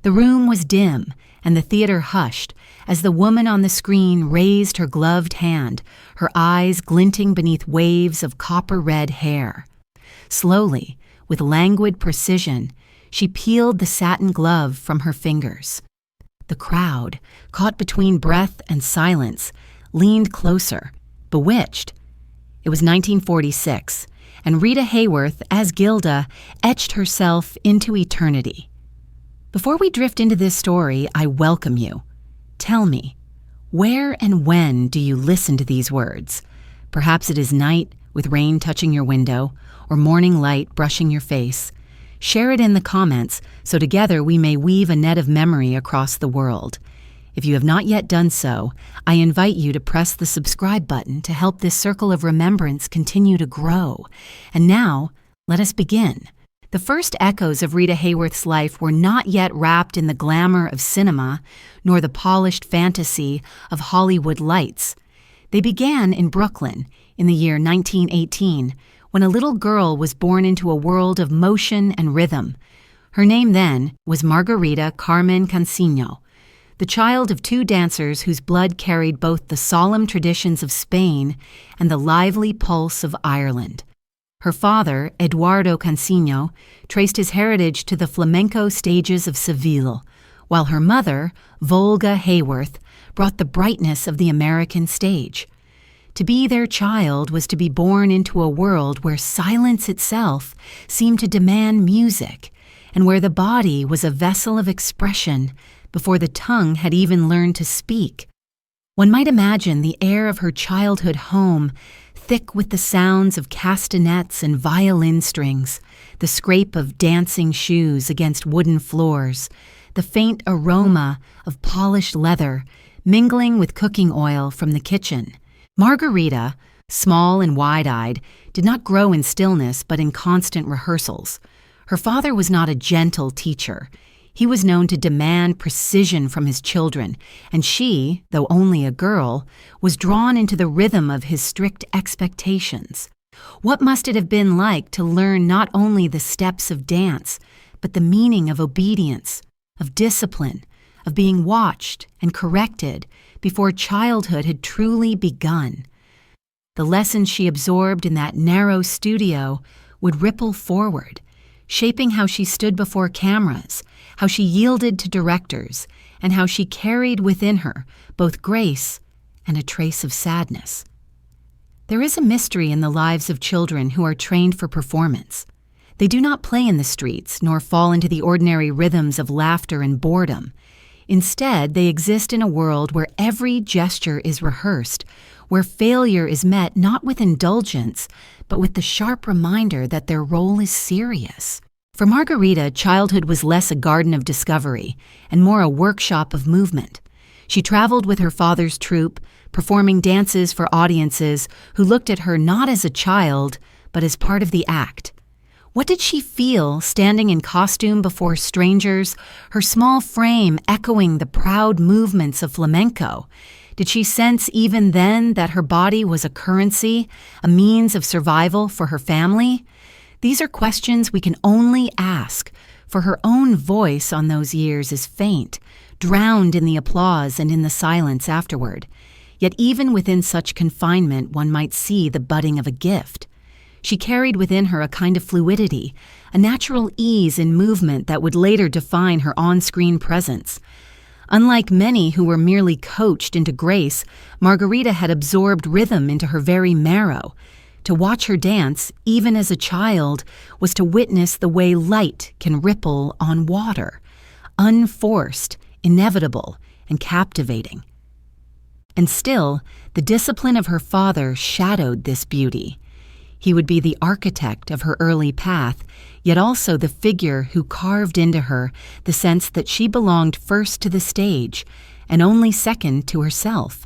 The room was dim, and the theater hushed as the woman on the screen raised her gloved hand, her eyes glinting beneath waves of copper-red hair. Slowly, with languid precision, she peeled the satin glove from her fingers. The crowd, caught between breath and silence, leaned closer, bewitched. It was 1946, and Rita Hayworth, as Gilda, etched herself into eternity. Before we drift into this story, I welcome you. Tell me, where and when do you listen to these words? Perhaps it is night, with rain touching your window, or morning light brushing your face. Share it in the comments so together we may weave a net of memory across the world. If you have not yet done so, I invite you to press the subscribe button to help this circle of remembrance continue to grow. And now, let us begin. The first echoes of Rita Hayworth's life were not yet wrapped in the glamour of cinema, nor the polished fantasy of Hollywood lights. They began in Brooklyn in the year 1918, when a little girl was born into a world of motion and rhythm. Her name then was Margarita Carmen Cancino, the child of two dancers whose blood carried both the solemn traditions of Spain and the lively pulse of Ireland. Her father, Eduardo Cancino, traced his heritage to the flamenco stages of Seville, while her mother, Volga Hayworth, brought the brightness of the American stage. To be their child was to be born into a world where silence itself seemed to demand music, and where the body was a vessel of expression before the tongue had even learned to speak. One might imagine the air of her childhood home thick with the sounds of castanets and violin strings, the scrape of dancing shoes against wooden floors, the faint aroma of polished leather mingling with cooking oil from the kitchen. Margarita, small and wide-eyed, did not grow in stillness but in constant rehearsals. Her father was not a gentle teacher. He was known to demand precision from his children, and she, though only a girl, was drawn into the rhythm of his strict expectations. What must it have been like to learn not only the steps of dance, but the meaning of obedience, of discipline, of being watched and corrected before childhood had truly begun? The lessons she absorbed in that narrow studio would ripple forward, shaping how she stood before cameras, how she yielded to directors, and how she carried within her both grace and a trace of sadness. There is a mystery in the lives of children who are trained for performance. They do not play in the streets, nor fall into the ordinary rhythms of laughter and boredom. Instead, they exist in a world where every gesture is rehearsed, where failure is met not with indulgence, but with the sharp reminder that their role is serious. For Margarita, childhood was less a garden of discovery and more a workshop of movement. She traveled with her father's troupe, performing dances for audiences who looked at her not as a child, but as part of the act. What did she feel standing in costume before strangers, her small frame echoing the proud movements of flamenco? Did she sense even then that her body was a currency, a means of survival for her family? These are questions we can only ask, for her own voice on those years is faint, drowned in the applause and in the silence afterward. Yet even within such confinement, one might see the budding of a gift. She carried within her a kind of fluidity, a natural ease in movement that would later define her on-screen presence. Unlike many who were merely coached into grace, Margarita had absorbed rhythm into her very marrow. To watch her dance, even as a child, was to witness the way light can ripple on water, unforced, inevitable, and captivating. And still, the discipline of her father shadowed this beauty. He would be the architect of her early path, yet also the figure who carved into her the sense that she belonged first to the stage and only second to herself.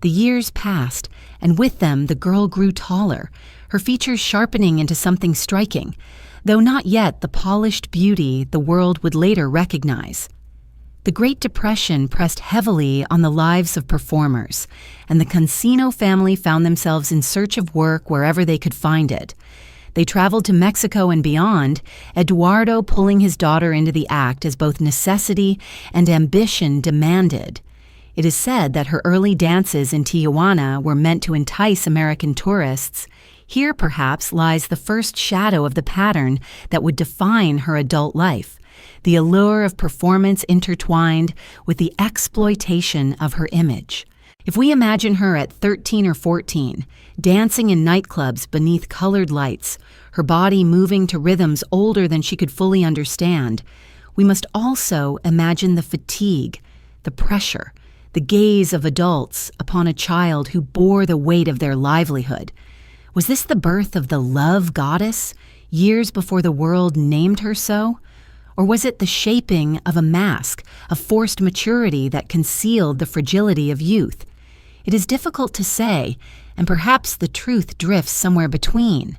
The years passed, and with them the girl grew taller, her features sharpening into something striking, though not yet the polished beauty the world would later recognize. The Great Depression pressed heavily on the lives of performers, and the Cancino family found themselves in search of work wherever they could find it. They traveled to Mexico and beyond, Eduardo pulling his daughter into the act as both necessity and ambition demanded. It is said that her early dances in Tijuana were meant to entice American tourists. Here, perhaps, lies the first shadow of the pattern that would define her adult life, the allure of performance intertwined with the exploitation of her image. If we imagine her at 13 or 14, dancing in nightclubs beneath colored lights, her body moving to rhythms older than she could fully understand, we must also imagine the fatigue, the pressure, the gaze of adults upon a child who bore the weight of their livelihood. Was this the birth of the love goddess, years before the world named her so? Or was it the shaping of a mask, a forced maturity that concealed the fragility of youth? It is difficult to say, and perhaps the truth drifts somewhere between.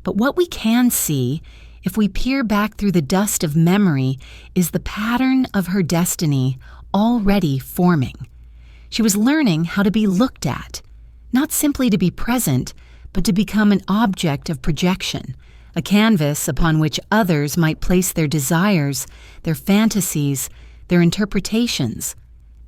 But what we can see, if we peer back through the dust of memory, is the pattern of her destiny already forming. She was learning how to be looked at, not simply to be present, but to become an object of projection, a canvas upon which others might place their desires, their fantasies, their interpretations.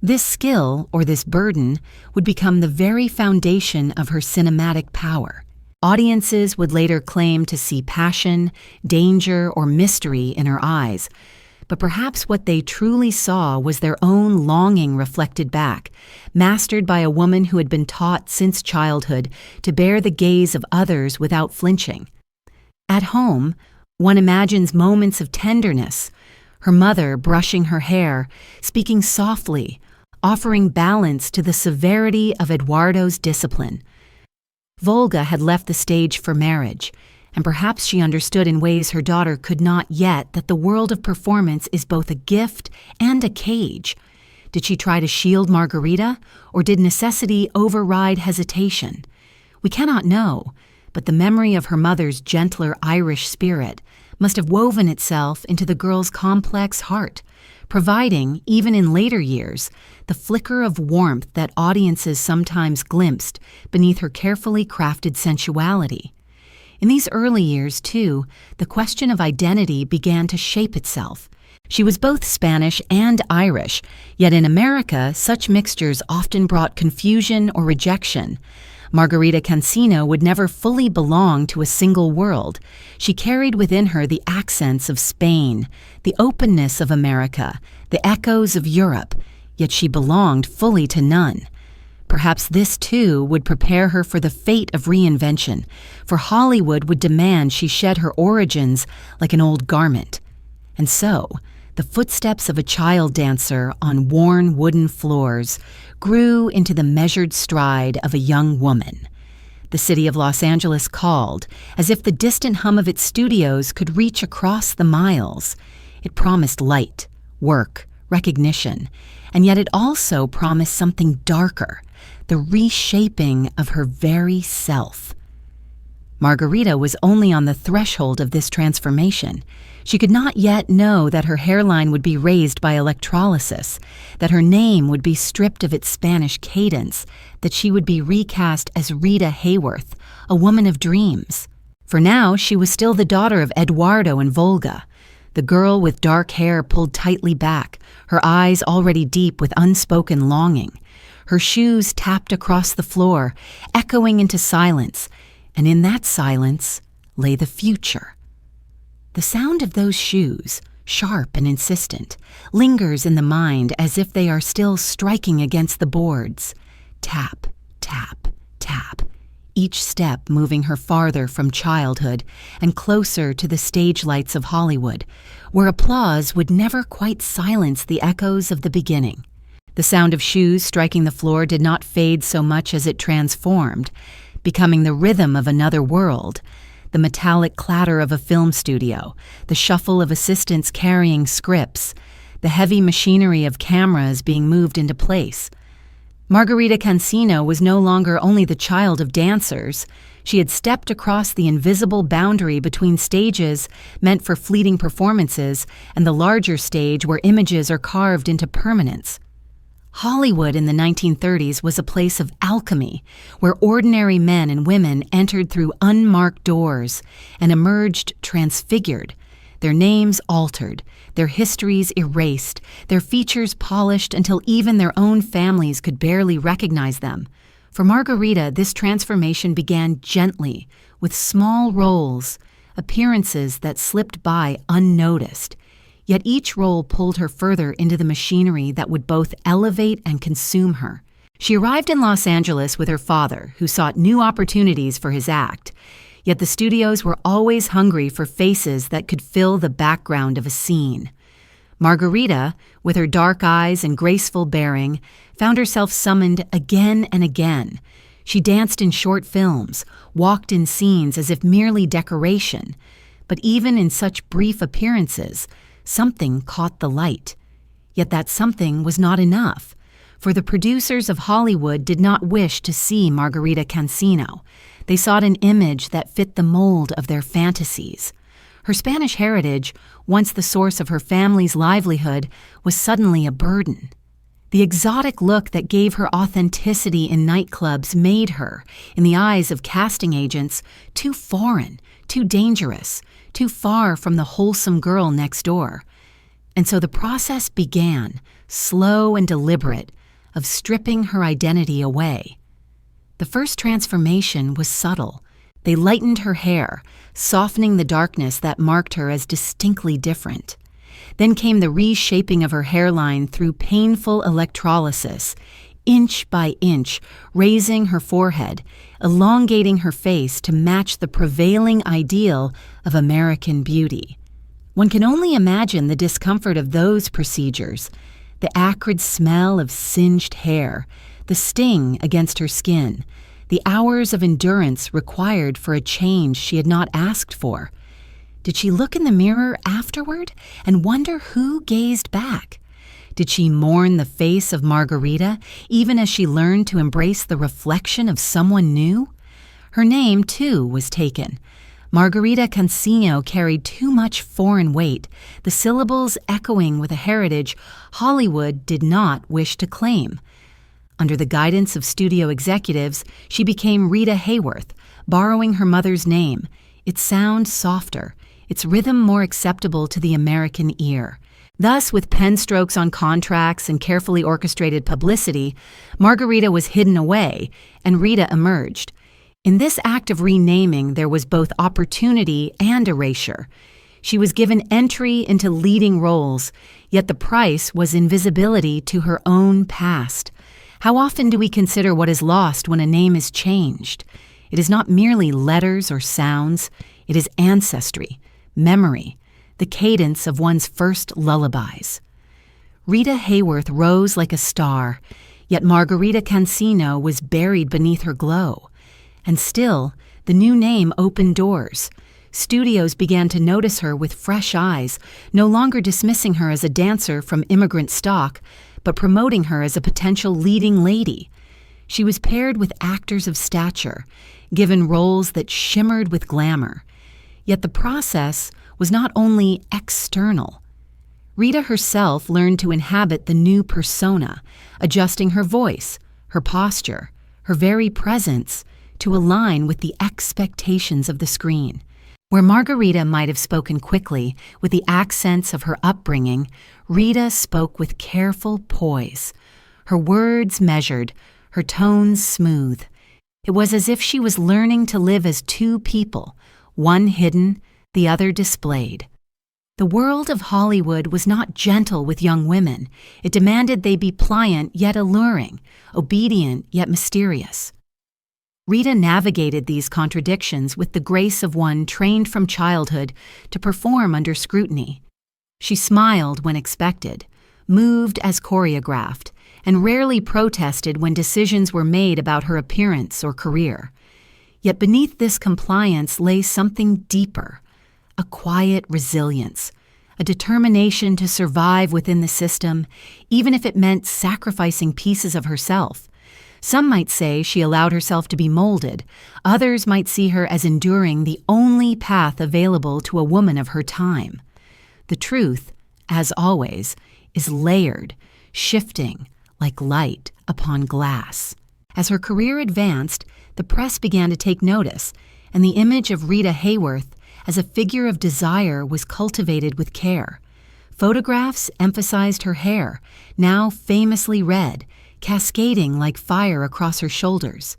This skill, or this burden, would become the very foundation of her cinematic power. Audiences would later claim to see passion, danger, or mystery in her eyes, but perhaps what they truly saw was their own longing reflected back, mastered by a woman who had been taught since childhood to bear the gaze of others without flinching. At home, one imagines moments of tenderness, her mother brushing her hair, speaking softly, offering balance to the severity of Eduardo's discipline. Volga had left the stage for marriage, and perhaps she understood in ways her daughter could not yet that the world of performance is both a gift and a cage. Did she try to shield Margarita, or did necessity override hesitation? We cannot know, but the memory of her mother's gentler Irish spirit must have woven itself into the girl's complex heart, providing, even in later years, the flicker of warmth that audiences sometimes glimpsed beneath her carefully crafted sensuality. In these early years, too, the question of identity began to shape itself. She was both Spanish and Irish, yet in America, such mixtures often brought confusion or rejection. Margarita Cancino would never fully belong to a single world. She carried within her the accents of Spain, the openness of America, the echoes of Europe, yet she belonged fully to none. Perhaps this, too, would prepare her for the fate of reinvention, for Hollywood would demand she shed her origins like an old garment. And so, the footsteps of a child dancer on worn wooden floors grew into the measured stride of a young woman. The city of Los Angeles called, as if the distant hum of its studios could reach across the miles. It promised light, work, recognition, and yet it also promised something darker, the reshaping of her very self. Margarita was only on the threshold of this transformation. She could not yet know that her hairline would be raised by electrolysis, that her name would be stripped of its Spanish cadence, that she would be recast as Rita Hayworth, a woman of dreams. For now, she was still the daughter of Eduardo and Volga, the girl with dark hair pulled tightly back, her eyes already deep with unspoken longing. Her shoes tapped across the floor, echoing into silence, and in that silence lay the future. The sound of those shoes, sharp and insistent, lingers in the mind as if they are still striking against the boards. Tap, tap, tap, each step moving her farther from childhood and closer to the stage lights of Hollywood, where applause would never quite silence the echoes of the beginning. The sound of shoes striking the floor did not fade so much as it transformed, becoming the rhythm of another world, the metallic clatter of a film studio, the shuffle of assistants carrying scripts, the heavy machinery of cameras being moved into place. Margarita Cancino was no longer only the child of dancers. She had stepped across the invisible boundary between stages meant for fleeting performances and the larger stage where images are carved into permanence. Hollywood in the 1930s was a place of alchemy, where ordinary men and women entered through unmarked doors and emerged transfigured, their names altered, their histories erased, their features polished until even their own families could barely recognize them. For Margarita, this transformation began gently, with small roles, appearances that slipped by unnoticed. Yet each role pulled her further into the machinery that would both elevate and consume her. She arrived in Los Angeles with her father, who sought new opportunities for his act. Yet the studios were always hungry for faces that could fill the background of a scene. Margarita, with her dark eyes and graceful bearing, found herself summoned again and again. She danced in short films, walked in scenes as if merely decoration. But even in such brief appearances, something caught the light. Yet that something was not enough, for the producers of Hollywood did not wish to see Margarita Cancino. They sought an image that fit the mold of their fantasies. Her Spanish heritage, once the source of her family's livelihood, was suddenly a burden. The exotic look that gave her authenticity in nightclubs made her, in the eyes of casting agents, too foreign, too dangerous, too far from the wholesome girl next door. And so the process began, slow and deliberate, of stripping her identity away. The first transformation was subtle. They lightened her hair, softening the darkness that marked her as distinctly different. Then came the reshaping of her hairline through painful electrolysis, inch by inch, raising her forehead, elongating her face to match the prevailing ideal of American beauty. One can only imagine the discomfort of those procedures, the acrid smell of singed hair, the sting against her skin, the hours of endurance required for a change she had not asked for. Did she look in the mirror afterward and wonder who gazed back? Did she mourn the face of Margarita, even as she learned to embrace the reflection of someone new? Her name, too, was taken. Margarita Cancino carried too much foreign weight, the syllables echoing with a heritage Hollywood did not wish to claim. Under the guidance of studio executives, she became Rita Hayworth, borrowing her mother's name, its sound softer, its rhythm more acceptable to the American ear. Thus, with pen strokes on contracts and carefully orchestrated publicity, Margarita was hidden away, and Rita emerged. In this act of renaming, there was both opportunity and erasure. She was given entry into leading roles, yet the price was invisibility to her own past. How often do we consider what is lost when a name is changed? It is not merely letters or sounds, it is ancestry, memory, the cadence of one's first lullabies. Rita Hayworth rose like a star, yet Margarita Cancino was buried beneath her glow. And still, the new name opened doors. Studios began to notice her with fresh eyes, no longer dismissing her as a dancer from immigrant stock, but promoting her as a potential leading lady. She was paired with actors of stature, given roles that shimmered with glamour. Yet the process was not only external. Rita herself learned to inhabit the new persona, adjusting her voice, her posture, her very presence, to align with the expectations of the screen. Where Margarita might have spoken quickly with the accents of her upbringing, Rita spoke with careful poise, her words measured, her tones smooth. It was as if she was learning to live as two people, one hidden, the other displayed. The world of Hollywood was not gentle with young women. It demanded they be pliant yet alluring, obedient yet mysterious. Rita navigated these contradictions with the grace of one trained from childhood to perform under scrutiny. She smiled when expected, moved as choreographed, and rarely protested when decisions were made about her appearance or career. Yet beneath this compliance lay something deeper, a quiet resilience, a determination to survive within the system, even if it meant sacrificing pieces of herself. Some might say she allowed herself to be molded. Others might see her as enduring the only path available to a woman of her time. The truth, as always, is layered, shifting, like light upon glass. As her career advanced, the press began to take notice, and the image of Rita Hayworth as a figure of desire was cultivated with care. Photographs emphasized her hair, now famously red, cascading like fire across her shoulders.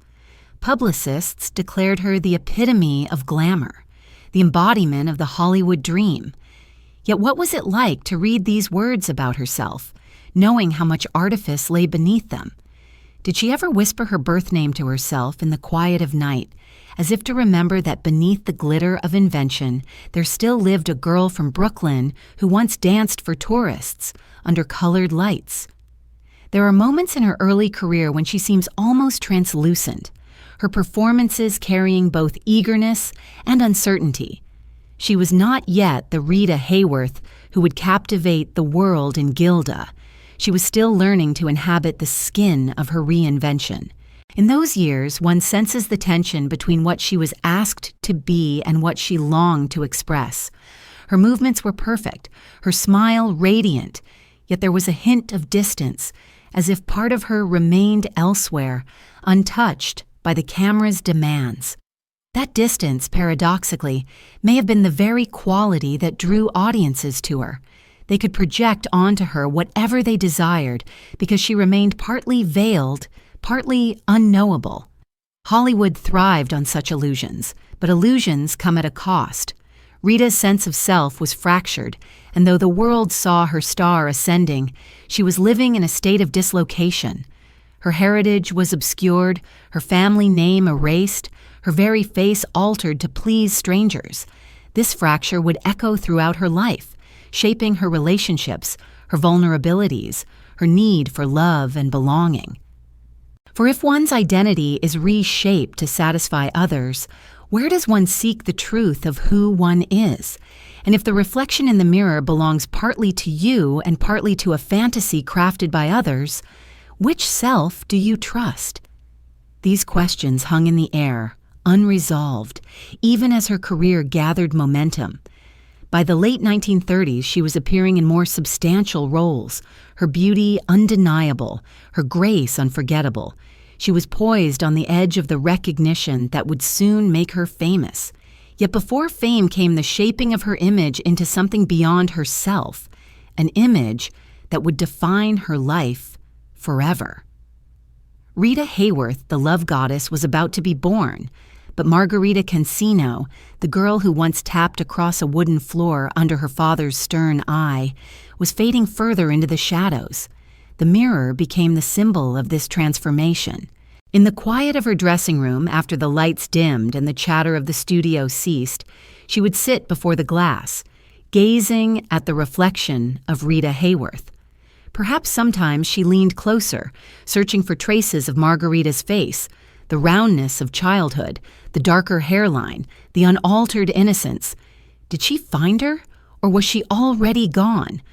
Publicists declared her the epitome of glamour, the embodiment of the Hollywood dream. Yet what was it like to read these words about herself, knowing how much artifice lay beneath them? Did she ever whisper her birth name to herself in the quiet of night, as if to remember that beneath the glitter of invention there still lived a girl from Brooklyn who once danced for tourists under colored lights? There are moments in her early career when she seems almost translucent, her performances carrying both eagerness and uncertainty. She was not yet the Rita Hayworth who would captivate the world in Gilda. She was still learning to inhabit the skin of her reinvention. In those years, one senses the tension between what she was asked to be and what she longed to express. Her movements were perfect, her smile radiant, yet there was a hint of distance, as if part of her remained elsewhere, untouched by the camera's demands. That distance, paradoxically, may have been the very quality that drew audiences to her. They could project onto her whatever they desired because she remained partly veiled, partly unknowable. Hollywood thrived on such illusions, but illusions come at a cost. Rita's sense of self was fractured, and though the world saw her star ascending, she was living in a state of dislocation. Her heritage was obscured, her family name erased, her very face altered to please strangers. This fracture would echo throughout her life, shaping her relationships, her vulnerabilities, her need for love and belonging. For if one's identity is reshaped to satisfy others, where does one seek the truth of who one is? And if the reflection in the mirror belongs partly to you and partly to a fantasy crafted by others, which self do you trust? These questions hung in the air, unresolved, even as her career gathered momentum. By the late 1930s, she was appearing in more substantial roles, her beauty undeniable, her grace unforgettable. She was poised on the edge of the recognition that would soon make her famous. Yet before fame came the shaping of her image into something beyond herself, an image that would define her life forever. Rita Hayworth, the love goddess, was about to be born, but Margarita Cancino, the girl who once tapped across a wooden floor under her father's stern eye, was fading further into the shadows. The mirror became the symbol of this transformation. In the quiet of her dressing room, after the lights dimmed and the chatter of the studio ceased, she would sit before the glass, gazing at the reflection of Rita Hayworth. Perhaps sometimes she leaned closer, searching for traces of Margarita's face, the roundness of childhood, the darker hairline, the unaltered innocence. Did she find her, or was she already gone?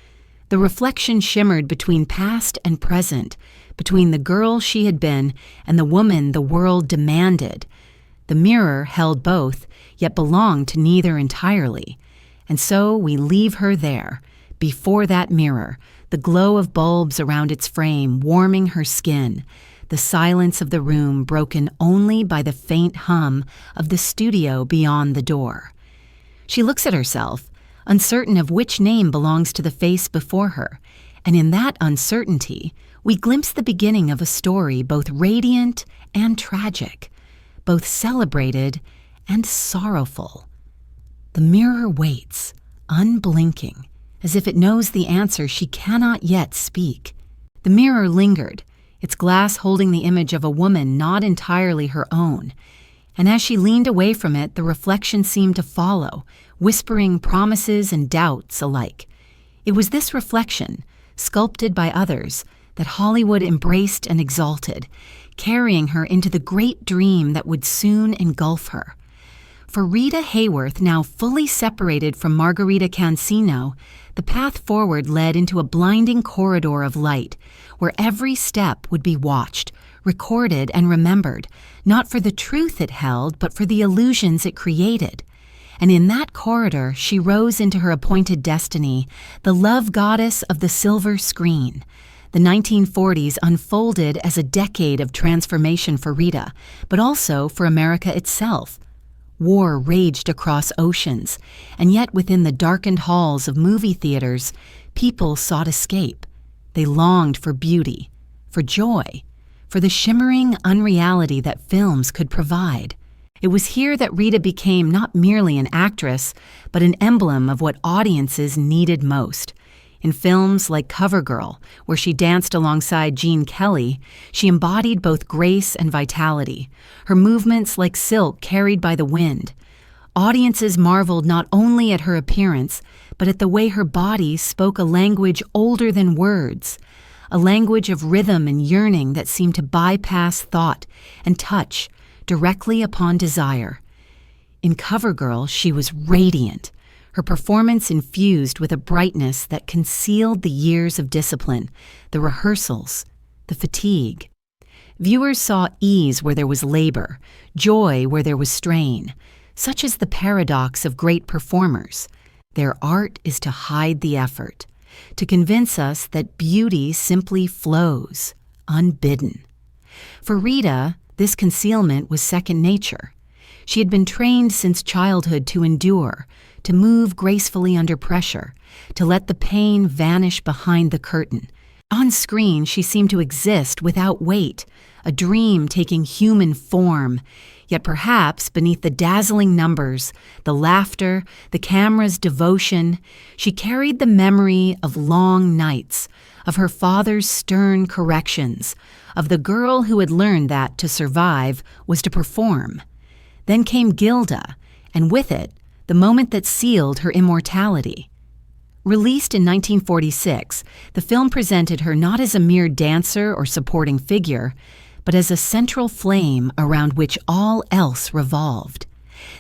The reflection shimmered between past and present, between the girl she had been and the woman the world demanded. The mirror held both, yet belonged to neither entirely. And so we leave her there, before that mirror, the glow of bulbs around its frame warming her skin, the silence of the room broken only by the faint hum of the studio beyond the door. She looks at herself, uncertain of which name belongs to the face before her, and in that uncertainty, we glimpse the beginning of a story both radiant and tragic, both celebrated and sorrowful. The mirror waits, unblinking, as if it knows the answer she cannot yet speak. The mirror lingered, its glass holding the image of a woman not entirely her own, and as she leaned away from it, the reflection seemed to follow, whispering promises and doubts alike. It was this reflection, sculpted by others, that Hollywood embraced and exalted, carrying her into the great dream that would soon engulf her. For Rita Hayworth, now fully separated from Margarita Cancino, the path forward led into a blinding corridor of light, where every step would be watched, recorded, and remembered, not for the truth it held, but for the illusions it created. And in that corridor, she rose into her appointed destiny, the love goddess of the silver screen. The 1940s unfolded as a decade of transformation for Rita, but also for America itself. War raged across oceans, and yet within the darkened halls of movie theaters, people sought escape. They longed for beauty, for joy, for the shimmering unreality that films could provide. It was here that Rita became not merely an actress, but an emblem of what audiences needed most. In films like CoverGirl, where she danced alongside Gene Kelly, she embodied both grace and vitality, her movements like silk carried by the wind. Audiences marveled not only at her appearance, but at the way her body spoke a language older than words, a language of rhythm and yearning that seemed to bypass thought and touch directly upon desire. In CoverGirl, she was radiant, her performance infused with a brightness that concealed the years of discipline, the rehearsals, the fatigue. Viewers saw ease where there was labor, joy where there was strain. Such is the paradox of great performers. Their art is to hide the effort, to convince us that beauty simply flows, unbidden. For Rita, this concealment was second nature. She had been trained since childhood to endure, to move gracefully under pressure, to let the pain vanish behind the curtain. On screen, she seemed to exist without weight, a dream taking human form. Yet perhaps beneath the dazzling numbers, the laughter, the camera's devotion, she carried the memory of long nights, of her father's stern corrections, of the girl who had learned that to survive was to perform. Then came Gilda, and with it, the moment that sealed her immortality. Released in 1946, the film presented her not as a mere dancer or supporting figure, but as a central flame around which all else revolved.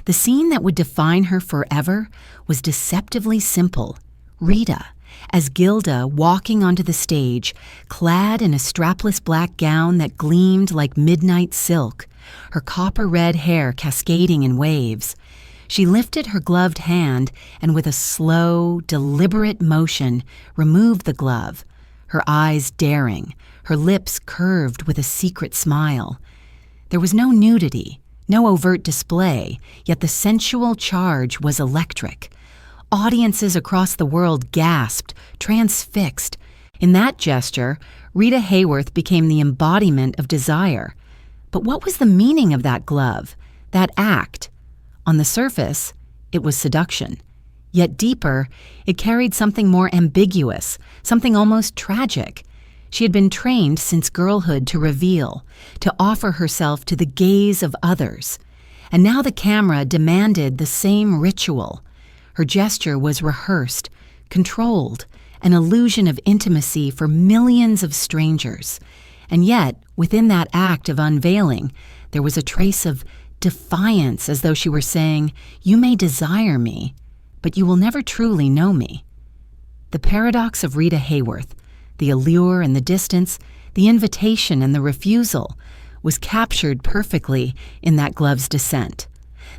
The scene that would define her forever was deceptively simple. Rita, as Gilda walking onto the stage, clad in a strapless black gown that gleamed like midnight silk, her copper-red hair cascading in waves. She lifted her gloved hand and with a slow, deliberate motion removed the glove, her eyes daring, her lips curved with a secret smile. There was no nudity, no overt display, yet the sensual charge was electric. Audiences across the world gasped, transfixed. In that gesture, Rita Hayworth became the embodiment of desire. But what was the meaning of that glove, that act? On the surface, it was seduction. Yet deeper, it carried something more ambiguous, something almost tragic. She had been trained since girlhood to reveal, to offer herself to the gaze of others. And now the camera demanded the same ritual. Her gesture was rehearsed, controlled, an illusion of intimacy for millions of strangers. And yet, within that act of unveiling, there was a trace of defiance, as though she were saying, "You may desire me, but you will never truly know me." The paradox of Rita Hayworth, the allure and the distance, the invitation and the refusal, was captured perfectly in that glove's descent.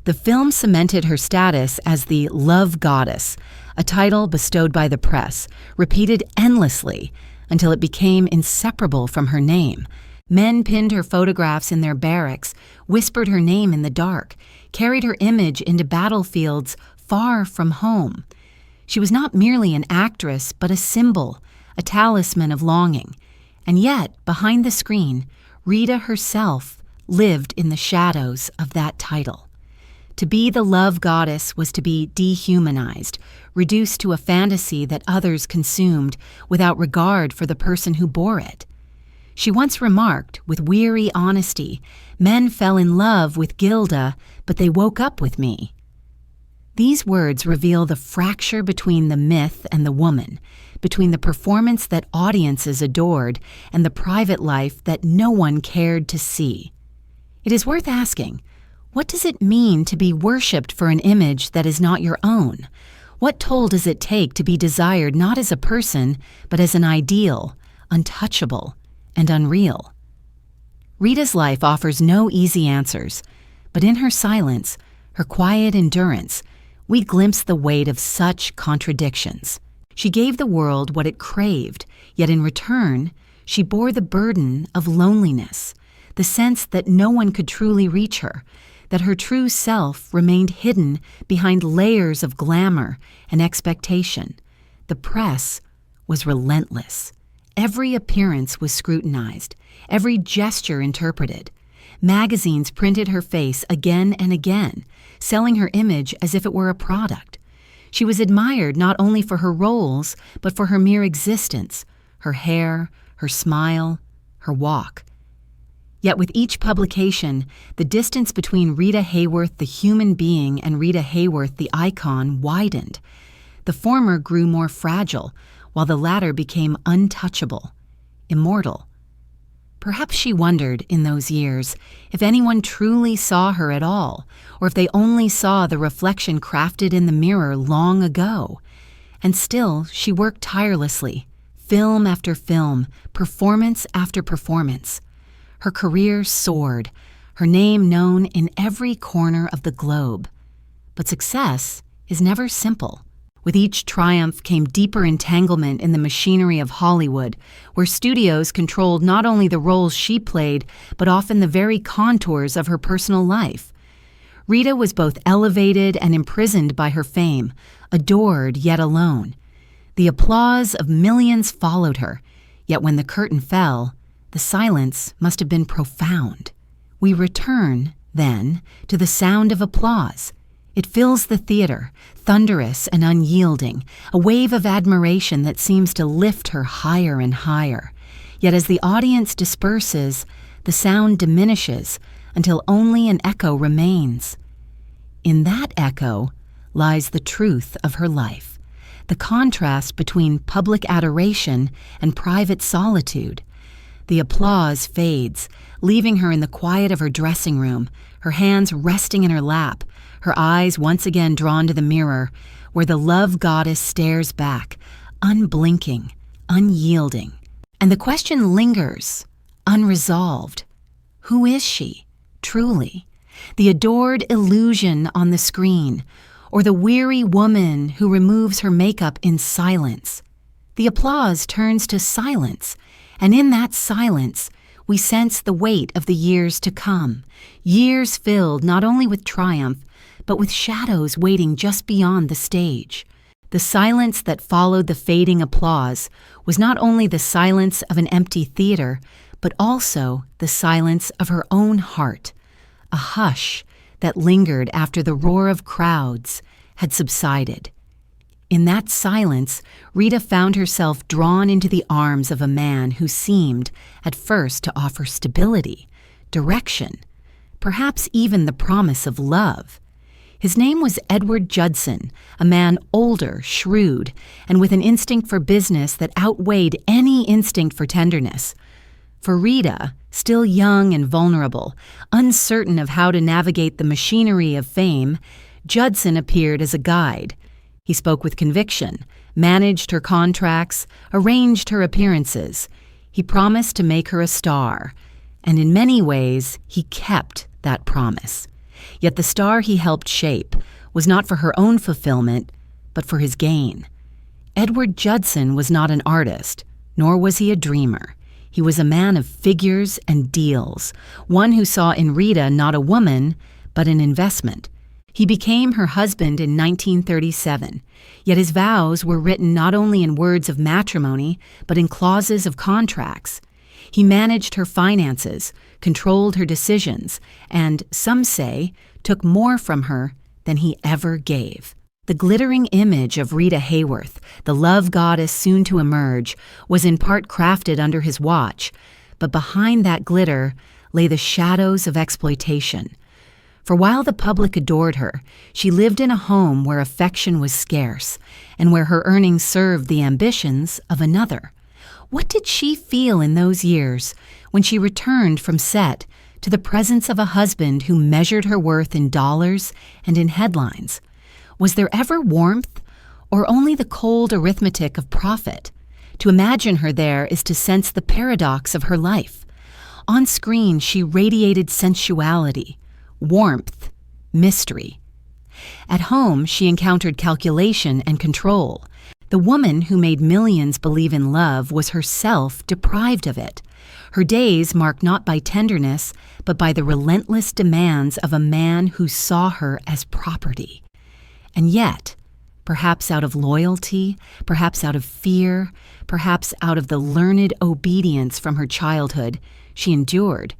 The film cemented her status as the love goddess, a title bestowed by the press, repeated endlessly until it became inseparable from her name. Men pinned her photographs in their barracks, whispered her name in the dark, carried her image into battlefields far from home. She was not merely an actress, but a symbol, a talisman of longing. And yet, behind the screen, Rita herself lived in the shadows of that title. To be the love goddess was to be dehumanized, reduced to a fantasy that others consumed without regard for the person who bore it. She once remarked, with weary honesty, "Men fell in love with Gilda, but they woke up with me." These words reveal the fracture between the myth and the woman, between the performance that audiences adored and the private life that no one cared to see. It is worth asking, what does it mean to be worshipped for an image that is not your own? What toll does it take to be desired not as a person, but as an ideal, untouchable, and unreal? Rita's life offers no easy answers, but in her silence, her quiet endurance, we glimpse the weight of such contradictions. She gave the world what it craved, yet in return, she bore the burden of loneliness, the sense that no one could truly reach her, that her true self remained hidden behind layers of glamour and expectation. The press was relentless. Every appearance was scrutinized, every gesture interpreted. Magazines printed her face again and again, selling her image as if it were a product. She was admired not only for her roles, but for her mere existence, her hair, her smile, her walk. Yet with each publication, the distance between Rita Hayworth, the human being, and Rita Hayworth, the icon, widened. The former grew more fragile, while the latter became untouchable, immortal. Perhaps she wondered, in those years, if anyone truly saw her at all, or if they only saw the reflection crafted in the mirror long ago. And still, she worked tirelessly, film after film, performance after performance. Her career soared, her name known in every corner of the globe. But success is never simple. With each triumph came deeper entanglement in the machinery of Hollywood, where studios controlled not only the roles she played, but often the very contours of her personal life. Rita was both elevated and imprisoned by her fame, adored yet alone. The applause of millions followed her, yet when the curtain fell, the silence must have been profound. We return, then, to the sound of applause. It fills the theater, thunderous and unyielding, a wave of admiration that seems to lift her higher and higher. Yet as the audience disperses, the sound diminishes until only an echo remains. In that echo lies the truth of her life, the contrast between public adoration and private solitude. The applause fades, leaving her in the quiet of her dressing room, her hands resting in her lap, her eyes once again drawn to the mirror, where the love goddess stares back, unblinking, unyielding. And the question lingers, unresolved. Who is she, truly? The adored illusion on the screen, or the weary woman who removes her makeup in silence? The applause turns to silence, and in that silence, we sense the weight of the years to come, years filled not only with triumph, but with shadows waiting just beyond the stage. The silence that followed the fading applause was not only the silence of an empty theater, but also the silence of her own heart, a hush that lingered after the roar of crowds had subsided. In that silence, Rita found herself drawn into the arms of a man who seemed, at first, to offer stability, direction, perhaps even the promise of love. His name was Edward Judson, a man older, shrewd, and with an instinct for business that outweighed any instinct for tenderness. For Rita, still young and vulnerable, uncertain of how to navigate the machinery of fame, Judson appeared as a guide. He spoke with conviction, managed her contracts, arranged her appearances. He promised to make her a star, and in many ways, he kept that promise. Yet the star he helped shape was not for her own fulfillment, but for his gain. Edward Judson was not an artist, nor was he a dreamer. He was a man of figures and deals, one who saw in Rita not a woman, but an investment. He became her husband in 1937, yet his vows were written not only in words of matrimony, but in clauses of contracts. He managed her finances, controlled her decisions, and, some say, took more from her than he ever gave. The glittering image of Rita Hayworth, the love goddess soon to emerge, was in part crafted under his watch, but behind that glitter lay the shadows of exploitation. For while the public adored her, she lived in a home where affection was scarce, and where her earnings served the ambitions of another. What did she feel in those years when she returned from set to the presence of a husband who measured her worth in dollars and in headlines? Was there ever warmth, or only the cold arithmetic of profit? To imagine her there is to sense the paradox of her life. On screen, she radiated sensuality, warmth, mystery. At home, she encountered calculation and control. The woman who made millions believe in love was herself deprived of it. Her days marked not by tenderness, but by the relentless demands of a man who saw her as property. And yet, perhaps out of loyalty, perhaps out of fear, perhaps out of the learned obedience from her childhood, she endured.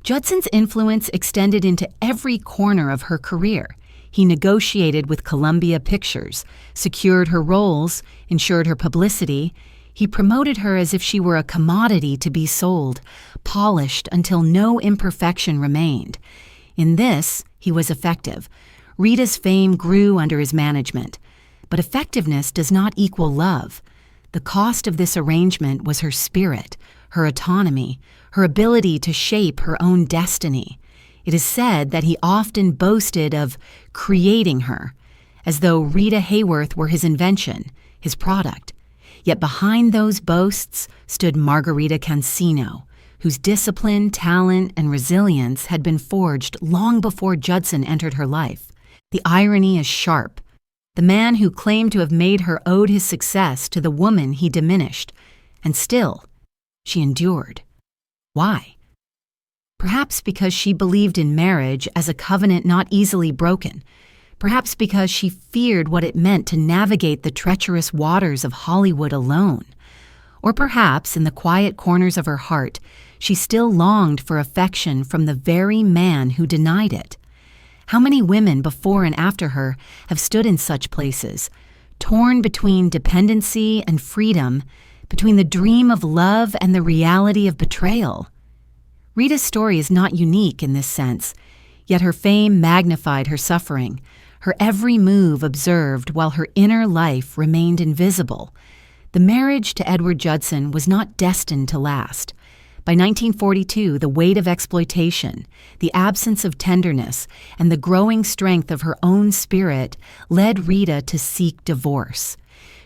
Judson's influence extended into every corner of her career. He negotiated with Columbia Pictures, secured her roles, ensured her publicity. He promoted her as if she were a commodity to be sold, polished until no imperfection remained. In this, he was effective. Rita's fame grew under his management. But effectiveness does not equal love. The cost of this arrangement was her spirit, her autonomy, her ability to shape her own destiny. It is said that he often boasted of creating her, as though Rita Hayworth were his invention, his product. Yet behind those boasts stood Margarita Cancino, whose discipline, talent, and resilience had been forged long before Judson entered her life. The irony is sharp. The man who claimed to have made her owed his success to the woman he diminished, and still, she endured. Why? Perhaps because she believed in marriage as a covenant not easily broken. Perhaps because she feared what it meant to navigate the treacherous waters of Hollywood alone. Or perhaps, in the quiet corners of her heart, she still longed for affection from the very man who denied it. How many women before and after her have stood in such places, torn between dependency and freedom, between the dream of love and the reality of betrayal? Rita's story is not unique in this sense, yet her fame magnified her suffering, her every move observed while her inner life remained invisible. The marriage to Edward Judson was not destined to last. By 1942, the weight of exploitation, the absence of tenderness, and the growing strength of her own spirit led Rita to seek divorce.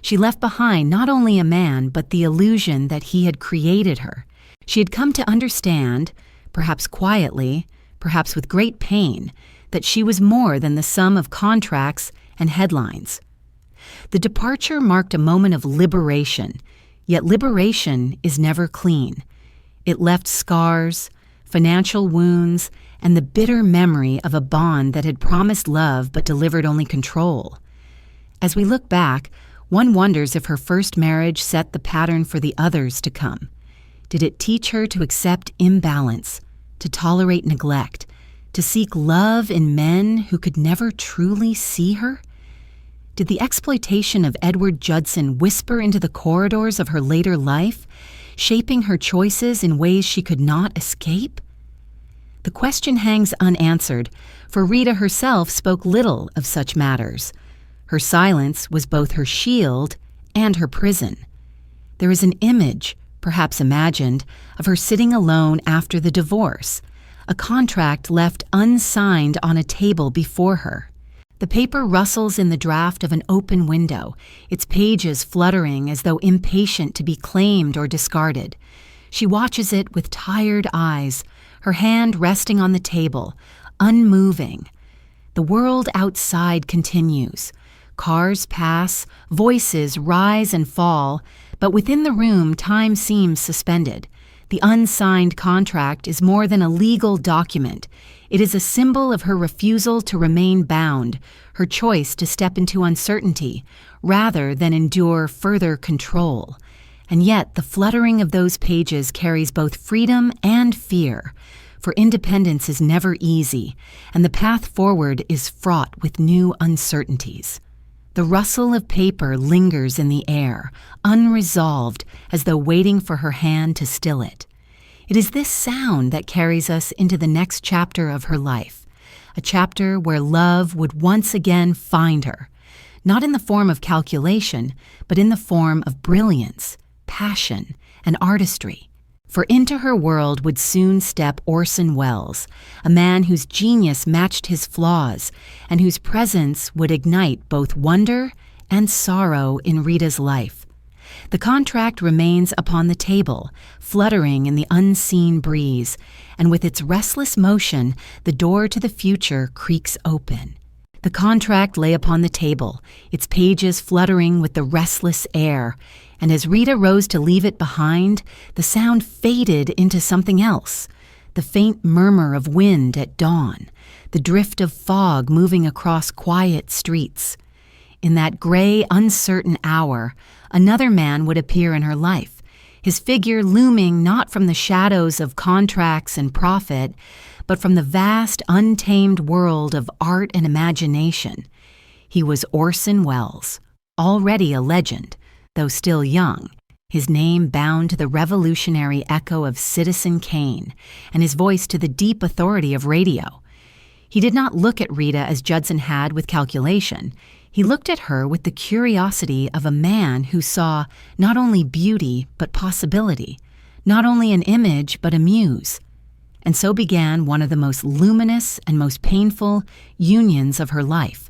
She left behind not only a man, but the illusion that he had created her. She had come to understand, perhaps quietly, perhaps with great pain, that she was more than the sum of contracts and headlines. The departure marked a moment of liberation, yet liberation is never clean. It left scars, financial wounds, and the bitter memory of a bond that had promised love but delivered only control. As we look back, one wonders if her first marriage set the pattern for the others to come. Did it teach her to accept imbalance, to tolerate neglect, to seek love in men who could never truly see her? Did the exploitation of Edward Judson whisper into the corridors of her later life, shaping her choices in ways she could not escape? The question hangs unanswered, for Rita herself spoke little of such matters. Her silence was both her shield and her prison. There is an image, perhaps imagined, of her sitting alone after the divorce, a contract left unsigned on a table before her. The paper rustles in the draft of an open window, its pages fluttering as though impatient to be claimed or discarded. She watches it with tired eyes, her hand resting on the table, unmoving. The world outside continues. Cars pass, voices rise and fall, but within the room time seems suspended. The unsigned contract is more than a legal document. It is a symbol of her refusal to remain bound, her choice to step into uncertainty, rather than endure further control. And yet the fluttering of those pages carries both freedom and fear, for independence is never easy, and the path forward is fraught with new uncertainties. The rustle of paper lingers in the air, unresolved, as though waiting for her hand to still it. It is this sound that carries us into the next chapter of her life, a chapter where love would once again find her, not in the form of calculation, but in the form of brilliance, passion, and artistry. For into her world would soon step Orson Welles, a man whose genius matched his flaws and whose presence would ignite both wonder and sorrow in Rita's life. The contract remains upon the table, fluttering in the unseen breeze, and with its restless motion, the door to the future creaks open. The contract lay upon the table, its pages fluttering with the restless air, and as Rita rose to leave it behind, the sound faded into something else, the faint murmur of wind at dawn, the drift of fog moving across quiet streets. In that gray, uncertain hour, another man would appear in her life, his figure looming not from the shadows of contracts and profit, but from the vast, untamed world of art and imagination. He was Orson Welles, already a legend, though still young, his name bound to the revolutionary echo of Citizen Kane, and his voice to the deep authority of radio. He did not look at Rita as Judson had with calculation. He looked at her with the curiosity of a man who saw not only beauty but possibility, not only an image but a muse. And so began one of the most luminous and most painful unions of her life.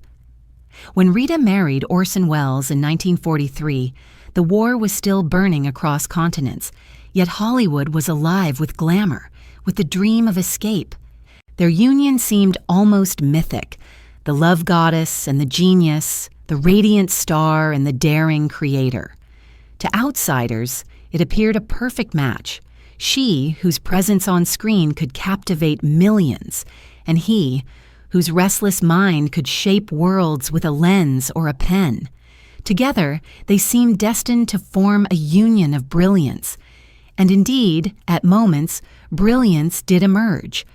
When Rita married Orson Welles in 1943, the war was still burning across continents, yet Hollywood was alive with glamour, with the dream of escape. Their union seemed almost mythic, the love goddess and the genius, the radiant star and the daring creator. To outsiders, it appeared a perfect match. She, whose presence on screen could captivate millions, and he, whose restless mind could shape worlds with a lens or a pen. Together, they seemed destined to form a union of brilliance. And indeed, at moments, brilliance did emerge.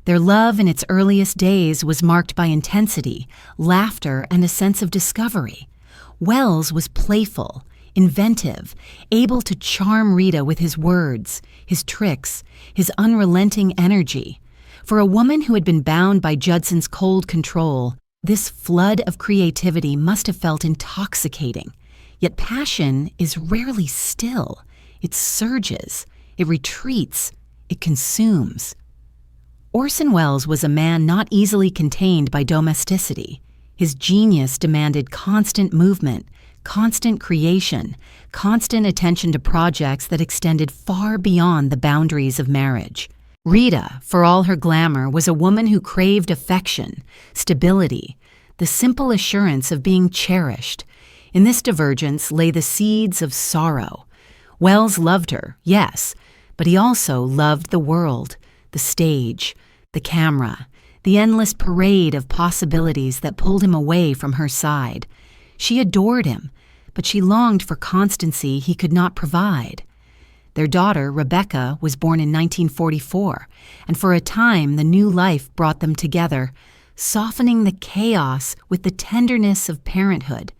Their love in its earliest days was marked by intensity, laughter, and a sense of discovery. Welles was playful, inventive, able to charm Rita with his words, his tricks, his unrelenting energy. For a woman who had been bound by Judson's cold control, this flood of creativity must have felt intoxicating. Yet passion is rarely still. It surges, it retreats, it consumes. Orson Welles was a man not easily contained by domesticity. His genius demanded constant movement, constant creation, constant attention to projects that extended far beyond the boundaries of marriage. Rita, for all her glamour, was a woman who craved affection, stability, the simple assurance of being cherished. In this divergence lay the seeds of sorrow. Welles loved her, yes, but he also loved the world, the stage, the camera, the endless parade of possibilities that pulled him away from her side. She adored him, but she longed for constancy he could not provide. Their daughter, Rebecca, was born in 1944, and for a time the new life brought them together, softening the chaos with the tenderness of parenthood.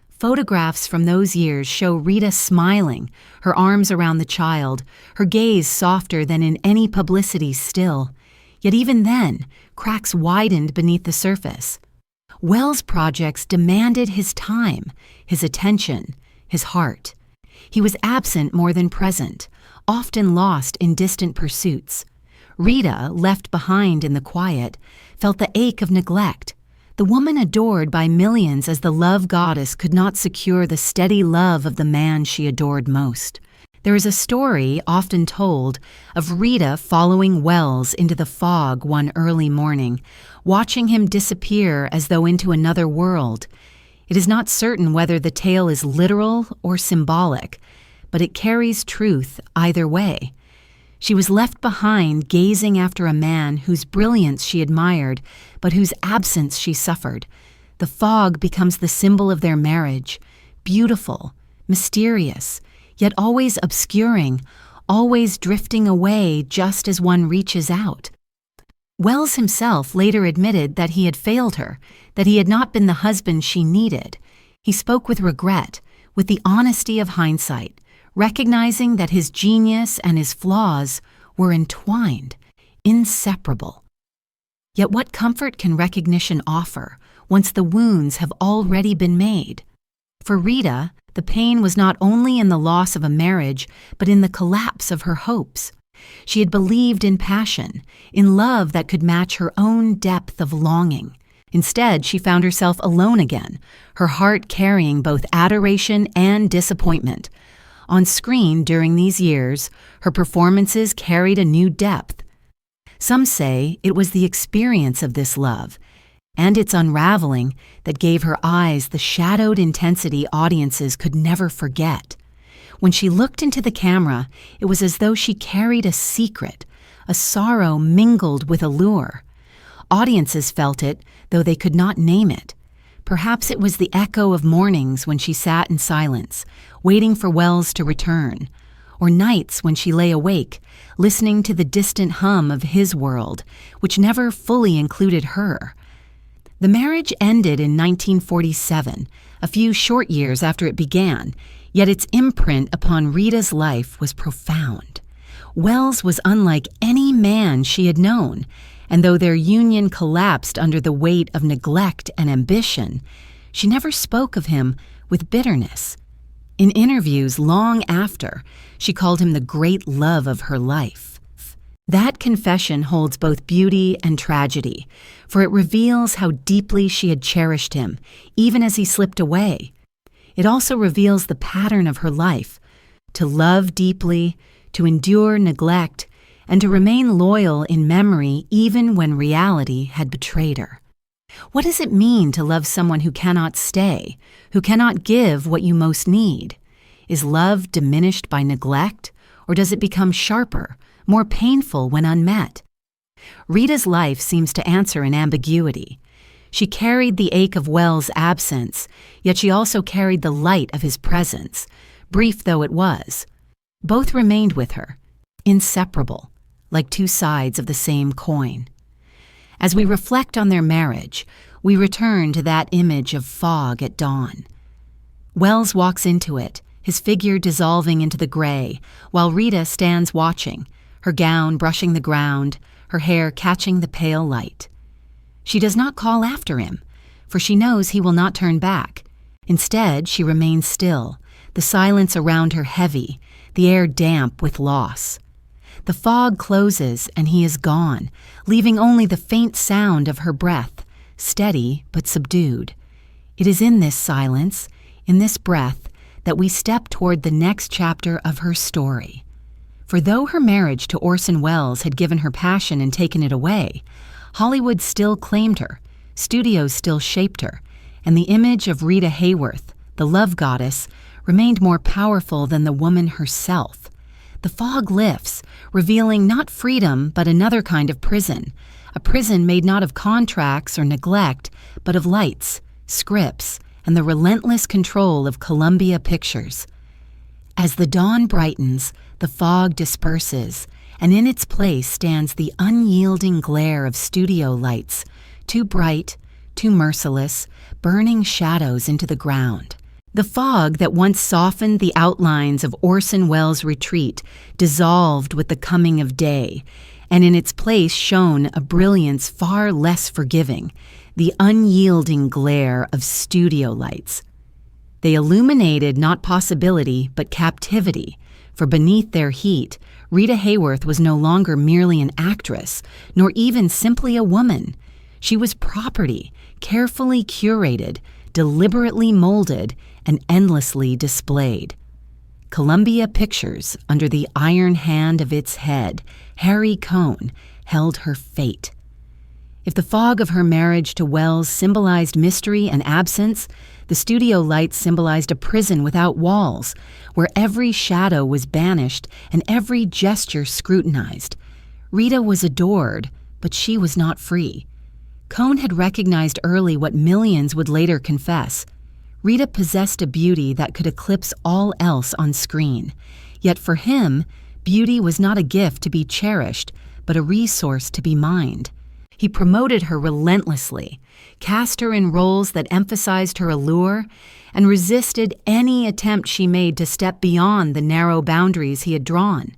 Photographs from those years show Rita smiling, her arms around the child, her gaze softer than in any publicity still. Yet even then, cracks widened beneath the surface. Welles' projects demanded his time, his attention, his heart. He was absent more than present, often lost in distant pursuits. Rita, left behind in the quiet, felt the ache of neglect. The woman adored by millions as the love goddess could not secure the steady love of the man she adored most. There is a story, often told, of Rita following Welles into the fog one early morning, watching him disappear as though into another world. It is not certain whether the tale is literal or symbolic, but it carries truth either way. She was left behind gazing after a man whose brilliance she admired, but whose absence she suffered. The fog becomes the symbol of their marriage, beautiful, mysterious, yet always obscuring, always drifting away just as one reaches out. Welles himself later admitted that he had failed her, that he had not been the husband she needed. He spoke with regret, with the honesty of hindsight, recognizing that his genius and his flaws were entwined, inseparable. Yet what comfort can recognition offer once the wounds have already been made? For Rita, the pain was not only in the loss of a marriage, but in the collapse of her hopes. She had believed in passion, in love that could match her own depth of longing. Instead, she found herself alone again, her heart carrying both adoration and disappointment. On screen during these years, her performances carried a new depth. Some say it was the experience of this love, and its unraveling that gave her eyes the shadowed intensity audiences could never forget. When she looked into the camera, it was as though she carried a secret, a sorrow mingled with allure. Audiences felt it, though they could not name it. Perhaps it was the echo of mornings when she sat in silence, waiting for Wells to return, or nights when she lay awake, listening to the distant hum of his world, which never fully included her. The marriage ended in 1947, a few short years after it began, yet its imprint upon Rita's life was profound. Wells was unlike any man she had known, and though their union collapsed under the weight of neglect and ambition, she never spoke of him with bitterness. In interviews long after, she called him the great love of her life. That confession holds both beauty and tragedy, for it reveals how deeply she had cherished him, even as he slipped away. It also reveals the pattern of her life: to love deeply, to endure neglect, and to remain loyal in memory even when reality had betrayed her. What does it mean to love someone who cannot stay, who cannot give what you most need? Is love diminished by neglect, or does it become sharper, more painful when unmet? Rita's life seems to answer an ambiguity. She carried the ache of Wells' absence, yet she also carried the light of his presence, brief though it was. Both remained with her, inseparable, like two sides of the same coin. As we reflect on their marriage, we return to that image of fog at dawn. Wells walks into it, his figure dissolving into the gray, while Rita stands watching, her gown brushing the ground, her hair catching the pale light. She does not call after him, for she knows he will not turn back. Instead, she remains still, the silence around her heavy, the air damp with loss. The fog closes and he is gone, leaving only the faint sound of her breath, steady but subdued. It is in this silence, in this breath, that we step toward the next chapter of her story. For though her marriage to Orson Welles had given her passion and taken it away, Hollywood still claimed her, studios still shaped her, and the image of Rita Hayworth, the love goddess, remained more powerful than the woman herself. The fog lifts, revealing not freedom but another kind of prison, a prison made not of contracts or neglect, but of lights, scripts, and the relentless control of Columbia Pictures. As the dawn brightens, the fog disperses, and in its place stands the unyielding glare of studio lights, too bright, too merciless, burning shadows into the ground. The fog that once softened the outlines of Orson Welles' retreat dissolved with the coming of day, and in its place shone a brilliance far less forgiving, the unyielding glare of studio lights. They illuminated not possibility but captivity, for beneath their heat, Rita Hayworth was no longer merely an actress, nor even simply a woman. She was property, carefully curated, deliberately molded, and endlessly displayed. Columbia Pictures, under the iron hand of its head, Harry Cohn, held her fate. If the fog of her marriage to Welles symbolized mystery and absence, the studio lights symbolized a prison without walls, where every shadow was banished and every gesture scrutinized. Rita was adored, but she was not free. Cohn had recognized early what millions would later confess. Rita possessed a beauty that could eclipse all else on screen. Yet for him, beauty was not a gift to be cherished, but a resource to be mined. He promoted her relentlessly, cast her in roles that emphasized her allure, and resisted any attempt she made to step beyond the narrow boundaries he had drawn.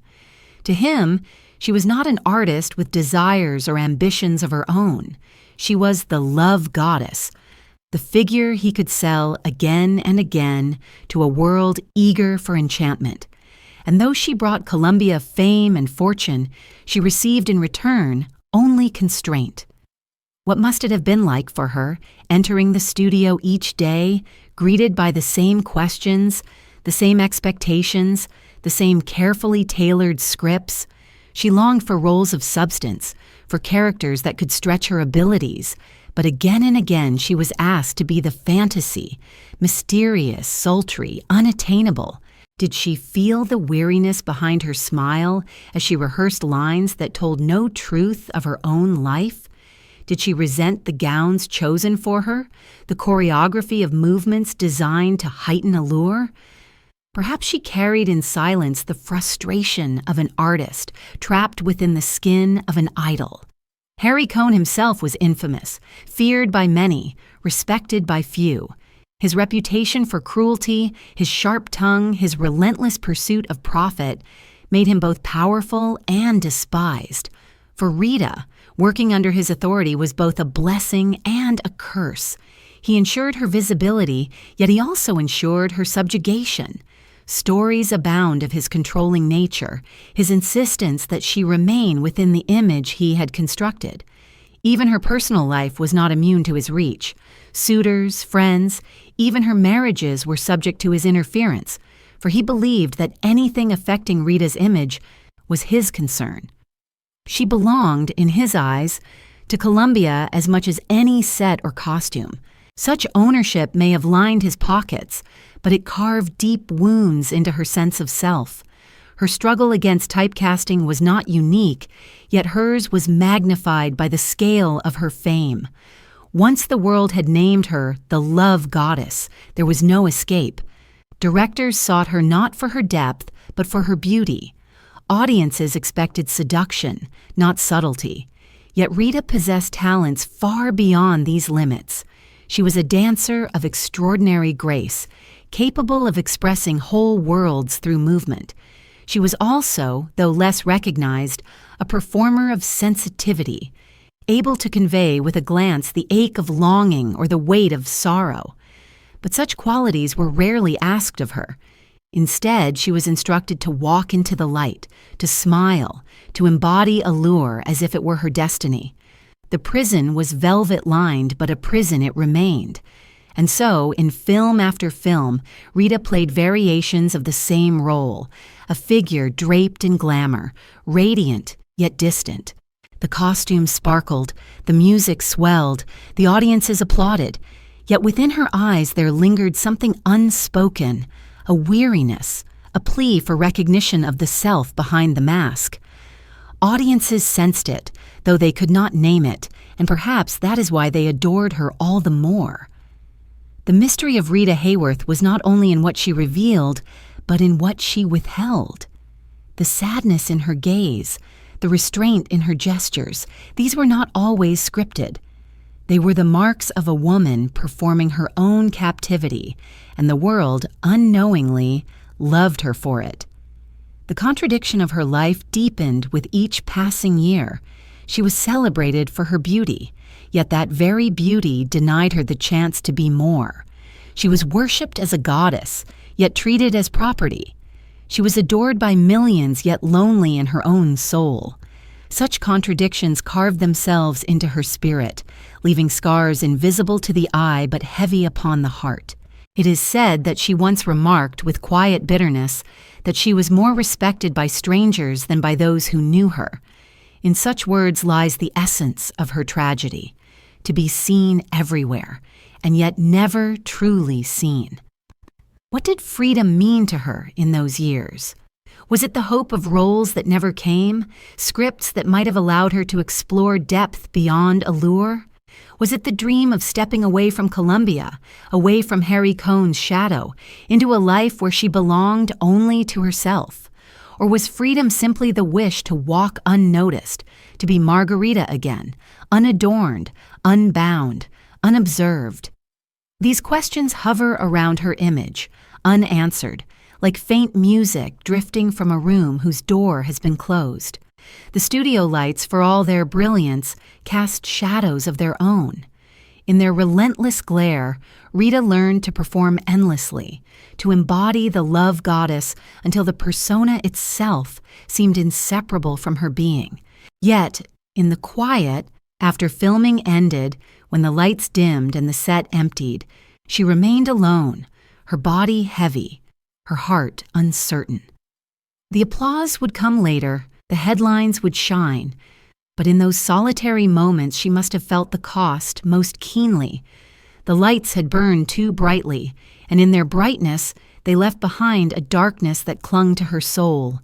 To him, she was not an artist with desires or ambitions of her own. She was the love goddess, the figure he could sell again and again to a world eager for enchantment. And though she brought Columbia fame and fortune, she received in return only constraint. What must it have been like for her, entering the studio each day, greeted by the same questions, the same expectations, the same carefully tailored scripts? She longed for roles of substance, for characters that could stretch her abilities, But again and again she was asked to be the fantasy, mysterious, sultry, unattainable. Did she feel the weariness behind her smile as she rehearsed lines that told no truth of her own life? Did she resent the gowns chosen for her, the choreography of movements designed to heighten allure? Perhaps she carried in silence the frustration of an artist trapped within the skin of an idol. Harry Cohn himself was infamous, feared by many, respected by few. His reputation for cruelty, his sharp tongue, his relentless pursuit of profit made him both powerful and despised. For Rita, working under his authority was both a blessing and a curse. He ensured her visibility, yet he also ensured her subjugation. Stories abound of his controlling nature, his insistence that she remain within the image he had constructed. Even her personal life was not immune to his reach. Suitors, friends, even her marriages were subject to his interference, for he believed that anything affecting Rita's image was his concern. She belonged, in his eyes, to Columbia as much as any set or costume. Such ownership may have lined his pockets, but it carved deep wounds into her sense of self. Her struggle against typecasting was not unique, yet hers was magnified by the scale of her fame. Once the world had named her the love goddess, there was no escape. Directors sought her not for her depth, but for her beauty. Audiences expected seduction, not subtlety. Yet Rita possessed talents far beyond these limits. She was a dancer of extraordinary grace, capable of expressing whole worlds through movement. She was also, though less recognized, a performer of sensitivity, able to convey with a glance the ache of longing or the weight of sorrow. But such qualities were rarely asked of her. Instead, she was instructed to walk into the light, to smile, to embody allure as if it were her destiny. The prison was velvet-lined, but a prison it remained. And so, in film after film, Rita played variations of the same role, a figure draped in glamour, radiant yet distant. The costumes sparkled, the music swelled, the audiences applauded, yet within her eyes there lingered something unspoken, a weariness, a plea for recognition of the self behind the mask. Audiences sensed it, though they could not name it, and perhaps that is why they adored her all the more. The mystery of Rita Hayworth was not only in what she revealed, but in what she withheld. The sadness in her gaze, the restraint in her gestures, these were not always scripted. They were the marks of a woman performing her own captivity, and the world, unknowingly, loved her for it. The contradiction of her life deepened with each passing year. She was celebrated for her beauty, yet that very beauty denied her the chance to be more. She was worshipped as a goddess, yet treated as property. She was adored by millions, yet lonely in her own soul. Such contradictions carved themselves into her spirit, leaving scars invisible to the eye but heavy upon the heart. It is said that she once remarked with quiet bitterness that she was more respected by strangers than by those who knew her. In such words lies the essence of her tragedy, to be seen everywhere, and yet never truly seen. What did freedom mean to her in those years? Was it the hope of roles that never came, scripts that might have allowed her to explore depth beyond allure? Was it the dream of stepping away from Columbia, away from Harry Cohn's shadow, into a life where she belonged only to herself? Or was freedom simply the wish to walk unnoticed, to be Margarita again, unadorned, unbound, unobserved? These questions hover around her image, unanswered, like faint music drifting from a room whose door has been closed. The studio lights, for all their brilliance, cast shadows of their own. In their relentless glare, Rita learned to perform endlessly, to embody the love goddess until the persona itself seemed inseparable from her being. Yet, in the quiet, after filming ended, when the lights dimmed and the set emptied, she remained alone, her body heavy, her heart uncertain. The applause would come later, the headlines would shine, But in those solitary moments she must have felt the cost most keenly. The lights had burned too brightly, and in their brightness they left behind a darkness that clung to her soul.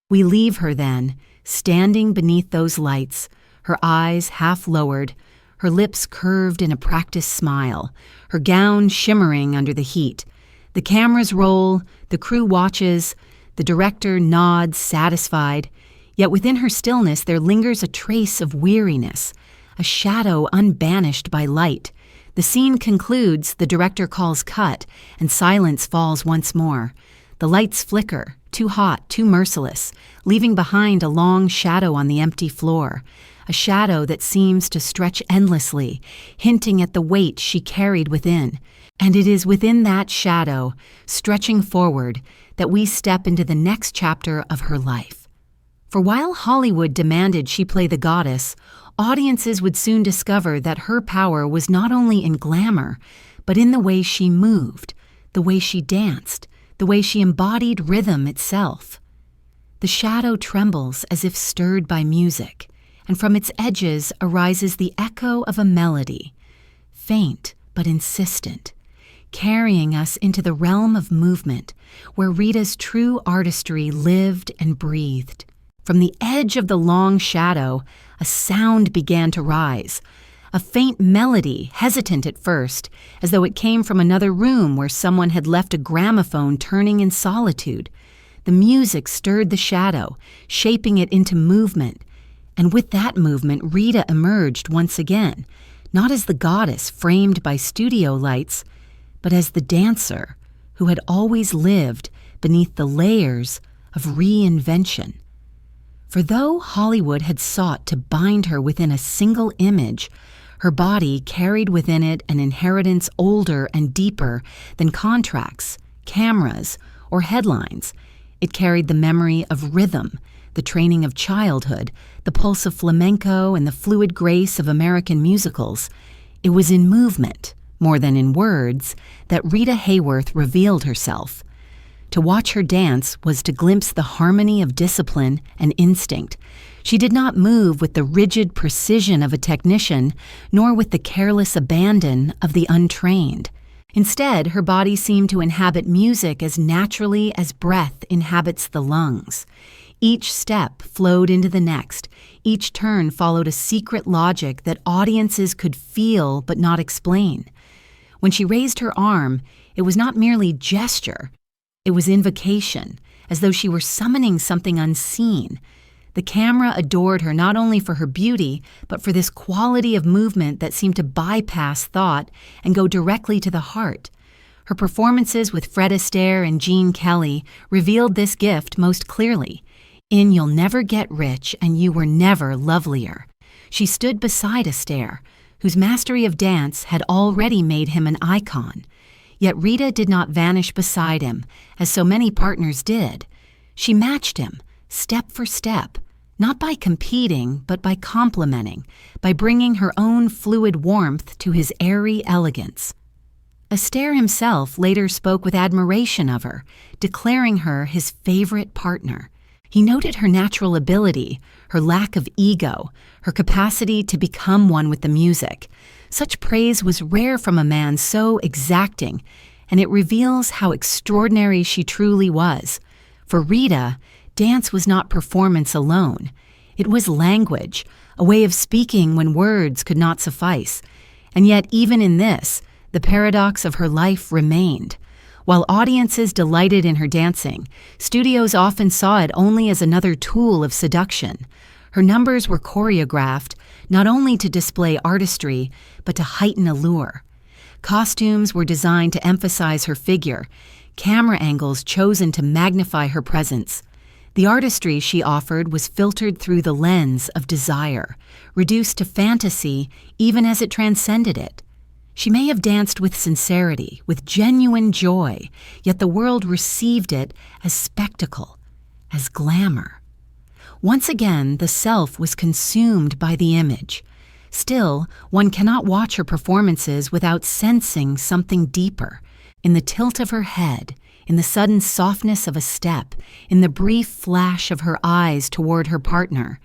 We leave her then, standing beneath those lights, her eyes half lowered, her lips curved in a practiced smile, her gown shimmering under the heat. The cameras roll, the crew watches, the director nods, satisfied. Yet within her stillness there lingers a trace of weariness, a shadow unbanished by light. The scene concludes, the director calls cut, and silence falls once more. The lights flicker, too hot, too merciless, leaving behind a long shadow on the empty floor, a shadow that seems to stretch endlessly, hinting at the weight she carried within. And it is within that shadow, stretching forward, that we step into the next chapter of her life. For while Hollywood demanded she play the goddess, audiences would soon discover that her power was not only in glamour, but in the way she moved, the way she danced, the way she embodied rhythm itself. The shadow trembles as if stirred by music, and from its edges arises the echo of a melody, faint but insistent, carrying us into the realm of movement, where Rita's true artistry lived and breathed. From the edge of the long shadow, a sound began to rise, a faint melody, hesitant at first, as though it came from another room where someone had left a gramophone turning in solitude. The music stirred the shadow, shaping it into movement, and with that movement Rita emerged once again, not as the goddess framed by studio lights, but as the dancer who had always lived beneath the layers of reinvention. For though Hollywood had sought to bind her within a single image, her body carried within it an inheritance older and deeper than contracts, cameras, or headlines. It carried the memory of rhythm, the training of childhood, the pulse of flamenco, and the fluid grace of American musicals. It was in movement, more than in words, that Rita Hayworth revealed herself. To watch her dance was to glimpse the harmony of discipline and instinct. She did not move with the rigid precision of a technician, nor with the careless abandon of the untrained. Instead, her body seemed to inhabit music as naturally as breath inhabits the lungs. Each step flowed into the next. Each turn followed a secret logic that audiences could feel but not explain. When she raised her arm, it was not merely gesture. It was invocation, as though she were summoning something unseen. The camera adored her not only for her beauty, but for this quality of movement that seemed to bypass thought and go directly to the heart. Her performances with Fred Astaire and Gene Kelly revealed this gift most clearly. In You'll Never Get Rich and You Were Never Lovelier, she stood beside Astaire, whose mastery of dance had already made him an icon. Yet Rita did not vanish beside him, as so many partners did. She matched him, step for step, not by competing, but by complementing, by bringing her own fluid warmth to his airy elegance. Astaire himself later spoke with admiration of her, declaring her his favorite partner. He noted her natural ability, her lack of ego, her capacity to become one with the music. Such praise was rare from a man so exacting, and it reveals how extraordinary she truly was. For Rita, dance was not performance alone. It was language, a way of speaking when words could not suffice. And yet, even in this, the paradox of her life remained. While audiences delighted in her dancing, studios often saw it only as another tool of seduction. Her numbers were choreographed, not only to display artistry, but to heighten allure. Costumes were designed to emphasize her figure, camera angles chosen to magnify her presence. The artistry she offered was filtered through the lens of desire, reduced to fantasy even as it transcended it. She may have danced with sincerity, with genuine joy, yet the world received it as spectacle, as glamour. Once again, the self was consumed by the image. Still, one cannot watch her performances without sensing something deeper. In the tilt of her head, in the sudden softness of a step, in the brief flash of her eyes toward her partner,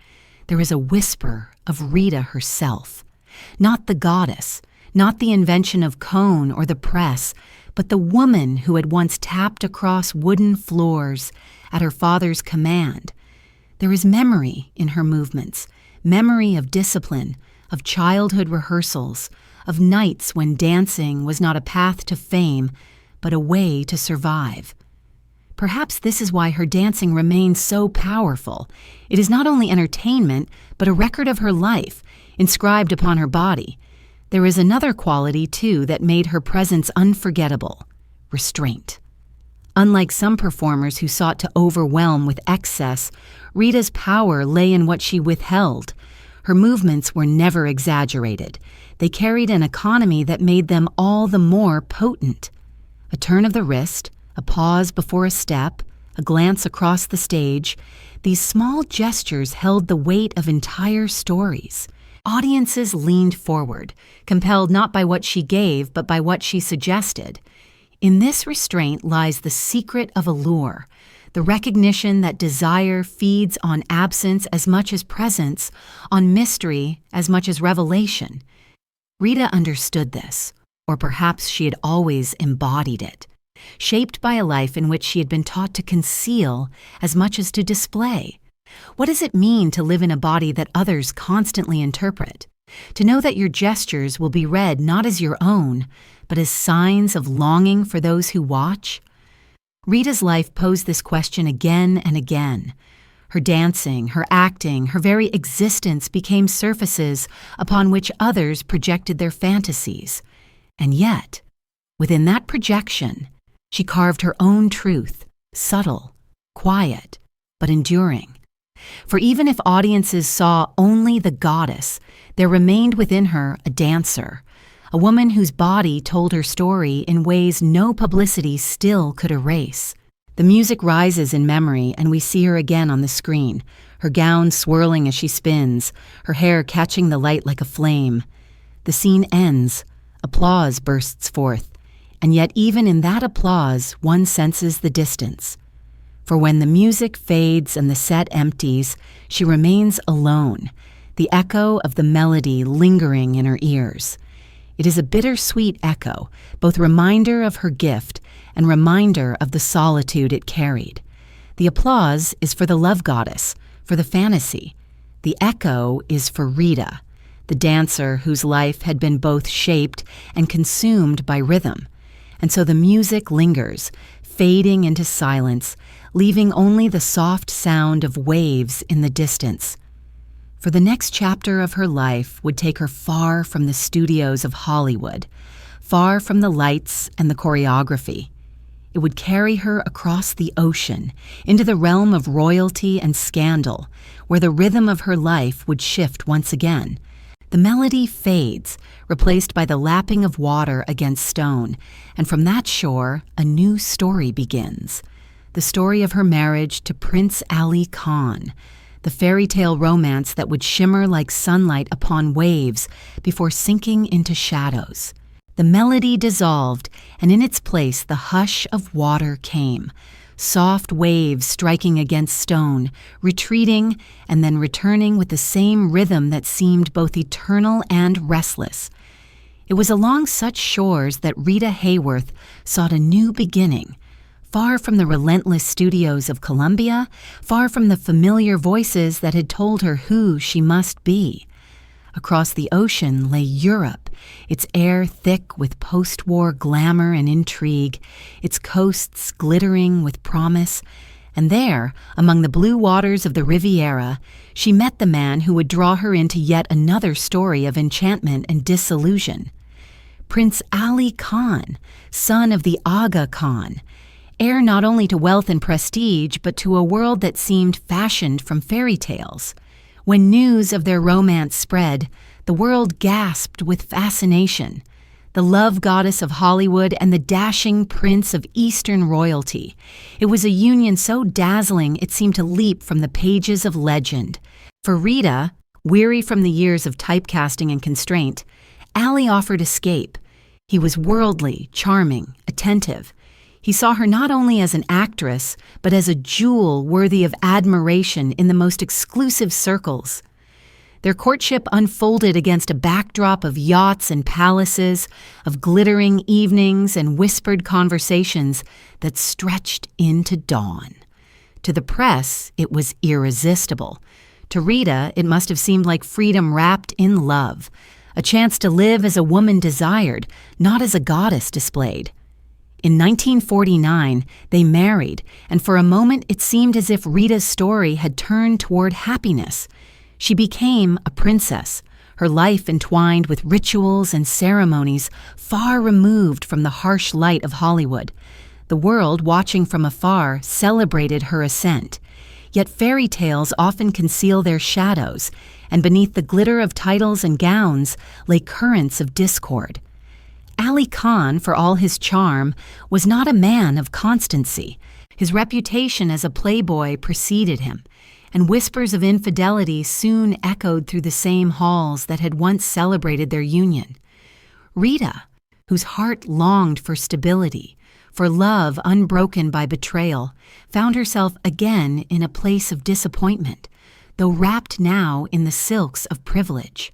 there is a whisper of Rita herself. Not the goddess, not the invention of Cone or the press, but the woman who had once tapped across wooden floors at her father's command. There is memory in her movements, memory of discipline, of childhood rehearsals, of nights when dancing was not a path to fame, but a way to survive. Perhaps this is why her dancing remains so powerful. It is not only entertainment, but a record of her life, inscribed upon her body. There is another quality, too, that made her presence unforgettable: restraint. Unlike some performers who sought to overwhelm with excess, Rita's power lay in what she withheld. Her movements were never exaggerated. They carried an economy that made them all the more potent. A turn of the wrist, a pause before a step, a glance across the stage, these small gestures held the weight of entire stories. Audiences leaned forward, compelled not by what she gave, but by what she suggested. In this restraint lies the secret of allure, the recognition that desire feeds on absence as much as presence, on mystery as much as revelation. Rita understood this, or perhaps she had always embodied it, shaped by a life in which she had been taught to conceal as much as to display. What does it mean to live in a body that others constantly interpret? To know that your gestures will be read not as your own, but as signs of longing for those who watch? Rita's life posed this question again and again. Her dancing, her acting, her very existence became surfaces upon which others projected their fantasies. And yet, within that projection, she carved her own truth, subtle, quiet, but enduring. For even if audiences saw only the goddess, there remained within her a dancer, a woman whose body told her story in ways no publicity still could erase. The music rises in memory, and we see her again on the screen, her gown swirling as she spins, her hair catching the light like a flame. The scene ends, applause bursts forth, and yet even in that applause one senses the distance. For when the music fades and the set empties, she remains alone, the echo of the melody lingering in her ears. It is a bittersweet echo, both reminder of her gift and reminder of the solitude it carried. The applause is for the love goddess, for the fantasy. The echo is for Rita, the dancer whose life had been both shaped and consumed by rhythm. And so the music lingers, fading into silence, leaving only the soft sound of waves in the distance. For the next chapter of her life would take her far from the studios of Hollywood, far from the lights and the choreography. It would carry her across the ocean, into the realm of royalty and scandal, where the rhythm of her life would shift once again. The melody fades, replaced by the lapping of water against stone, and from that shore a new story begins. The story of her marriage to Prince Ali Khan, the fairy tale romance that would shimmer like sunlight upon waves before sinking into shadows. The melody dissolved, and in its place the hush of water came, soft waves striking against stone, retreating and then returning with the same rhythm that seemed both eternal and restless. It was along such shores that Rita Hayworth sought a new beginning, far from the relentless studios of Columbia, far from the familiar voices that had told her who she must be. Across the ocean lay Europe, its air thick with post-war glamour and intrigue, its coasts glittering with promise, and there, among the blue waters of the Riviera, she met the man who would draw her into yet another story of enchantment and disillusion. Prince Ali Khan, son of the Aga Khan, heir not only to wealth and prestige, but to a world that seemed fashioned from fairy tales. When news of their romance spread, the world gasped with fascination. The love goddess of Hollywood and the dashing prince of Eastern royalty. It was a union so dazzling it seemed to leap from the pages of legend. For Rita, weary from the years of typecasting and constraint, Ali offered escape. He was worldly, charming, attentive. He saw her not only as an actress, but as a jewel worthy of admiration in the most exclusive circles. Their courtship unfolded against a backdrop of yachts and palaces, of glittering evenings and whispered conversations that stretched into dawn. To the press, it was irresistible. To Rita, it must have seemed like freedom wrapped in love, a chance to live as a woman desired, not as a goddess displayed. In 1949, they married, and for a moment it seemed as if Rita's story had turned toward happiness. She became a princess, her life entwined with rituals and ceremonies far removed from the harsh light of Hollywood. The world, watching from afar, celebrated her ascent. Yet fairy tales often conceal their shadows, and beneath the glitter of titles and gowns lay currents of discord. Ali Khan, for all his charm, was not a man of constancy. His reputation as a playboy preceded him, and whispers of infidelity soon echoed through the same halls that had once celebrated their union. Rita, whose heart longed for stability, for love unbroken by betrayal, found herself again in a place of disappointment, though wrapped now in the silks of privilege.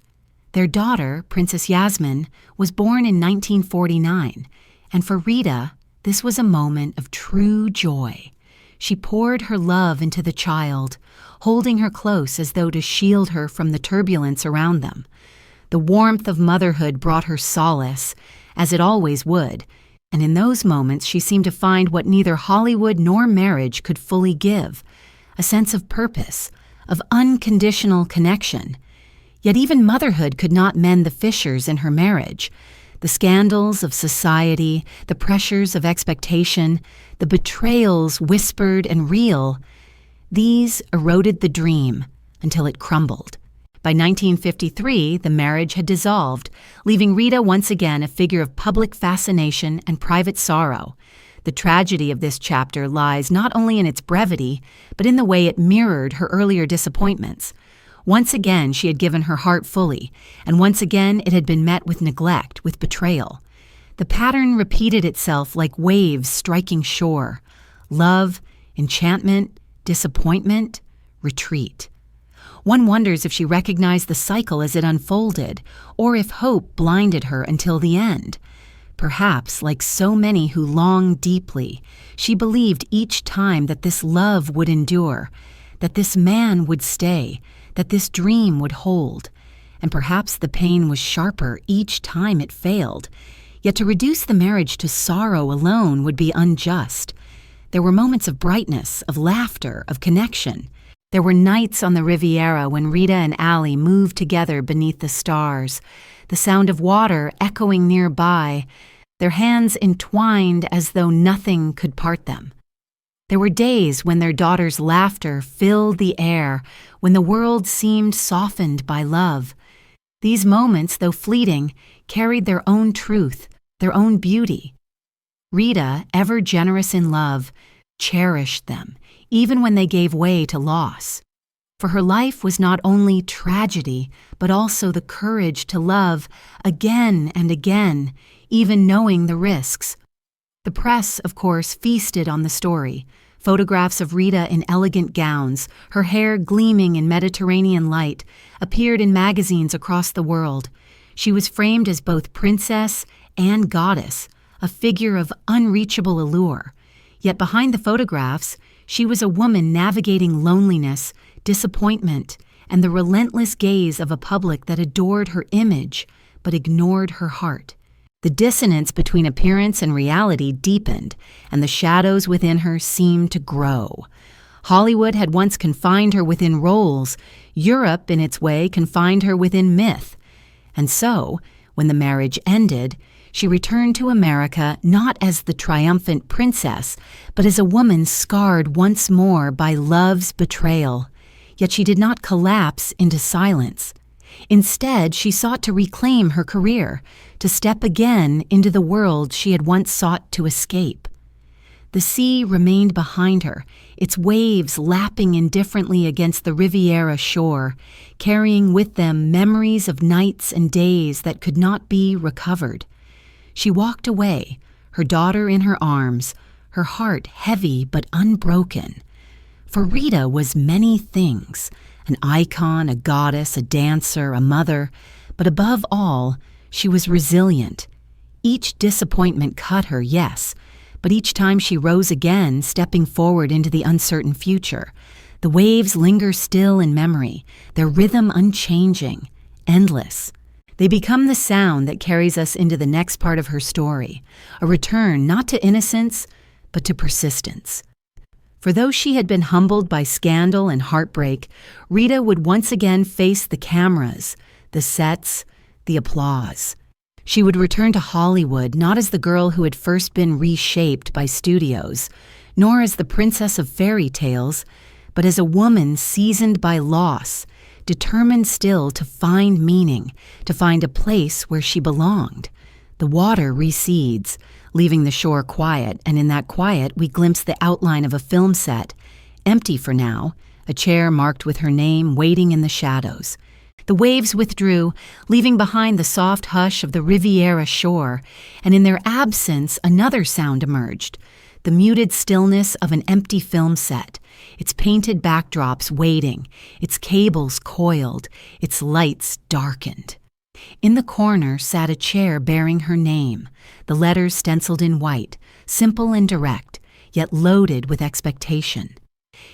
Their daughter, Princess Yasmin, was born in 1949, and for Rita, this was a moment of true joy. She poured her love into the child, holding her close as though to shield her from the turbulence around them. The warmth of motherhood brought her solace, as it always would, and in those moments she seemed to find what neither Hollywood nor marriage could fully give, a sense of purpose, of unconditional connection. Yet even motherhood could not mend the fissures in her marriage. The scandals of society, the pressures of expectation, the betrayals whispered and real, these eroded the dream until it crumbled. By 1953, the marriage had dissolved, leaving Rita once again a figure of public fascination and private sorrow. The tragedy of this chapter lies not only in its brevity, but in the way it mirrored her earlier disappointments. Once again, she had given her heart fully, and once again it had been met with neglect, with betrayal. The pattern repeated itself like waves striking shore. Love, enchantment, disappointment, retreat. One wonders if she recognized the cycle as it unfolded, or if hope blinded her until the end. Perhaps, like so many who long deeply, she believed each time that this love would endure, that this man would stay, that this dream would hold. And perhaps the pain was sharper each time it failed. Yet to reduce the marriage to sorrow alone would be unjust. There were moments of brightness, of laughter, of connection. There were nights on the Riviera when Rita and Ali moved together beneath the stars, the sound of water echoing nearby, their hands entwined as though nothing could part them. There were days when their daughter's laughter filled the air, when the world seemed softened by love. These moments, though fleeting, carried their own truth, their own beauty. Rita, ever generous in love, cherished them, even when they gave way to loss. For her life was not only tragedy, but also the courage to love again and again, even knowing the risks. The press, of course, feasted on the story. Photographs of Rita in elegant gowns, her hair gleaming in Mediterranean light, appeared in magazines across the world. She was framed as both princess and goddess, a figure of unreachable allure. Yet behind the photographs, she was a woman navigating loneliness, disappointment, and the relentless gaze of a public that adored her image but ignored her heart. The dissonance between appearance and reality deepened, and the shadows within her seemed to grow. Hollywood had once confined her within roles. Europe, in its way, confined her within myth. And so, when the marriage ended, she returned to America not as the triumphant princess, but as a woman scarred once more by love's betrayal. Yet she did not collapse into silence. Instead, she sought to reclaim her career, to step again into the world she had once sought to escape. The sea remained behind her, its waves lapping indifferently against the Riviera shore, carrying with them memories of nights and days that could not be recovered. She walked away, her daughter in her arms, her heart heavy but unbroken. For Rita was many things, an icon, a goddess, a dancer, a mother, but above all, she was resilient. Each disappointment cut her, yes, but each time she rose again, stepping forward into the uncertain future. The waves linger still in memory, their rhythm unchanging, endless. They become the sound that carries us into the next part of her story, a return not to innocence, but to persistence. For though she had been humbled by scandal and heartbreak, Rita would once again face the cameras, the sets, the applause. She would return to Hollywood not as the girl who had first been reshaped by studios, nor as the princess of fairy tales, but as a woman seasoned by loss, determined still to find meaning, to find a place where she belonged. The water recedes, leaving the shore quiet, and in that quiet we glimpse the outline of a film set, empty for now, a chair marked with her name waiting in the shadows. The waves withdrew, leaving behind the soft hush of the Riviera shore, and in their absence another sound emerged, the muted stillness of an empty film set, its painted backdrops waiting, its cables coiled, its lights darkened. In the corner sat a chair bearing her name, the letters stenciled in white, simple and direct, yet loaded with expectation.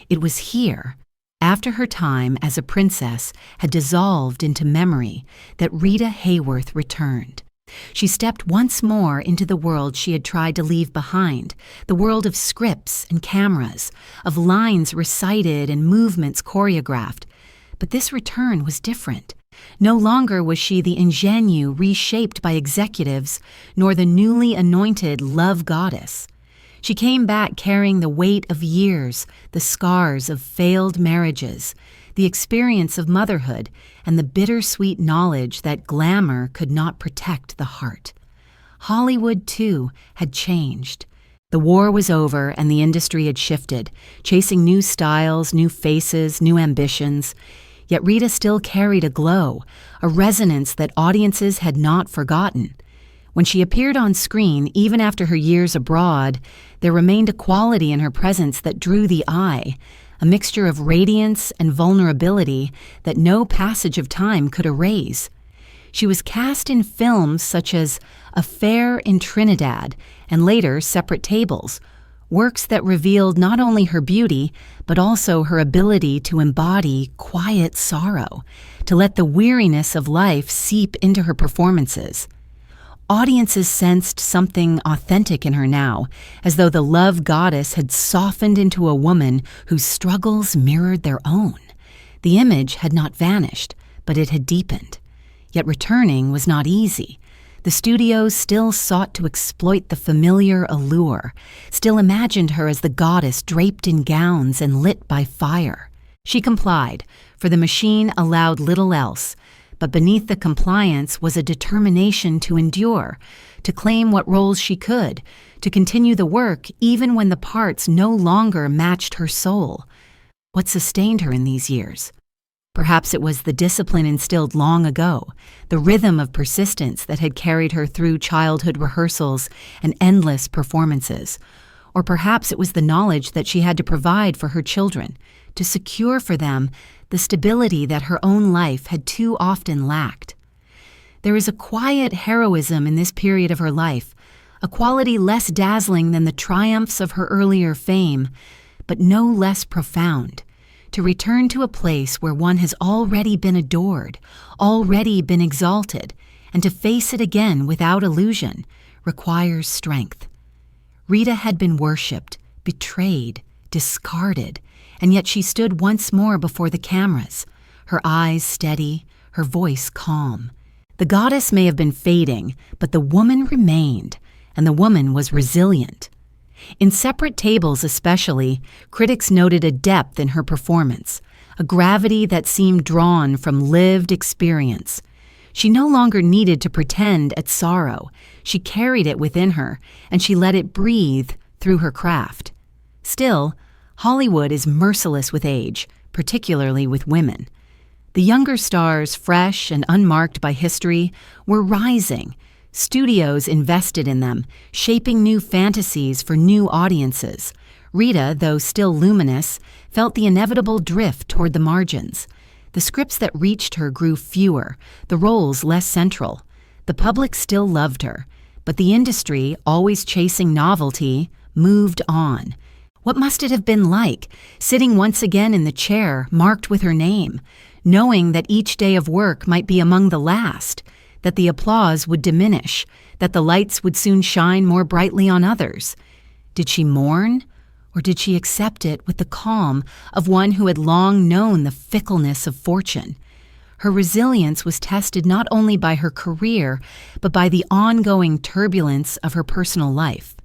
It was here, after her time as a princess had dissolved into memory, that Rita Hayworth returned. She stepped once more into the world she had tried to leave behind, the world of scripts and cameras, of lines recited and movements choreographed. But this return was different. No longer was she the ingenue reshaped by executives, nor the newly anointed love goddess. She came back carrying the weight of years, the scars of failed marriages, the experience of motherhood, and the bittersweet knowledge that glamour could not protect the heart. Hollywood, too, had changed. The war was over and the industry had shifted, chasing new styles, new faces, new ambitions. Yet Rita still carried a glow, a resonance that audiences had not forgotten. When she appeared on screen, even after her years abroad, there remained a quality in her presence that drew the eye, a mixture of radiance and vulnerability that no passage of time could erase. She was cast in films such as Affair in Trinidad and later Separate Tables, works that revealed not only her beauty, but also her ability to embody quiet sorrow, to let the weariness of life seep into her performances. Audiences sensed something authentic in her now, as though the love goddess had softened into a woman whose struggles mirrored their own. The image had not vanished, but it had deepened. Yet returning was not easy. The studios still sought to exploit the familiar allure, still imagined her as the goddess draped in gowns and lit by fire. She complied, for the machine allowed little else, but beneath the compliance was a determination to endure, to claim what roles she could, to continue the work even when the parts no longer matched her soul. What sustained her in these years? Perhaps it was the discipline instilled long ago, the rhythm of persistence that had carried her through childhood rehearsals and endless performances. Or perhaps it was the knowledge that she had to provide for her children, to secure for them the stability that her own life had too often lacked. There is a quiet heroism in this period of her life, a quality less dazzling than the triumphs of her earlier fame, but no less profound. To return to a place where one has already been adored, already been exalted, and to face it again without illusion, requires strength. Rita had been worshipped, betrayed, discarded, and yet she stood once more before the cameras, her eyes steady, her voice calm. The goddess may have been fading, but the woman remained, and the woman was resilient. In Separate Tables especially, critics noted a depth in her performance, a gravity that seemed drawn from lived experience. She no longer needed to pretend at sorrow. She carried it within her, and she let it breathe through her craft. Still, Hollywood is merciless with age, particularly with women. The younger stars, fresh and unmarked by history, were rising. Studios invested in them, shaping new fantasies for new audiences. Rita, though still luminous, felt the inevitable drift toward the margins. The scripts that reached her grew fewer, the roles less central. The public still loved her, but the industry, always chasing novelty, moved on. What must it have been like, sitting once again in the chair marked with her name, knowing that each day of work might be among the last, that the applause would diminish, that the lights would soon shine more brightly on others? Did she mourn, or did she accept it with the calm of one who had long known the fickleness of fortune? Her resilience was tested not only by her career, but by the ongoing turbulence of her personal life.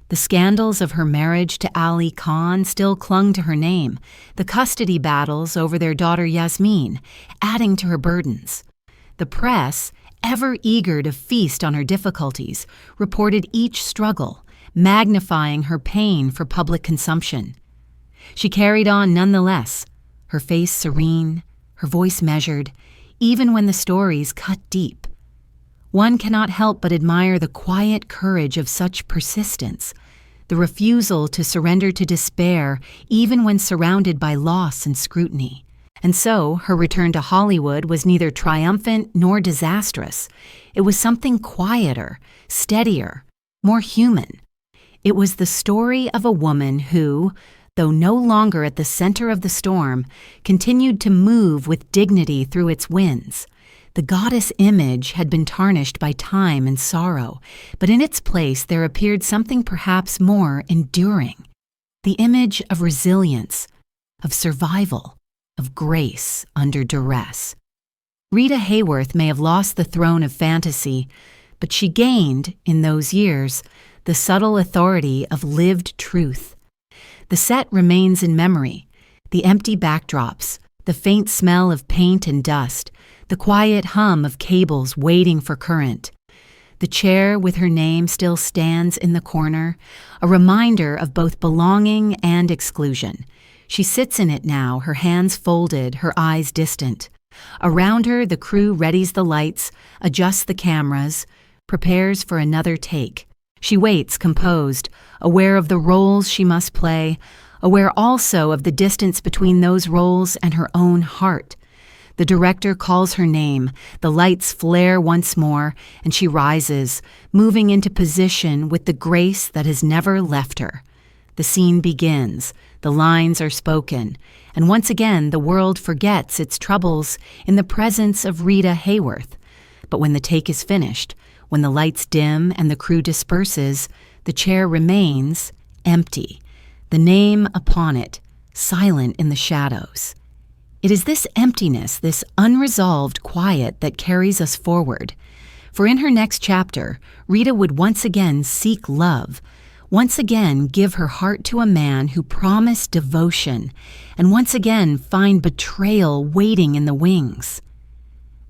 The scandals of her marriage to Ali Khan still clung to her name, the custody battles over their daughter Yasmin, adding to her burdens. The press, ever eager to feast on her difficulties, reported each struggle, magnifying her pain for public consumption. She carried on nonetheless, her face serene, her voice measured, even when the stories cut deep. One cannot help but admire the quiet courage of such persistence, the refusal to surrender to despair even when surrounded by loss and scrutiny. And so, her return to Hollywood was neither triumphant nor disastrous. It was something quieter, steadier, more human. It was the story of a woman who, though no longer at the center of the storm, continued to move with dignity through its winds. The goddess image had been tarnished by time and sorrow, but in its place there appeared something perhaps more enduring. The image of resilience, of survival, of grace under duress. Rita Hayworth may have lost the throne of fantasy, but she gained, in those years, the subtle authority of lived truth. The set remains in memory, the empty backdrops, the faint smell of paint and dust, the quiet hum of cables waiting for current. The chair with her name still stands in the corner, a reminder of both belonging and exclusion. She sits in it now, her hands folded, her eyes distant. Around her, the crew readies the lights, adjusts the cameras, prepares for another take. She waits, composed, aware of the roles she must play, aware also of the distance between those roles and her own heart. The director calls her name, the lights flare once more, and she rises, moving into position with the grace that has never left her. The scene begins, the lines are spoken, and once again the world forgets its troubles in the presence of Rita Hayworth. But when the take is finished, when the lights dim and the crew disperses, the chair remains empty, the name upon it, silent in the shadows. It is this emptiness, this unresolved quiet that carries us forward. For in her next chapter, Rita would once again seek love, once again give her heart to a man who promised devotion, and once again find betrayal waiting in the wings.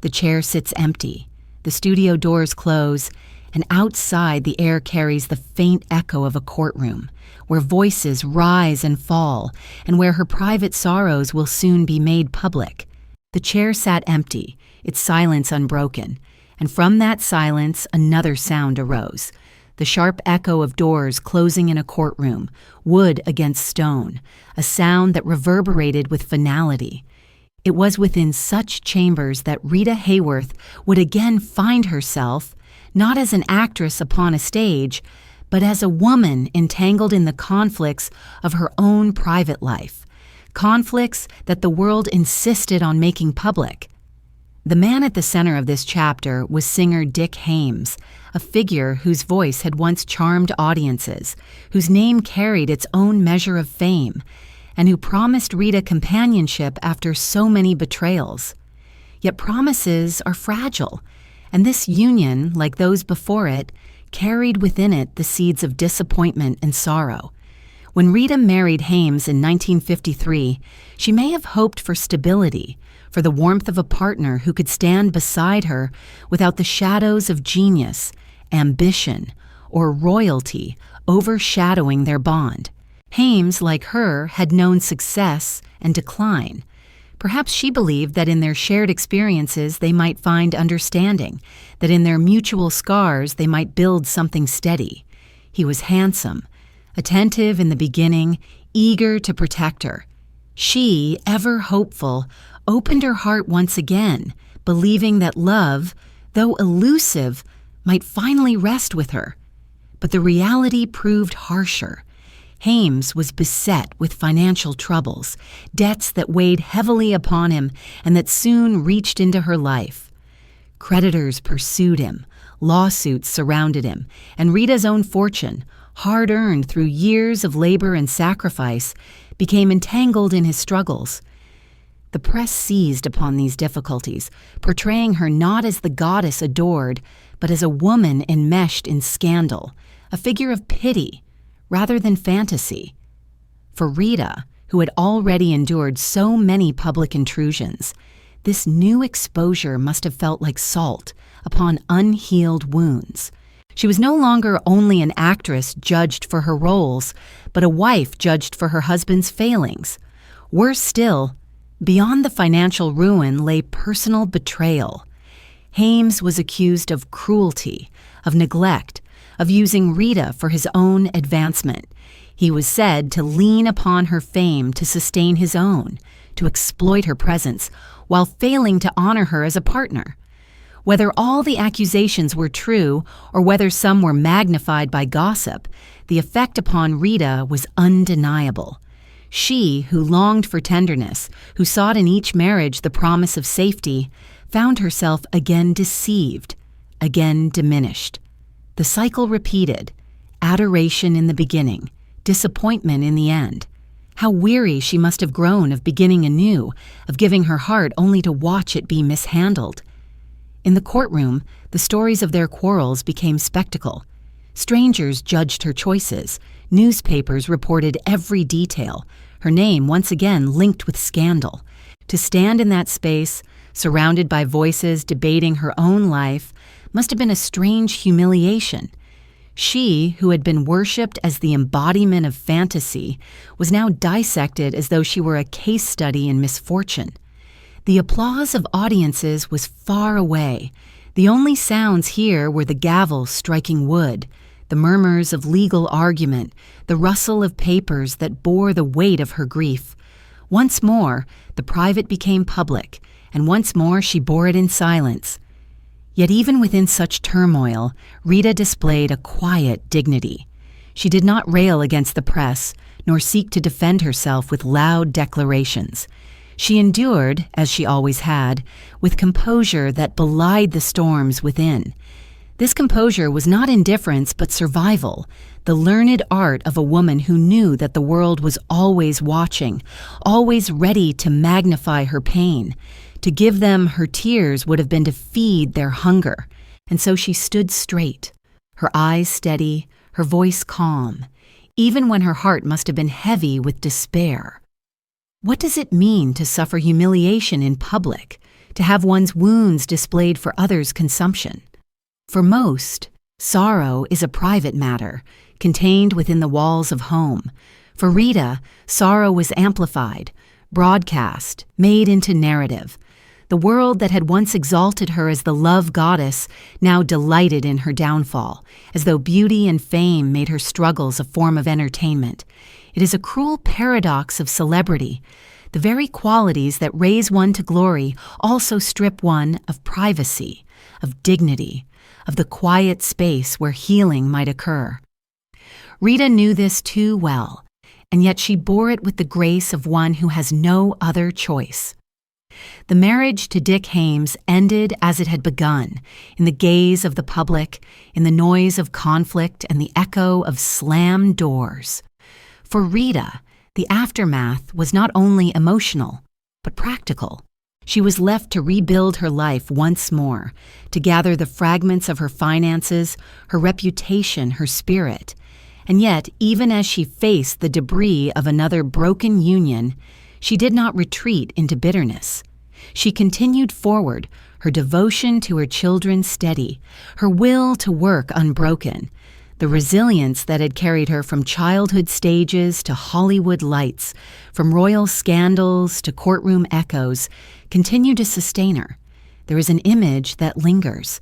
The chair sits empty, the studio doors close, and outside the air carries the faint echo of a courtroom, where voices rise and fall, and where her private sorrows will soon be made public. The chair sat empty, its silence unbroken, and from that silence another sound arose, the sharp echo of doors closing in a courtroom, wood against stone, a sound that reverberated with finality. It was within such chambers that Rita Hayworth would again find herself, not as an actress upon a stage, but as a woman entangled in the conflicts of her own private life, conflicts that the world insisted on making public. The man at the center of this chapter was singer Dick Haymes, a figure whose voice had once charmed audiences, whose name carried its own measure of fame, and who promised Rita companionship after so many betrayals. Yet promises are fragile, and this union, like those before it, carried within it the seeds of disappointment and sorrow. When Rita married Haymes in 1953, she may have hoped for stability, for the warmth of a partner who could stand beside her without the shadows of genius, ambition, or royalty overshadowing their bond. Haymes, like her, had known success and decline. Perhaps she believed that in their shared experiences they might find understanding, that in their mutual scars they might build something steady. He was handsome, attentive in the beginning, eager to protect her. She, ever hopeful, opened her heart once again, believing that love, though elusive, might finally rest with her. But the reality proved harsher. Hames was beset with financial troubles, debts that weighed heavily upon him and that soon reached into her life. Creditors pursued him, lawsuits surrounded him, and Rita's own fortune, hard-earned through years of labor and sacrifice, became entangled in his struggles. The press seized upon these difficulties, portraying her not as the goddess adored, but as a woman enmeshed in scandal, a figure of pity, rather than fantasy. For Rita, who had already endured so many public intrusions, this new exposure must have felt like salt upon unhealed wounds. She was no longer only an actress judged for her roles, but a wife judged for her husband's failings. Worse still, beyond the financial ruin lay personal betrayal. Hames was accused of cruelty, of neglect, of using Rita for his own advancement. He was said to lean upon her fame to sustain his own, to exploit her presence, while failing to honor her as a partner. Whether all the accusations were true or whether some were magnified by gossip, the effect upon Rita was undeniable. She, who longed for tenderness, who sought in each marriage the promise of safety, found herself again deceived, again diminished. The cycle repeated, adoration in the beginning, disappointment in the end. How weary she must have grown of beginning anew, of giving her heart only to watch it be mishandled. In the courtroom, the stories of their quarrels became spectacle. Strangers judged her choices. Newspapers reported every detail, her name once again linked with scandal. To stand in that space, surrounded by voices debating her own life, must have been a strange humiliation. She, who had been worshipped as the embodiment of fantasy, was now dissected as though she were a case study in misfortune. The applause of audiences was far away. The only sounds here were the gavel striking wood, the murmurs of legal argument, the rustle of papers that bore the weight of her grief. Once more, the private became public, and once more she bore it in silence. Yet even within such turmoil, Rita displayed a quiet dignity. She did not rail against the press, nor seek to defend herself with loud declarations. She endured, as she always had, with composure that belied the storms within. This composure was not indifference but survival, the learned art of a woman who knew that the world was always watching, always ready to magnify her pain. To give them her tears would have been to feed their hunger, and so she stood straight, her eyes steady, her voice calm, even when her heart must have been heavy with despair. What does it mean to suffer humiliation in public, to have one's wounds displayed for others' consumption? For most, sorrow is a private matter, contained within the walls of home. For Rita, sorrow was amplified, broadcast, made into narrative. The world that had once exalted her as the love goddess now delighted in her downfall, as though beauty and fame made her struggles a form of entertainment. It is a cruel paradox of celebrity. The very qualities that raise one to glory also strip one of privacy, of dignity, of the quiet space where healing might occur. Rita knew this too well, and yet she bore it with the grace of one who has no other choice. The marriage to Dick Hames ended as it had begun, in the gaze of the public, in the noise of conflict and the echo of slammed doors. For Rita, the aftermath was not only emotional, but practical. She was left to rebuild her life once more, to gather the fragments of her finances, her reputation, her spirit. And yet, even as she faced the debris of another broken union, she did not retreat into bitterness. She continued forward, her devotion to her children steady, her will to work unbroken. The resilience that had carried her from childhood stages to Hollywood lights, from royal scandals to courtroom echoes, continued to sustain her. There is an image that lingers.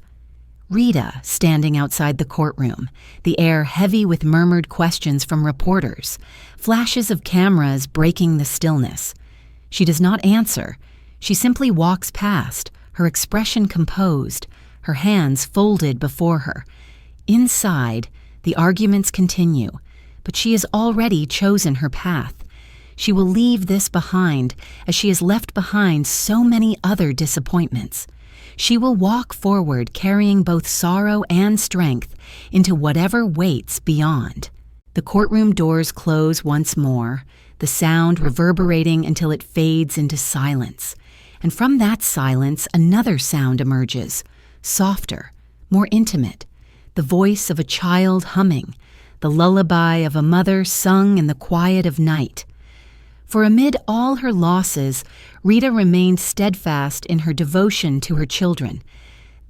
Rita standing outside the courtroom, the air heavy with murmured questions from reporters, flashes of cameras breaking the stillness. She does not answer. She simply walks past, her expression composed, her hands folded before her. Inside, the arguments continue, but she has already chosen her path. She will leave this behind, as she has left behind so many other disappointments. She will walk forward carrying both sorrow and strength into whatever waits beyond. The courtroom doors close once more, the sound reverberating until it fades into silence. And from that silence, another sound emerges, softer, more intimate, the voice of a child humming, the lullaby of a mother sung in the quiet of night. For amid all her losses, Rita remained steadfast in her devotion to her children.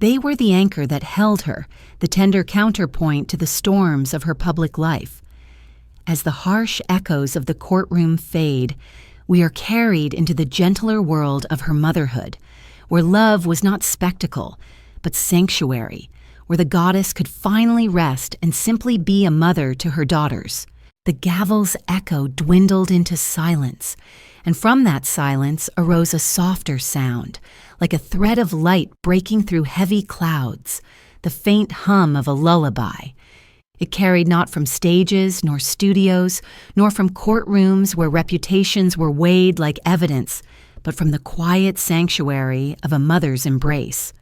They were the anchor that held her, the tender counterpoint to the storms of her public life. As the harsh echoes of the courtroom fade, we are carried into the gentler world of her motherhood, where love was not spectacle, but sanctuary, where the goddess could finally rest and simply be a mother to her daughters. The gavel's echo dwindled into silence, and from that silence arose a softer sound, like a thread of light breaking through heavy clouds, the faint hum of a lullaby. It carried not from stages, nor studios, nor from courtrooms where reputations were weighed like evidence, but from the quiet sanctuary of a mother's embrace.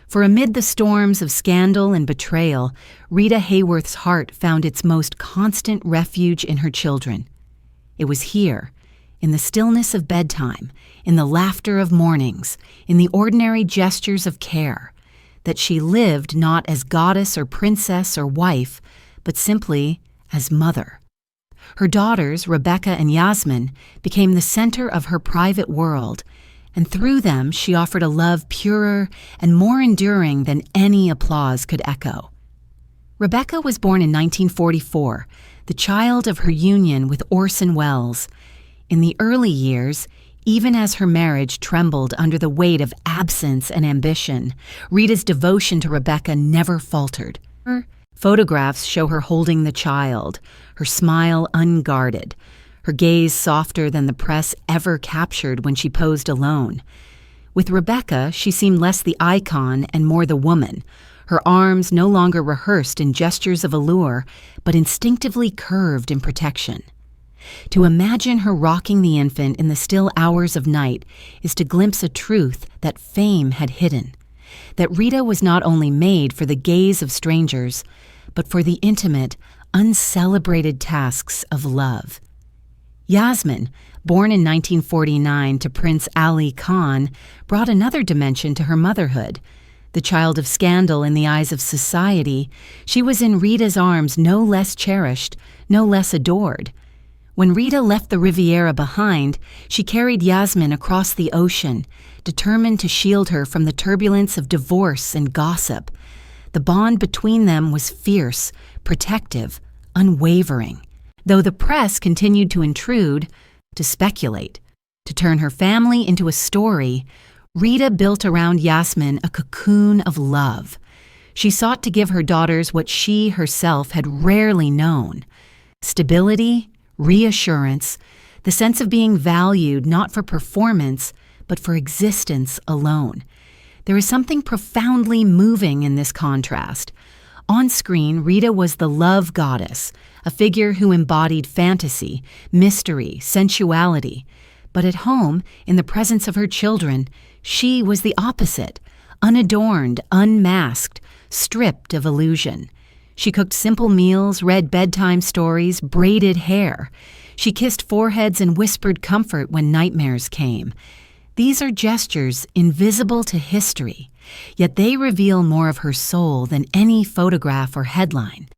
For amid the storms of scandal and betrayal, Rita Hayworth's heart found its most constant refuge in her children. It was here, in the stillness of bedtime, in the laughter of mornings, in the ordinary gestures of care, that she lived not as goddess or princess or wife, but simply as mother. Her daughters, Rebecca and Yasmin, became the center of her private world, and through them she offered a love purer and more enduring than any applause could echo. Rebecca was born in 1944, the child of her union with Orson Welles. In the early years, even as her marriage trembled under the weight of absence and ambition, Rita's devotion to Rebecca never faltered. Her photographs show her holding the child, her smile unguarded, her gaze softer than the press ever captured when she posed alone. With Rebecca, she seemed less the icon and more the woman, her arms no longer rehearsed in gestures of allure, but instinctively curved in protection. To imagine her rocking the infant in the still hours of night is to glimpse a truth that fame had hidden, that Rita was not only made for the gaze of strangers, but for the intimate, uncelebrated tasks of love. Yasmin, born in 1949 to Prince Ali Khan, brought another dimension to her motherhood. The child of scandal in the eyes of society, she was in Rita's arms no less cherished, no less adored. When Rita left the Riviera behind, she carried Yasmin across the ocean, determined to shield her from the turbulence of divorce and gossip. The bond between them was fierce, protective, unwavering. Though the press continued to intrude, to speculate, to turn her family into a story, Rita built around Yasmin a cocoon of love. She sought to give her daughters what she herself had rarely known: stability, reassurance, the sense of being valued not for performance, but for existence alone. There is something profoundly moving in this contrast. On screen, Rita was the love goddess, a figure who embodied fantasy, mystery, sensuality. But at home, in the presence of her children, she was the opposite, unadorned, unmasked, stripped of illusion. She cooked simple meals, read bedtime stories, braided hair. She kissed foreheads and whispered comfort when nightmares came. These are gestures invisible to history, yet they reveal more of her soul than any photograph or headline.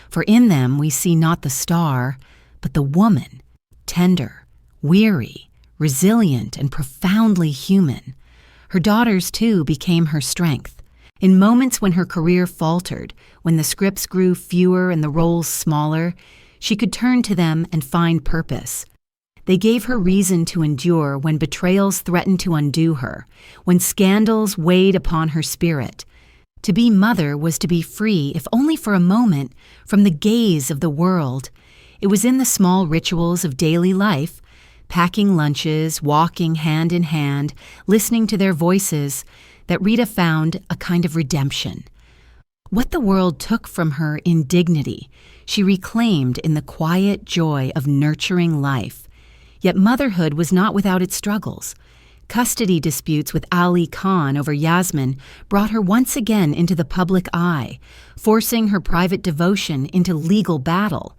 For in them we see not the star, but the woman, tender, weary, resilient, and profoundly human. Her daughters, too, became her strength. In moments when her career faltered, when the scripts grew fewer and the roles smaller, she could turn to them and find purpose. They gave her reason to endure when betrayals threatened to undo her, when scandals weighed upon her spirit. To be mother was to be free, if only for a moment, from the gaze of the world. It was in the small rituals of daily life, packing lunches, walking hand in hand, listening to their voices, that Rita found a kind of redemption. What the world took from her in dignity, she reclaimed in the quiet joy of nurturing life. Yet motherhood was not without its struggles. Custody disputes with Ali Khan over Yasmin brought her once again into the public eye, forcing her private devotion into legal battle.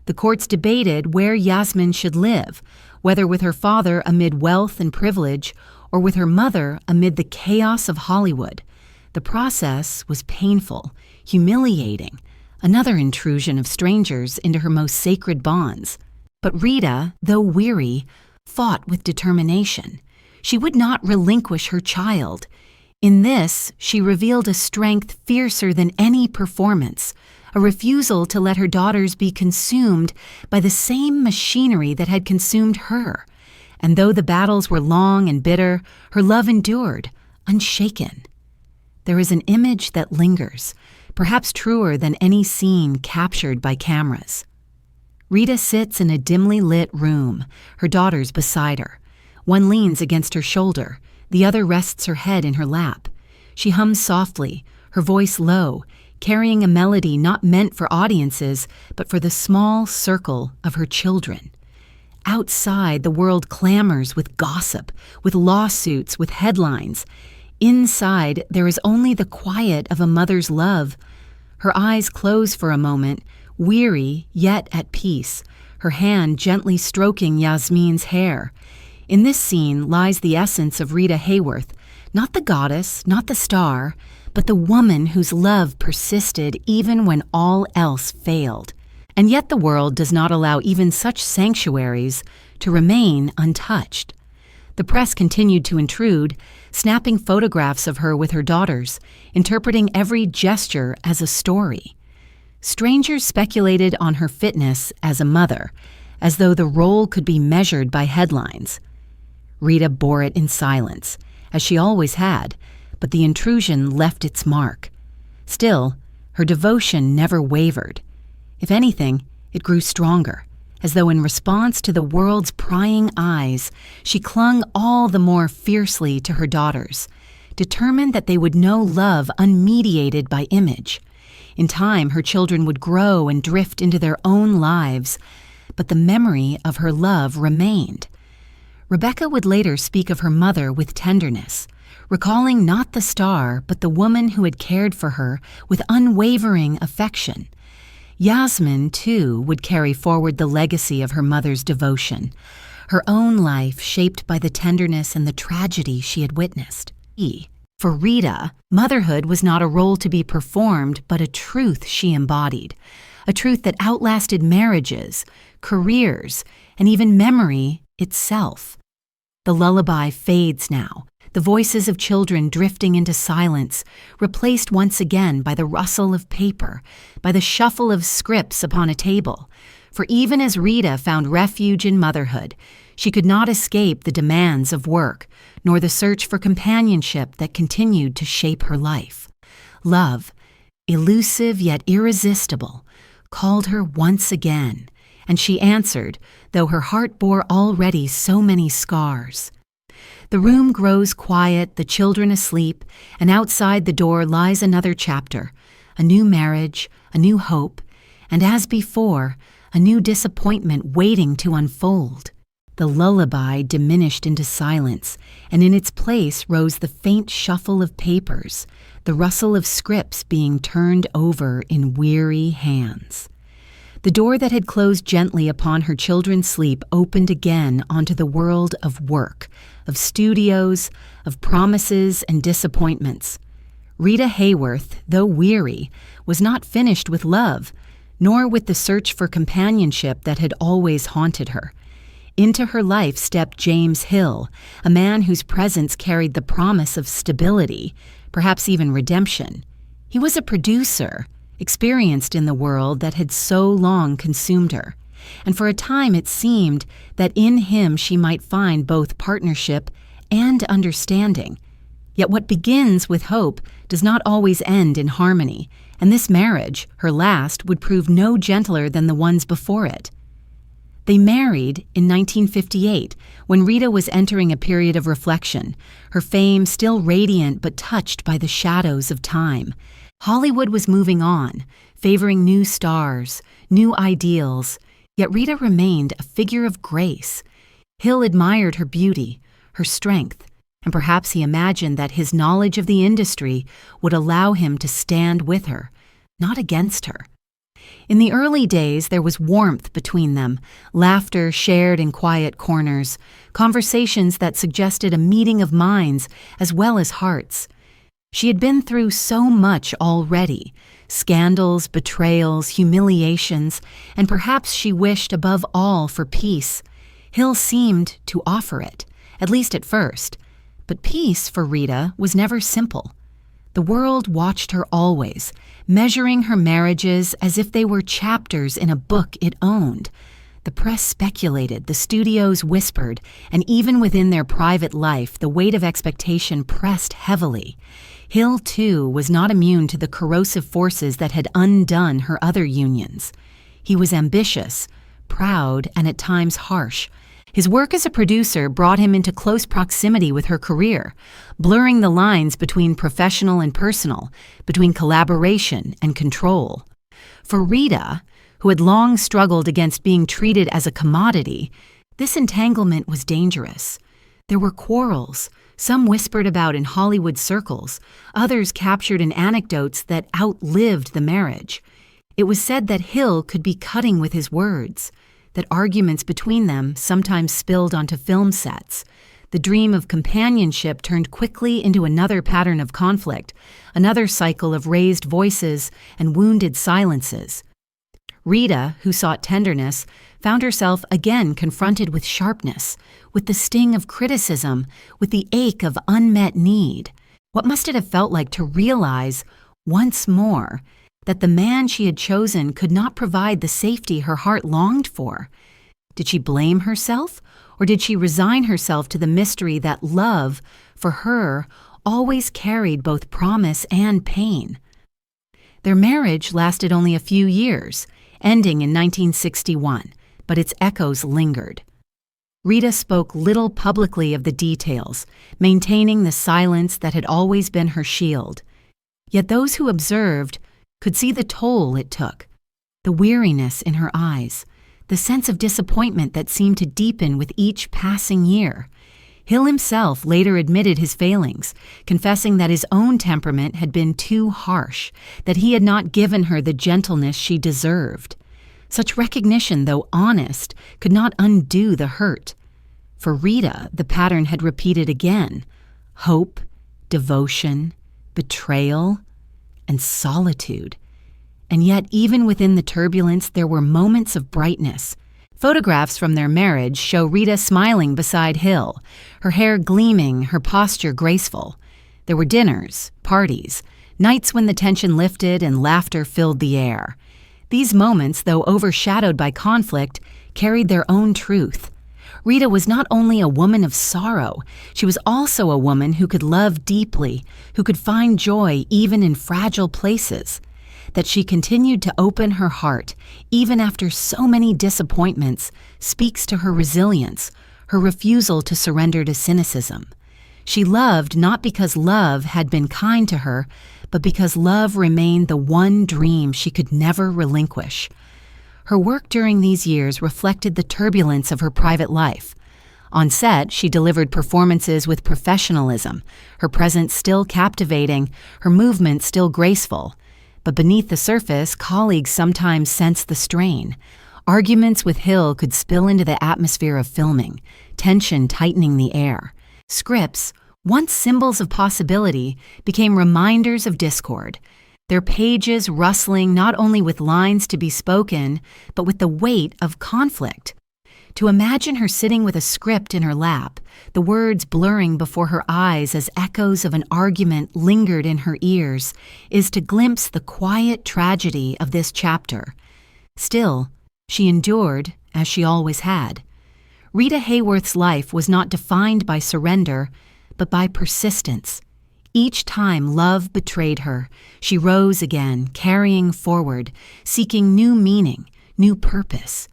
The courts debated where Yasmin should live, whether with her father amid wealth and privilege or with her mother amid the chaos of Hollywood. The process was painful, humiliating, another intrusion of strangers into her most sacred bonds. But Rita, though weary, fought with determination. She would not relinquish her child. In this, she revealed a strength fiercer than any performance, a refusal to let her daughters be consumed by the same machinery that had consumed her. And though the battles were long and bitter, her love endured, unshaken. There is an image that lingers, perhaps truer than any scene captured by cameras. Rita sits in a dimly lit room, her daughters beside her. One leans against her shoulder, the other rests her head in her lap. She hums softly, her voice low, carrying a melody not meant for audiences, but for the small circle of her children. Outside, the world clamors with gossip, with lawsuits, with headlines. Inside, there is only the quiet of a mother's love. Her eyes close for a moment, weary yet at peace, her hand gently stroking Yasmin's hair. In this scene lies the essence of Rita Hayworth, not the goddess, not the star, but the woman whose love persisted even when all else failed. And yet the world does not allow even such sanctuaries to remain untouched. The press continued to intrude, snapping photographs of her with her daughters, interpreting every gesture as a story. Strangers speculated on her fitness as a mother, as though the role could be measured by headlines. Rita bore it in silence, as she always had, but the intrusion left its mark. Still, her devotion never wavered. If anything, it grew stronger, as though in response to the world's prying eyes, she clung all the more fiercely to her daughters, determined that they would know love unmediated by image. In time, her children would grow and drift into their own lives, but the memory of her love remained. Rebecca would later speak of her mother with tenderness, recalling not the star, but the woman who had cared for her with unwavering affection. Yasmin, too, would carry forward the legacy of her mother's devotion, her own life shaped by the tenderness and the tragedy she had witnessed. For Rita, motherhood was not a role to be performed, but a truth she embodied, a truth that outlasted marriages, careers, and even memory itself. The lullaby fades now, the voices of children drifting into silence, replaced once again by the rustle of paper, by the shuffle of scripts upon a table. For even as Rita found refuge in motherhood, she could not escape the demands of work, nor the search for companionship that continued to shape her life. Love, elusive yet irresistible, called her once again, and she answered, though her heart bore already so many scars. The room grows quiet, the children asleep, and outside the door lies another chapter, a new marriage, a new hope, and as before, a new disappointment waiting to unfold. The lullaby diminished into silence, and in its place rose the faint shuffle of papers, the rustle of scripts being turned over in weary hands. The door that had closed gently upon her children's sleep opened again onto the world of work, of studios, of promises and disappointments. Rita Hayworth, though weary, was not finished with love, nor with the search for companionship that had always haunted her. Into her life stepped James Hill, a man whose presence carried the promise of stability, perhaps even redemption. He was a producer, experienced in the world that had so long consumed her, and for a time it seemed that in him she might find both partnership and understanding. Yet what begins with hope does not always end in harmony, and this marriage, her last, would prove no gentler than the ones before it. They married in 1958 when Rita was entering a period of reflection, her fame still radiant but touched by the shadows of time. Hollywood was moving on, favoring new stars, new ideals, yet Rita remained a figure of grace. Hill admired her beauty, her strength, and perhaps he imagined that his knowledge of the industry would allow him to stand with her, not against her. In the early days, there was warmth between them, laughter shared in quiet corners, conversations that suggested a meeting of minds as well as hearts. She had been through so much already, scandals, betrayals, humiliations, and perhaps she wished above all for peace. Hill seemed to offer it, at least at first. But peace for Rita was never simple. The world watched her always, measuring her marriages as if they were chapters in a book it owned. The press speculated, the studios whispered, and even within their private life, the weight of expectation pressed heavily. Hill, too, was not immune to the corrosive forces that had undone her other unions. He was ambitious, proud, and at times harsh. His work as a producer brought him into close proximity with her career, blurring the lines between professional and personal, between collaboration and control. For Rita, who had long struggled against being treated as a commodity, this entanglement was dangerous. There were quarrels, some whispered about in Hollywood circles, others captured in anecdotes that outlived the marriage. It was said that Hill could be cutting with his words, that arguments between them sometimes spilled onto film sets. The dream of companionship turned quickly into another pattern of conflict, another cycle of raised voices and wounded silences. Rita, who sought tenderness, found herself again confronted with sharpness, with the sting of criticism, with the ache of unmet need. What must it have felt like to realize, once more, that the man she had chosen could not provide the safety her heart longed for? Did she blame herself, or did she resign herself to the mystery that love, for her, always carried both promise and pain? Their marriage lasted only a few years, ending in 1961, but its echoes lingered. Rita spoke little publicly of the details, maintaining the silence that had always been her shield. Yet those who observed could see the toll it took, the weariness in her eyes, the sense of disappointment that seemed to deepen with each passing year. Hill himself later admitted his failings, confessing that his own temperament had been too harsh, that he had not given her the gentleness she deserved. Such recognition, though honest, could not undo the hurt. For Rita, the pattern had repeated again: hope, devotion, betrayal, and solitude. And yet, even within the turbulence, there were moments of brightness. Photographs from their marriage show Rita smiling beside Hill, her hair gleaming, her posture graceful. There were dinners, parties, nights when the tension lifted and laughter filled the air. These moments, though overshadowed by conflict, carried their own truth. Rita was not only a woman of sorrow, she was also a woman who could love deeply, who could find joy even in fragile places. That she continued to open her heart, even after so many disappointments, speaks to her resilience, her refusal to surrender to cynicism. She loved not because love had been kind to her, but because love remained the one dream she could never relinquish. Her work during these years reflected the turbulence of her private life. On set, she delivered performances with professionalism, her presence still captivating, her movement still graceful. But beneath the surface, colleagues sometimes sensed the strain. Arguments with Hill could spill into the atmosphere of filming, tension tightening the air. Scripts, once symbols of possibility, became reminders of discord, their pages rustling not only with lines to be spoken, but with the weight of conflict. To imagine her sitting with a script in her lap, the words blurring before her eyes as echoes of an argument lingered in her ears, is to glimpse the quiet tragedy of this chapter. Still, she endured, as she always had. Rita Hayworth's life was not defined by surrender, but by persistence. Each time love betrayed her, she rose again, carrying forward, seeking new meaning, new purpose.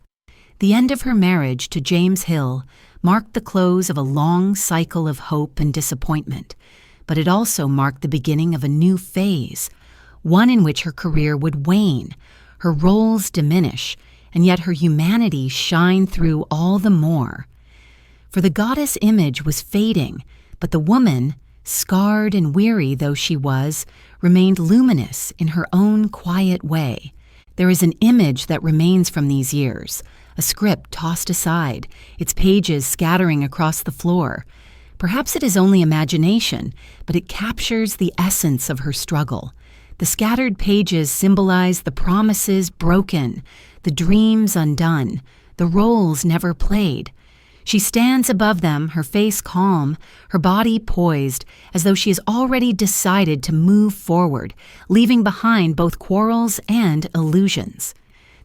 The end of her marriage to James Hill marked the close of a long cycle of hope and disappointment, but it also marked the beginning of a new phase, one in which her career would wane, her roles diminish, and yet her humanity shine through all the more. For the goddess image was fading, but the woman, scarred and weary though she was, remained luminous in her own quiet way. There is an image that remains from these years, a script tossed aside, its pages scattering across the floor. Perhaps it is only imagination, but it captures the essence of her struggle. The scattered pages symbolize the promises broken, the dreams undone, the roles never played. She stands above them, her face calm, her body poised, as though she has already decided to move forward, leaving behind both quarrels and illusions.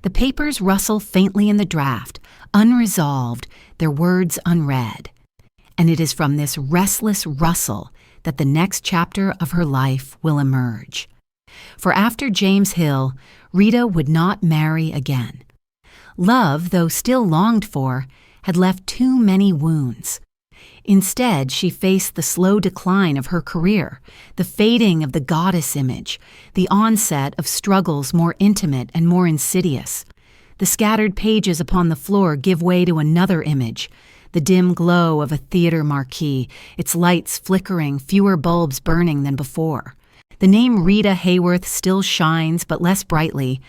The papers rustle faintly in the draft, unresolved, their words unread. And it is from this restless rustle that the next chapter of her life will emerge. For after James Hill, Rita would not marry again. Love, though still longed for, had left too many wounds. Instead, she faced the slow decline of her career, the fading of the goddess image, the onset of struggles more intimate and more insidious. The scattered pages upon the floor give way to another image, the dim glow of a theater marquee, its lights flickering, fewer bulbs burning than before. The name Rita Hayworth still shines, but less brightly,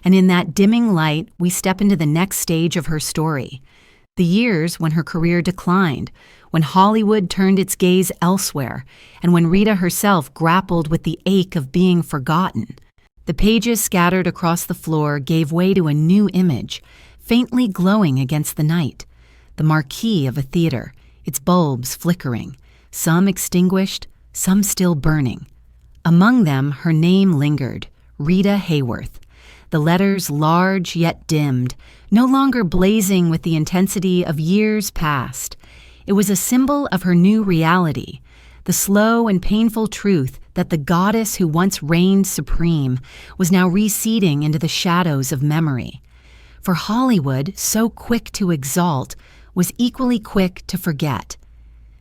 and in that dimming light, we step into the next stage of her story. The years when her career declined, when Hollywood turned its gaze elsewhere, and when Rita herself grappled with the ache of being forgotten. The pages scattered across the floor gave way to a new image, faintly glowing against the night. The marquee of a theater, its bulbs flickering, some extinguished, some still burning. Among them, her name lingered, Rita Hayworth. The letters large yet dimmed, no longer blazing with the intensity of years past. It was a symbol of her new reality, the slow and painful truth that the goddess who once reigned supreme was now receding into the shadows of memory. For Hollywood, so quick to exalt, was equally quick to forget.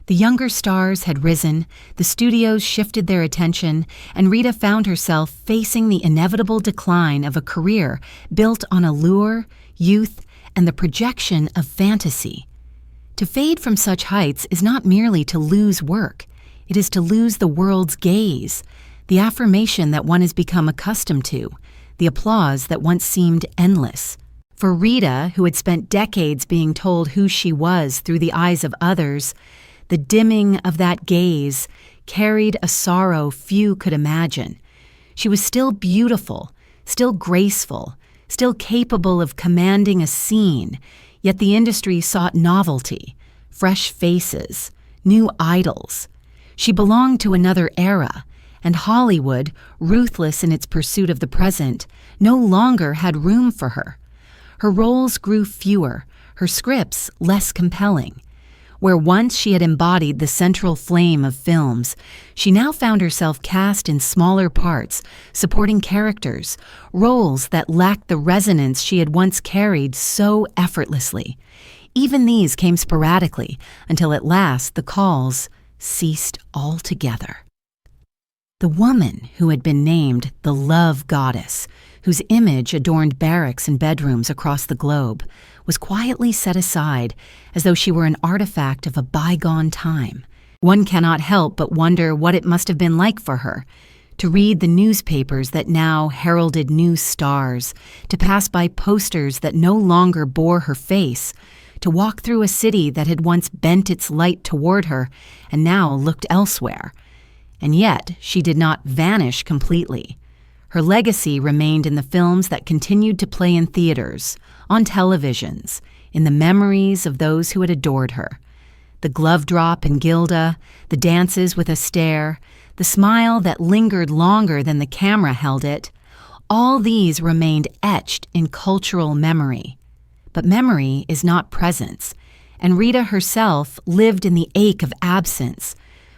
The younger stars had risen, the studios shifted their attention, and Rita found herself facing the inevitable decline of a career built on allure, youth, and the projection of fantasy. To fade from such heights is not merely to lose work, it is to lose the world's gaze, the affirmation that one has become accustomed to, the applause that once seemed endless. For Rita, who had spent decades being told who she was through the eyes of others, the dimming of that gaze carried a sorrow few could imagine. She was still beautiful, still graceful, still capable of commanding a scene, yet the industry sought novelty, fresh faces, new idols. She belonged to another era, and Hollywood, ruthless in its pursuit of the present, no longer had room for her. Her roles grew fewer, her scripts less compelling. Where once she had embodied the central flame of films, she now found herself cast in smaller parts, supporting characters, roles that lacked the resonance she had once carried so effortlessly. Even these came sporadically, until at last the calls ceased altogether. The woman who had been named the Love Goddess, whose image adorned barracks and bedrooms across the globe, was quietly set aside as though she were an artifact of a bygone time. One cannot help but wonder what it must have been like for her, to read the newspapers that now heralded new stars, to pass by posters that no longer bore her face, to walk through a city that had once bent its light toward her and now looked elsewhere. And yet she did not vanish completely. Her legacy remained in the films that continued to play in theaters, on televisions, in the memories of those who had adored her. The glove drop in Gilda, the dances with Astaire, the smile that lingered longer than the camera held it, all these remained etched in cultural memory. But memory is not presence, and Rita herself lived in the ache of absence.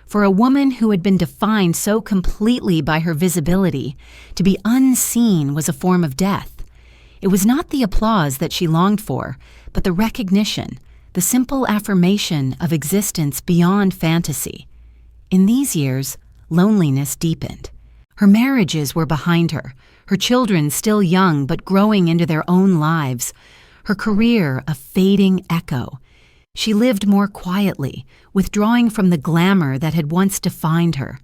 For a woman who had been defined so completely by her visibility, to be unseen was a form of death. It was not the applause that she longed for, but the recognition, the simple affirmation of existence beyond fantasy. In these years, loneliness deepened. Her marriages were behind her, her children still young but growing into their own lives, her career a fading echo. She lived more quietly, withdrawing from the glamour that had once defined her.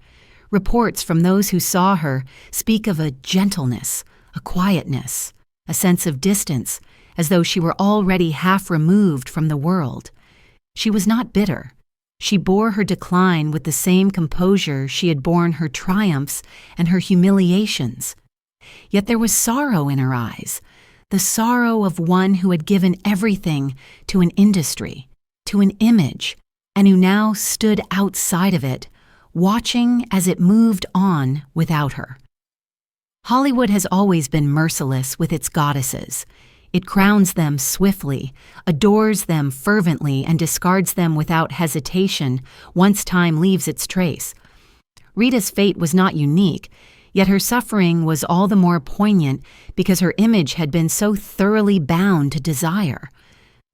Reports from those who saw her speak of a gentleness, a quietness, a sense of distance, as though she were already half removed from the world. She was not bitter. She bore her decline with the same composure she had borne her triumphs and her humiliations. Yet there was sorrow in her eyes, the sorrow of one who had given everything to an industry, to an image, and who now stood outside of it, watching as it moved on without her. Hollywood has always been merciless with its goddesses. It crowns them swiftly, adores them fervently, and discards them without hesitation once time leaves its trace. Rita's fate was not unique, yet her suffering was all the more poignant because her image had been so thoroughly bound to desire.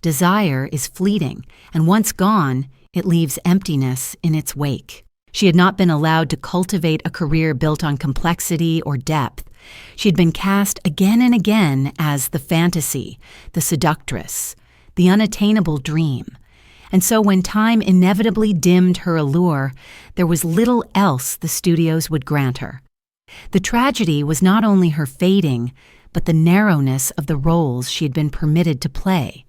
Desire is fleeting, and once gone, it leaves emptiness in its wake. She had not been allowed to cultivate a career built on complexity or depth. She had been cast again and again as the fantasy, the seductress, the unattainable dream. And so when time inevitably dimmed her allure, there was little else the studios would grant her. The tragedy was not only her fading, but the narrowness of the roles she had been permitted to play.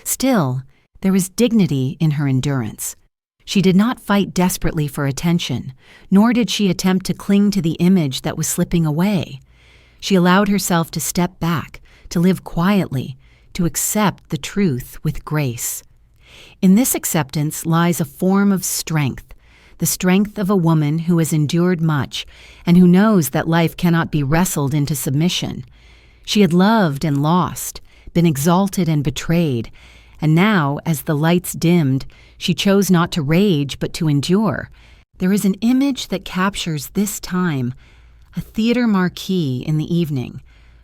Still, there was dignity in her endurance. She did not fight desperately for attention, nor did she attempt to cling to the image that was slipping away. She allowed herself to step back, to live quietly, to accept the truth with grace. In this acceptance lies a form of strength, the strength of a woman who has endured much and who knows that life cannot be wrestled into submission. She had loved and lost, been exalted and betrayed, and now, as the lights dimmed, she chose not to rage but to endure. There is an image that captures this time, a theater marquee in the evening,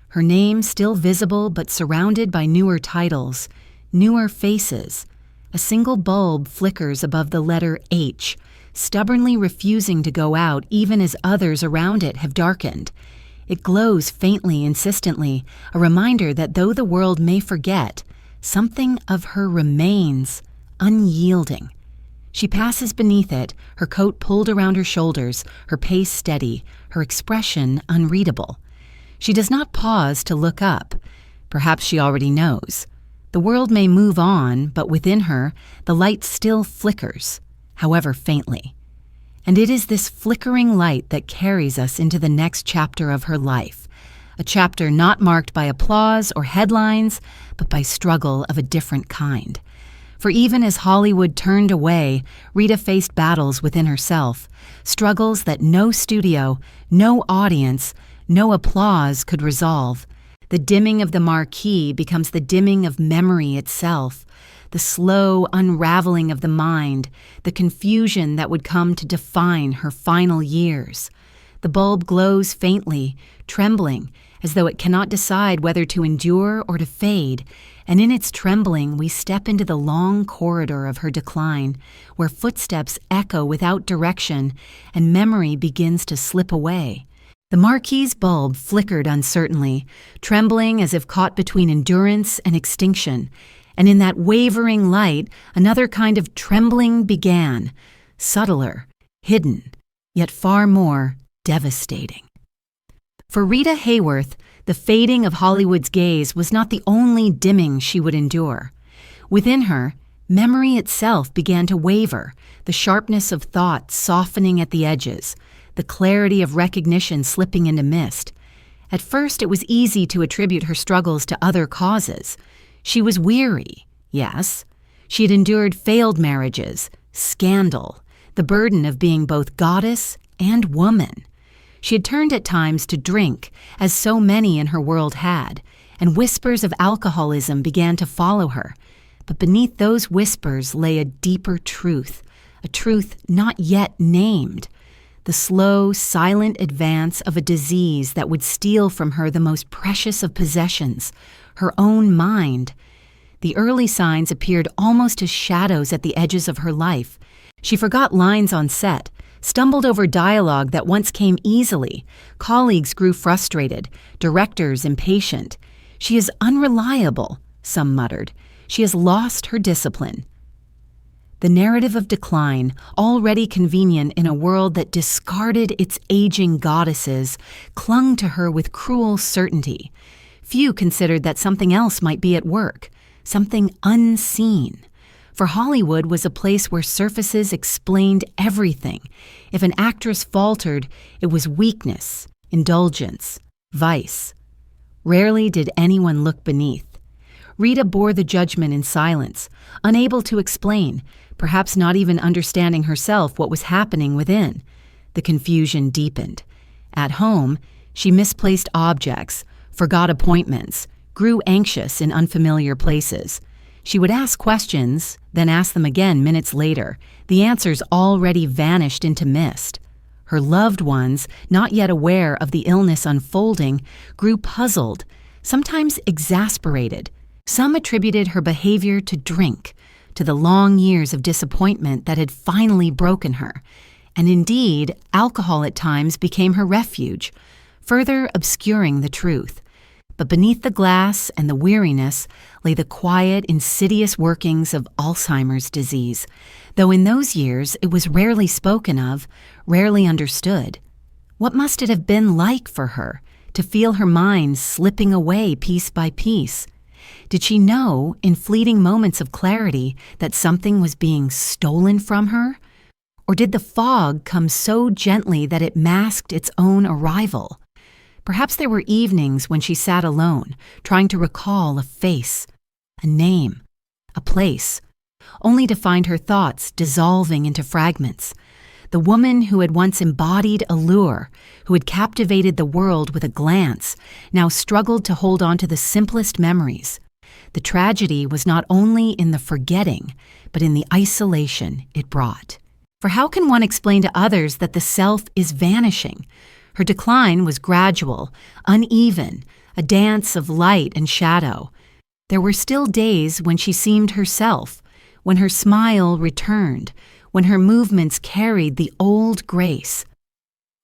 her name still visible but surrounded by newer titles, newer faces. A single bulb flickers above the letter H, stubbornly refusing to go out even as others around it have darkened. It glows faintly, insistently, a reminder that though the world may forget, something of her remains, unyielding. She passes beneath it, her coat pulled around her shoulders, her pace steady, her expression unreadable. She does not pause to look up. Perhaps she already knows. The world may move on, but within her, the light still flickers, however faintly. And it is this flickering light that carries us into the next chapter of her life, a chapter not marked by applause or headlines, but by struggle of a different kind. For even as Hollywood turned away, Rita faced battles within herself, struggles that no studio, no audience, no applause could resolve. The dimming of the marquee becomes the dimming of memory itself, the slow unraveling of the mind, the confusion that would come to define her final years. The bulb glows faintly, trembling, as though it cannot decide whether to endure or to fade, and in its trembling we step into the long corridor of her decline, where footsteps echo without direction and memory begins to slip away. The marquee's bulb flickered uncertainly, trembling as if caught between endurance and extinction, and in that wavering light another kind of trembling began, subtler, hidden, yet far more devastating. For Rita Hayworth, the fading of Hollywood's gaze was not the only dimming she would endure. Within her, memory itself began to waver, the sharpness of thought softening at the edges, the clarity of recognition slipping into mist. At first, it was easy to attribute her struggles to other causes. She was weary, yes. She had endured failed marriages, scandal, the burden of being both goddess and woman. She had turned at times to drink, as so many in her world had, and whispers of alcoholism began to follow her. But beneath those whispers lay a deeper truth, a truth not yet named. the slow, silent advance of a disease that would steal from her the most precious of possessions, her own mind. The early signs appeared almost as shadows at the edges of her life. She forgot lines on set, stumbled over dialogue that once came easily. Colleagues grew frustrated, directors impatient. "She is unreliable," some muttered. "She has lost her discipline." The narrative of decline, already convenient in a world that discarded its aging goddesses, clung to her with cruel certainty. Few considered that something else might be at work, something unseen. For Hollywood was a place where surfaces explained everything. If an actress faltered, it was weakness, indulgence, vice. Rarely did anyone look beneath. Rita bore the judgment in silence, unable to explain, perhaps not even understanding herself what was happening within. The confusion deepened. At home, she misplaced objects, forgot appointments, grew anxious in unfamiliar places. She would ask questions, then ask them again minutes later. The answers already vanished into mist. Her loved ones, not yet aware of the illness unfolding, grew puzzled, sometimes exasperated. Some attributed her behavior to drink, to the long years of disappointment that had finally broken her. And indeed, alcohol at times became her refuge, further obscuring the truth. But beneath the glass and the weariness lay the quiet, insidious workings of Alzheimer's disease, though in those years it was rarely spoken of, rarely understood. What must it have been like for her to feel her mind slipping away piece by piece? Did she know, in fleeting moments of clarity, that something was being stolen from her? Or did the fog come so gently that it masked its own arrival? Perhaps there were evenings when she sat alone, trying to recall a face, a name, a place, only to find her thoughts dissolving into fragments. The woman who had once embodied allure, who had captivated the world with a glance, now struggled to hold on to the simplest memories. The tragedy was not only in the forgetting, but in the isolation it brought. For how can one explain to others that the self is vanishing? Her decline was gradual, uneven, a dance of light and shadow. There were still days when she seemed herself, when her smile returned, when her movements carried the old grace.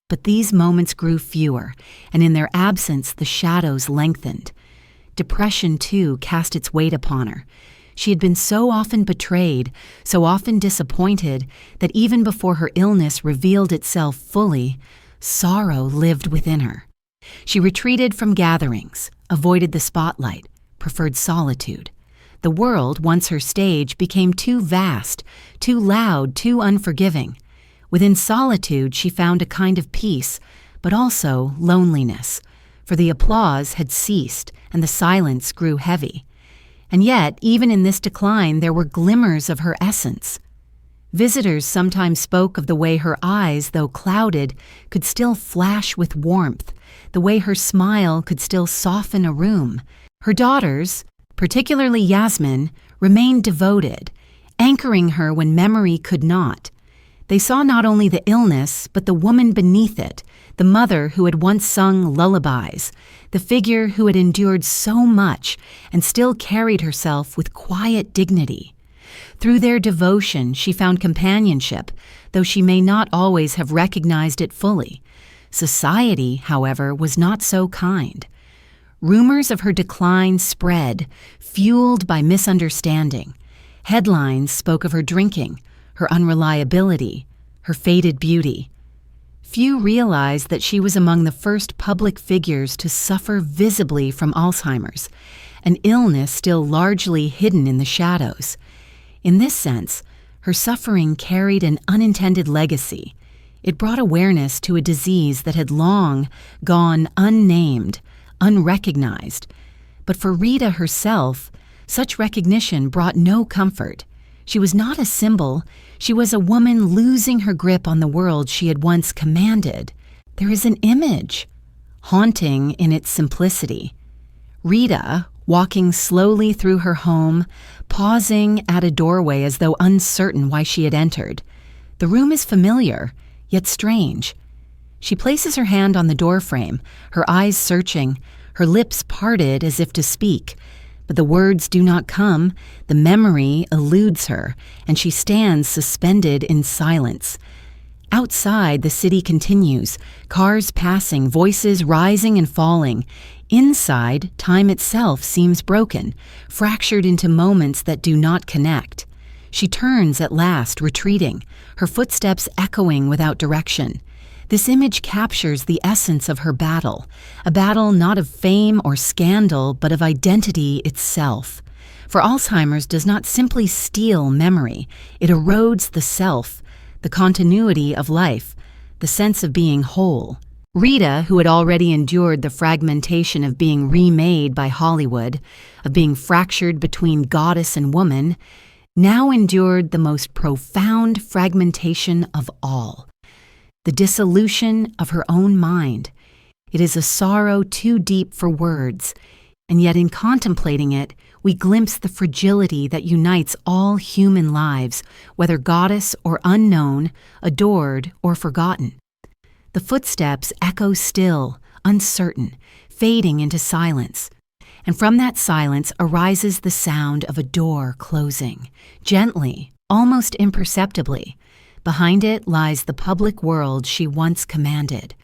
But these moments grew fewer, and in their absence the shadows lengthened. Depression, too, cast its weight upon her. She had been so often betrayed, so often disappointed, that even before her illness revealed itself fully, sorrow lived within her. She retreated from gatherings, avoided the spotlight, preferred solitude. The world, once her stage, became too vast, too loud, too unforgiving. Within solitude, she found a kind of peace, but also loneliness, for the applause had ceased and the silence grew heavy. And yet, even in this decline, there were glimmers of her essence. Visitors sometimes spoke of the way her eyes, though clouded, could still flash with warmth, the way her smile could still soften a room. Her daughters, particularly Yasmin, remained devoted, anchoring her when memory could not. They saw not only the illness, but the woman beneath it, the mother who had once sung lullabies, the figure who had endured so much and still carried herself with quiet dignity. Through their devotion, she found companionship, though she may not always have recognized it fully. Society, however, was not so kind. Rumors of her decline spread, fueled by misunderstanding. Headlines spoke of her drinking, her unreliability, her faded beauty. Few realized that she was among the first public figures to suffer visibly from Alzheimer's, an illness still largely hidden in the shadows. In this sense, her suffering carried an unintended legacy. It brought awareness to a disease that had long gone unnamed, unrecognized. But for Rita herself, such recognition brought no comfort. She was not a symbol. She was a woman losing her grip on the world she had once commanded. There is an image, haunting in its simplicity. Rita, walking slowly through her home, pausing at a doorway as though uncertain why she had entered. The room is familiar, yet strange. She places her hand on the doorframe, her eyes searching, her lips parted as if to speak. But the words do not come, the memory eludes her, and she stands suspended in silence. Outside, the city continues, cars passing, voices rising and falling. Inside, time itself seems broken, fractured into moments that do not connect. She turns at last, retreating, her footsteps echoing without direction. This image captures the essence of her battle, a battle not of fame or scandal, but of identity itself. For Alzheimer's does not simply steal memory, it erodes the self, the continuity of life, the sense of being whole. Rita, who had already endured the fragmentation of being remade by Hollywood, of being fractured between goddess and woman, now endured the most profound fragmentation of all. The dissolution of her own mind. It is a sorrow too deep for words, and yet in contemplating it, we glimpse the fragility that unites all human lives, whether goddess or unknown, adored or forgotten. The footsteps echo still, uncertain, fading into silence. And from that silence arises the sound of a door closing, gently, almost imperceptibly. Behind it lies the public world she once commanded.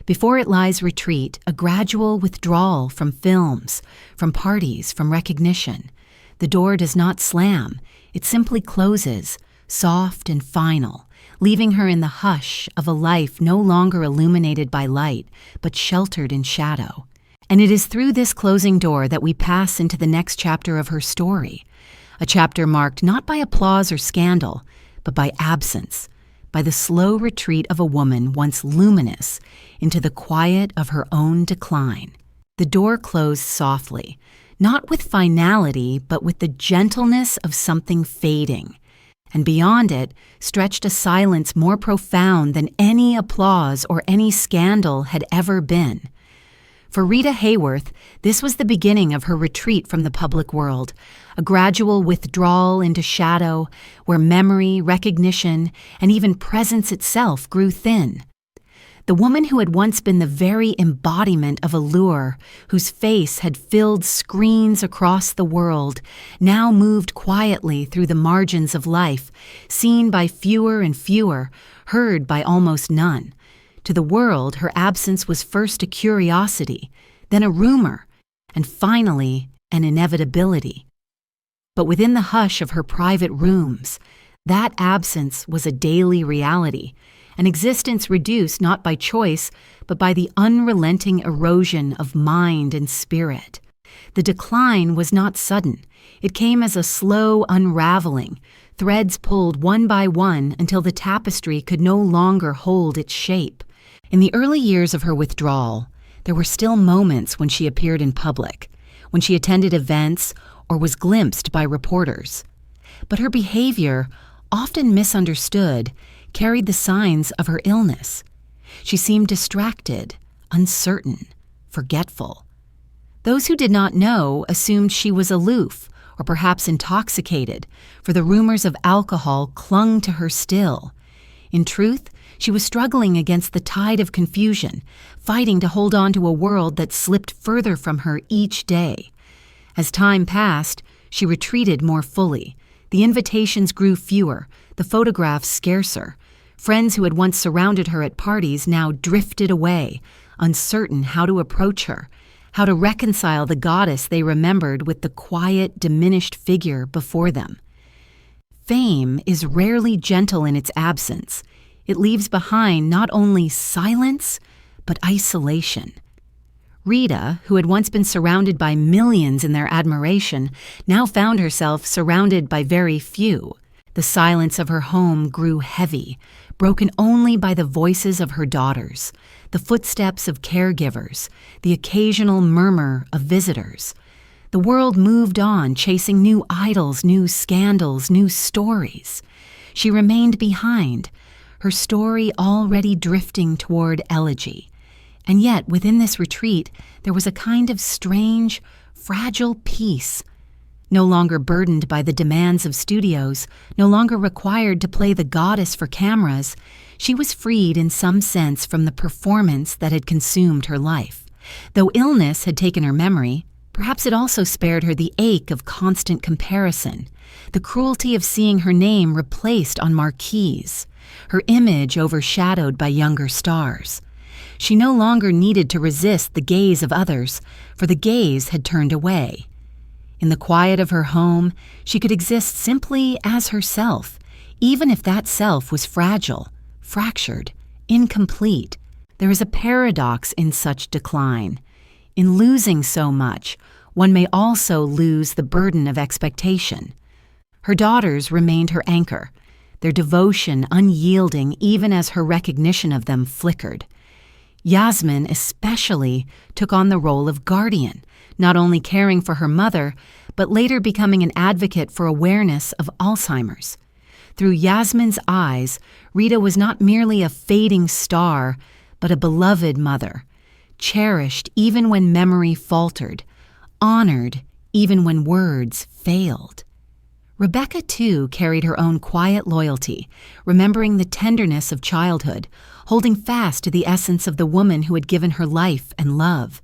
Before it lies retreat, a gradual withdrawal from films, from parties, from recognition. The door does not slam, it simply closes, soft and final, leaving her in the hush of a life no longer illuminated by light, but sheltered in shadow. And it is through this closing door that we pass into the next chapter of her story, a chapter marked not by applause or scandal, but by absence, by the slow retreat of a woman once luminous into the quiet of her own decline. The door closed softly, not with finality, but with the gentleness of something fading. And beyond it stretched a silence more profound than any applause or any scandal had ever been. For Rita Hayworth, this was the beginning of her retreat from the public world, a gradual withdrawal into shadow where memory, recognition, and even presence itself grew thin. The woman who had once been the very embodiment of allure, whose face had filled screens across the world, now moved quietly through the margins of life, seen by fewer and fewer, heard by almost none. To the world, her absence was first a curiosity, then a rumor, and finally an inevitability. But within the hush of her private rooms, that absence was a daily reality, an existence reduced not by choice, but by the unrelenting erosion of mind and spirit. The decline was not sudden. It came as a slow unraveling, threads pulled one by one until the tapestry could no longer hold its shape. In the early years of her withdrawal, there were still moments when she appeared in public, when she attended events or was glimpsed by reporters. But her behavior, often misunderstood, carried the signs of her illness. She seemed distracted, uncertain, forgetful. Those who did not know assumed she was aloof or perhaps intoxicated, for the rumors of alcohol clung to her still. In truth, she was struggling against the tide of confusion, fighting to hold on to a world that slipped further from her each day. As time passed, she retreated more fully. The invitations grew fewer, the photographs scarcer. Friends who had once surrounded her at parties now drifted away, uncertain how to approach her, how to reconcile the goddess they remembered with the quiet, diminished figure before them. Fame is rarely gentle in its absence. It leaves behind not only silence, but isolation. Rita, who had once been surrounded by millions in their admiration, now found herself surrounded by very few. The silence of her home grew heavy, broken only by the voices of her daughters, the footsteps of caregivers, the occasional murmur of visitors. The world moved on, chasing new idols, new scandals, new stories. She remained behind, her story already drifting toward elegy. And yet, within this retreat, there was a kind of strange, fragile peace. No longer burdened by the demands of studios, no longer required to play the goddess for cameras, she was freed in some sense from the performance that had consumed her life. Though illness had taken her memory, perhaps it also spared her the ache of constant comparison, the cruelty of seeing her name replaced on marquees, her image overshadowed by younger stars. She no longer needed to resist the gaze of others, for the gaze had turned away. In the quiet of her home, she could exist simply as herself, even if that self was fragile, fractured, incomplete. There is a paradox in such decline. In losing so much, one may also lose the burden of expectation. Her daughters remained her anchor, their devotion unyielding even as her recognition of them flickered. Yasmin especially took on the role of guardian, not only caring for her mother, but later becoming an advocate for awareness of Alzheimer's. Through Yasmin's eyes, Rita was not merely a fading star, but a beloved mother, cherished even when memory faltered, honored even when words failed. Rebecca, too, carried her own quiet loyalty, remembering the tenderness of childhood, holding fast to the essence of the woman who had given her life and love.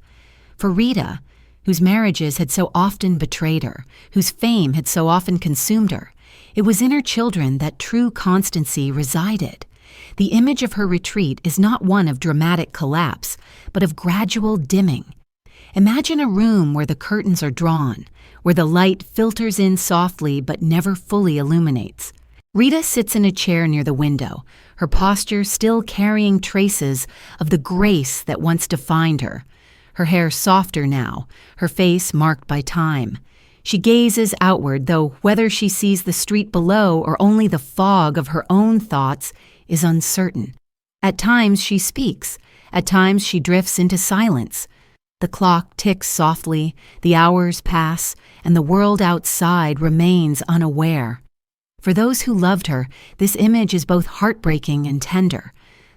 For Rita, whose marriages had so often betrayed her, whose fame had so often consumed her, it was in her children that true constancy resided. The image of her retreat is not one of dramatic collapse, but of gradual dimming. Imagine a room where the curtains are drawn, where the light filters in softly but never fully illuminates. Rita sits in a chair near the window, her posture still carrying traces of the grace that once defined her. Her hair softer now, her face marked by time. She gazes outward, though whether she sees the street below or only the fog of her own thoughts is uncertain. At times she speaks, at times she drifts into silence. The clock ticks softly, the hours pass, and the world outside remains unaware. For those who loved her, this image is both heartbreaking and tender.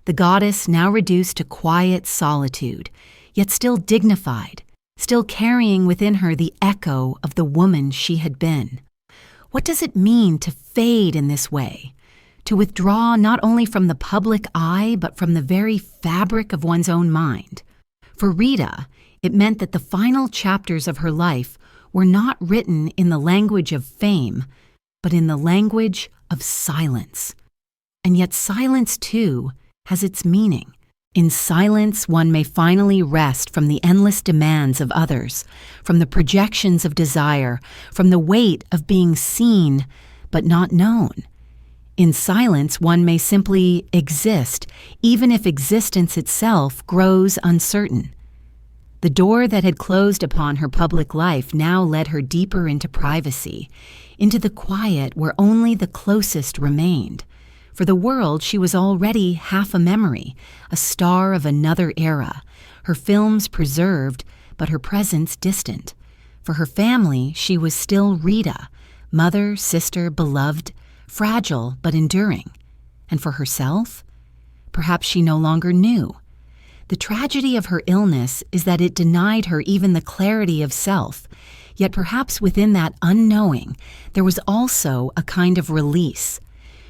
The goddess now reduced to quiet solitude, yet still dignified, still carrying within her the echo of the woman she had been. What does it mean to fade in this way? To withdraw not only from the public eye, but from the very fabric of one's own mind? For Rita, it meant that the final chapters of her life were not written in the language of fame, but in the language of silence. And yet silence, too, has its meaning. In silence, one may finally rest from the endless demands of others, from the projections of desire, from the weight of being seen but not known. In silence, one may simply exist, even if existence itself grows uncertain. The door that had closed upon her public life now led her deeper into privacy, into the quiet where only the closest remained. For the world, she was already half a memory, a star of another era, her films preserved, but her presence distant. For her family, she was still Rita, mother, sister, beloved, fragile but enduring. And for herself? Perhaps she no longer knew. The tragedy of her illness is that it denied her even the clarity of self, yet perhaps within that unknowing, there was also a kind of release.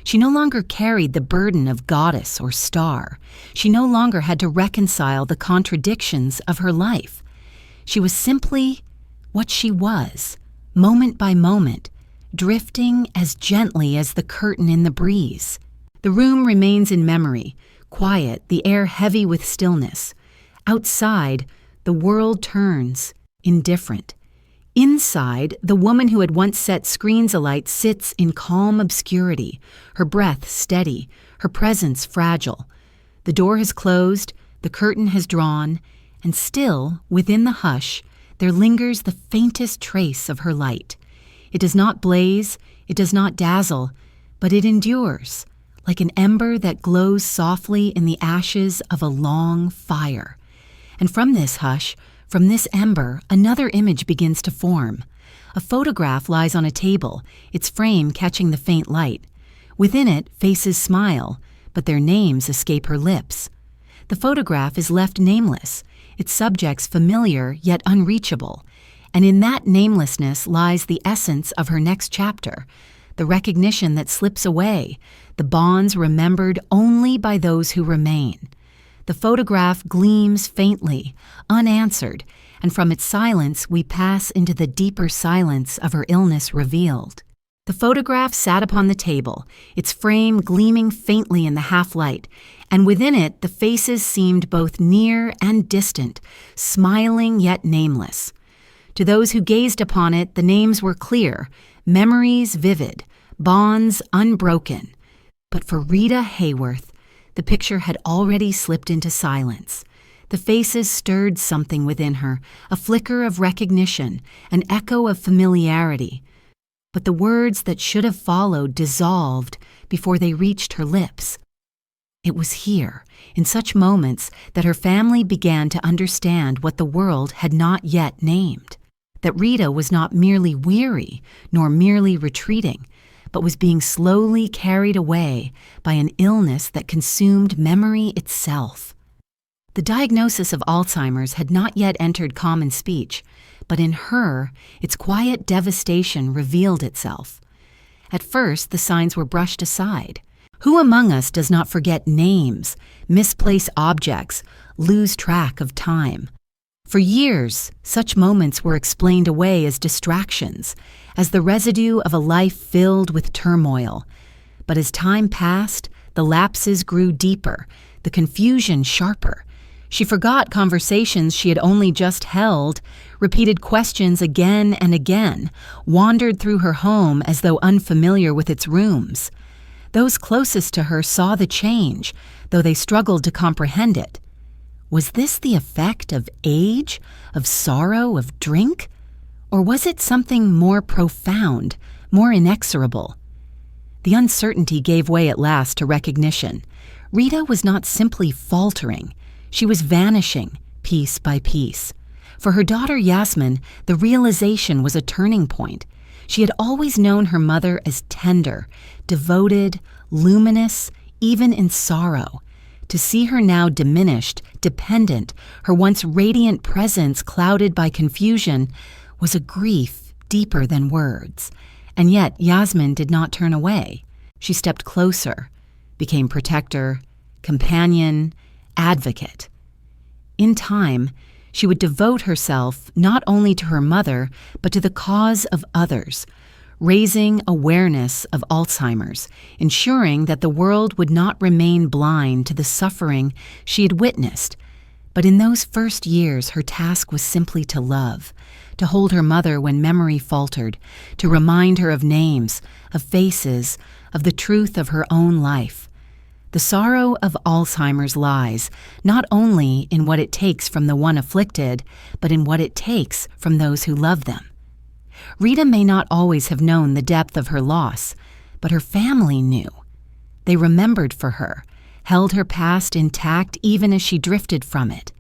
She no longer carried the burden of goddess or star. She no longer had to reconcile the contradictions of her life. She was simply what she was, moment by moment, drifting as gently as the curtain in the breeze. The room remains in memory, quiet, the air heavy with stillness. Outside, the world turns, indifferent. Inside, the woman who had once set screens alight sits in calm obscurity, her breath steady, her presence fragile. The door has closed, the curtain has drawn, and still, within the hush, there lingers the faintest trace of her light. It does not blaze, it does not dazzle, but it endures, like an ember that glows softly in the ashes of a long fire. And from this hush, from this ember, another image begins to form. A photograph lies on a table, its frame catching the faint light. Within it, faces smile, but their names escape her lips. The photograph is left nameless, its subjects familiar yet unreachable, And in that namelessness lies the essence of her next chapter, the recognition that slips away, the bonds remembered only by those who remain. The photograph gleams faintly, unanswered, and from its silence we pass into the deeper silence of her illness revealed. The photograph sat upon the table, its frame gleaming faintly in the half-light, and within it the faces seemed both near and distant, smiling yet nameless. To those who gazed upon it, the names were clear, memories vivid, bonds unbroken. But for Rita Hayworth, the picture had already slipped into silence. The faces stirred something within her, a flicker of recognition, an echo of familiarity. But the words that should have followed dissolved before they reached her lips. It was here, in such moments, that her family began to understand what the world had not yet named. That Rita was not merely weary, nor merely retreating, but was being slowly carried away by an illness that consumed memory itself. The diagnosis of Alzheimer's had not yet entered common speech, but in her, its quiet devastation revealed itself. At first, the signs were brushed aside. Who among us does not forget names, misplace objects, lose track of time? For years, such moments were explained away as distractions, as the residue of a life filled with turmoil. But as time passed, the lapses grew deeper, the confusion sharper. She forgot conversations she had only just held, repeated questions again and again, wandered through her home as though unfamiliar with its rooms. Those closest to her saw the change, though they struggled to comprehend it. Was this the effect of age, of sorrow, of drink? Or was it something more profound, more inexorable? The uncertainty gave way at last to recognition. Rita was not simply faltering. She was vanishing, piece by piece. For her daughter Yasmin, the realization was a turning point. She had always known her mother as tender, devoted, luminous, even in sorrow. To see her now diminished, dependent, her once radiant presence clouded by confusion, was a grief deeper than words. And yet Yasmin did not turn away. She stepped closer, became protector, companion, advocate. In time, she would devote herself not only to her mother, but to the cause of others, raising awareness of Alzheimer's, ensuring that the world would not remain blind to the suffering she had witnessed. But in those first years, her task was simply to love, to hold her mother when memory faltered, to remind her of names, of faces, of the truth of her own life. The sorrow of Alzheimer's lies not only in what it takes from the one afflicted, but in what it takes from those who love them. Rita may not always have known the depth of her loss, but her family knew. They remembered for her, held her past intact even as she drifted from it.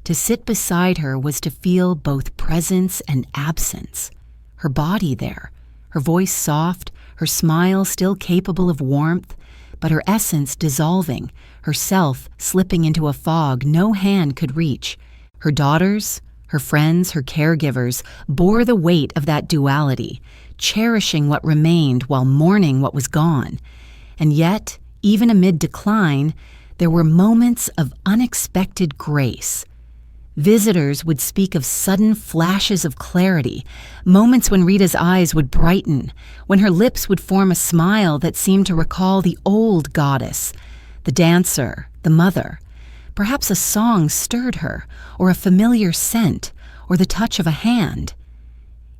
To sit beside her was to feel both presence and absence. Her body there, her voice soft, her smile still capable of warmth, but her essence dissolving, herself slipping into a fog no hand could reach. Her daughters, her friends, her caregivers bore the weight of that duality, cherishing what remained while mourning what was gone. And yet, even amid decline, there were moments of unexpected grace. Visitors would speak of sudden flashes of clarity, moments when Rita's eyes would brighten, when her lips would form a smile that seemed to recall the old goddess, the dancer, the mother. Perhaps a song stirred her, or a familiar scent, or the touch of a hand.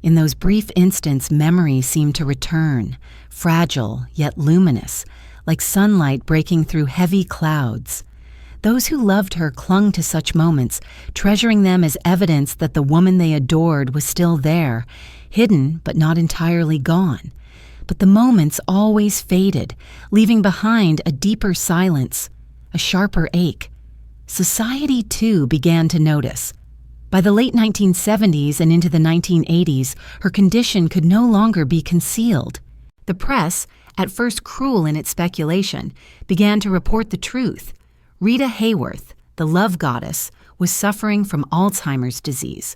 In those brief instants, memory seemed to return, fragile yet luminous, like sunlight breaking through heavy clouds. Those who loved her clung to such moments, treasuring them as evidence that the woman they adored was still there, hidden but not entirely gone. But the moments always faded, leaving behind a deeper silence, a sharper ache. Society, too, began to notice. By the late 1970s and into the 1980s, her condition could no longer be concealed. The press, at first cruel in its speculation, began to report the truth. Rita Hayworth, the love goddess, was suffering from Alzheimer's disease.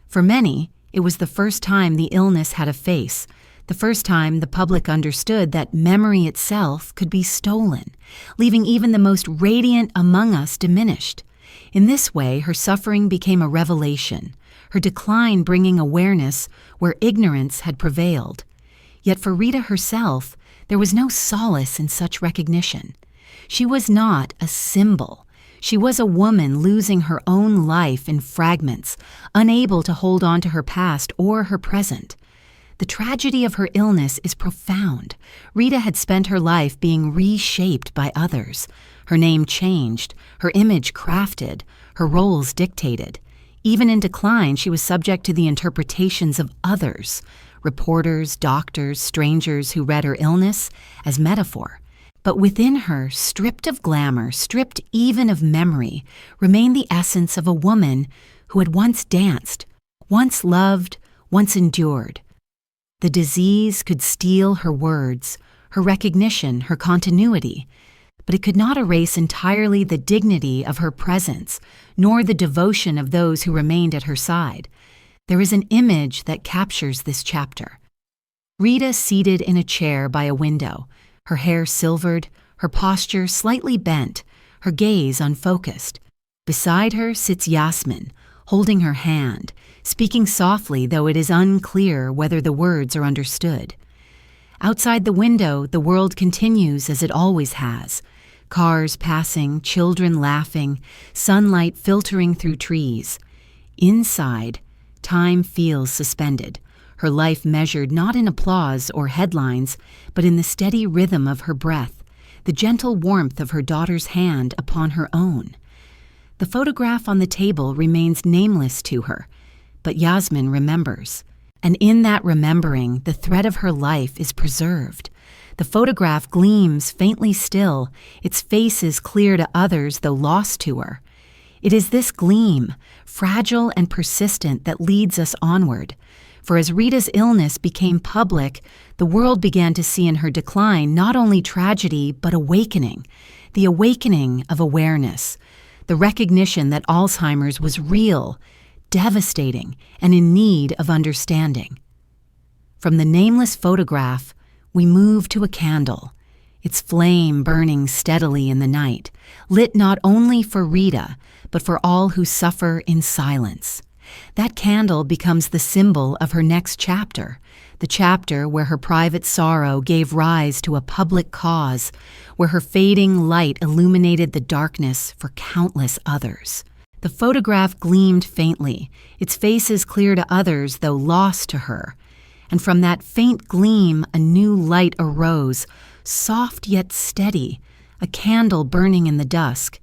For many, It was the first time the illness had a face, the first time the public understood that memory itself could be stolen, leaving even the most radiant among us diminished. In this way, her suffering became a revelation, her decline bringing awareness where ignorance had prevailed. Yet for Rita herself, there was no solace in such recognition. She was not a symbol. She was a woman losing her own life in fragments, unable to hold on to her past or her present. The tragedy of her illness is profound. Rita had spent her life being reshaped by others. Her name changed, her image crafted, her roles dictated. Even in decline, she was subject to the interpretations of others, reporters, doctors, strangers who read her illness as metaphor. But within her, stripped of glamour, stripped even of memory, remained the essence of a woman who had once danced, once loved, once endured. The disease could steal her words, her recognition, her continuity, but it could not erase entirely the dignity of her presence, nor the devotion of those who remained at her side. There is an image that captures this chapter. Rita seated in a chair by a window, her hair silvered, her posture slightly bent, her gaze unfocused. Beside her sits Yasmin, holding her hand, speaking softly, though it is unclear whether the words are understood. Outside the window, the world continues as it always has. Cars passing, children laughing, sunlight filtering through trees. Inside, time feels suspended, her life measured not in applause or headlines, but in the steady rhythm of her breath, the gentle warmth of her daughter's hand upon her own. The photograph on the table remains nameless to her, but Yasmin remembers. And in that remembering, the thread of her life is preserved. The photograph gleams faintly still, its face is clear to others though lost to her. It is this gleam, fragile and persistent, that leads us onward. For as Rita's illness became public, the world began to see in her decline not only tragedy but awakening, the awakening of awareness, the recognition that Alzheimer's was real, devastating, and in need of understanding. From the nameless photograph, we move to a candle, its flame burning steadily in the night, lit not only for Rita, but for all who suffer in silence. That candle becomes the symbol of her next chapter, the chapter where her private sorrow gave rise to a public cause, where her fading light illuminated the darkness for countless others. The photograph gleamed faintly, its face is clear to others though lost to her. And from that faint gleam a new light arose, soft yet steady, a candle burning in the dusk.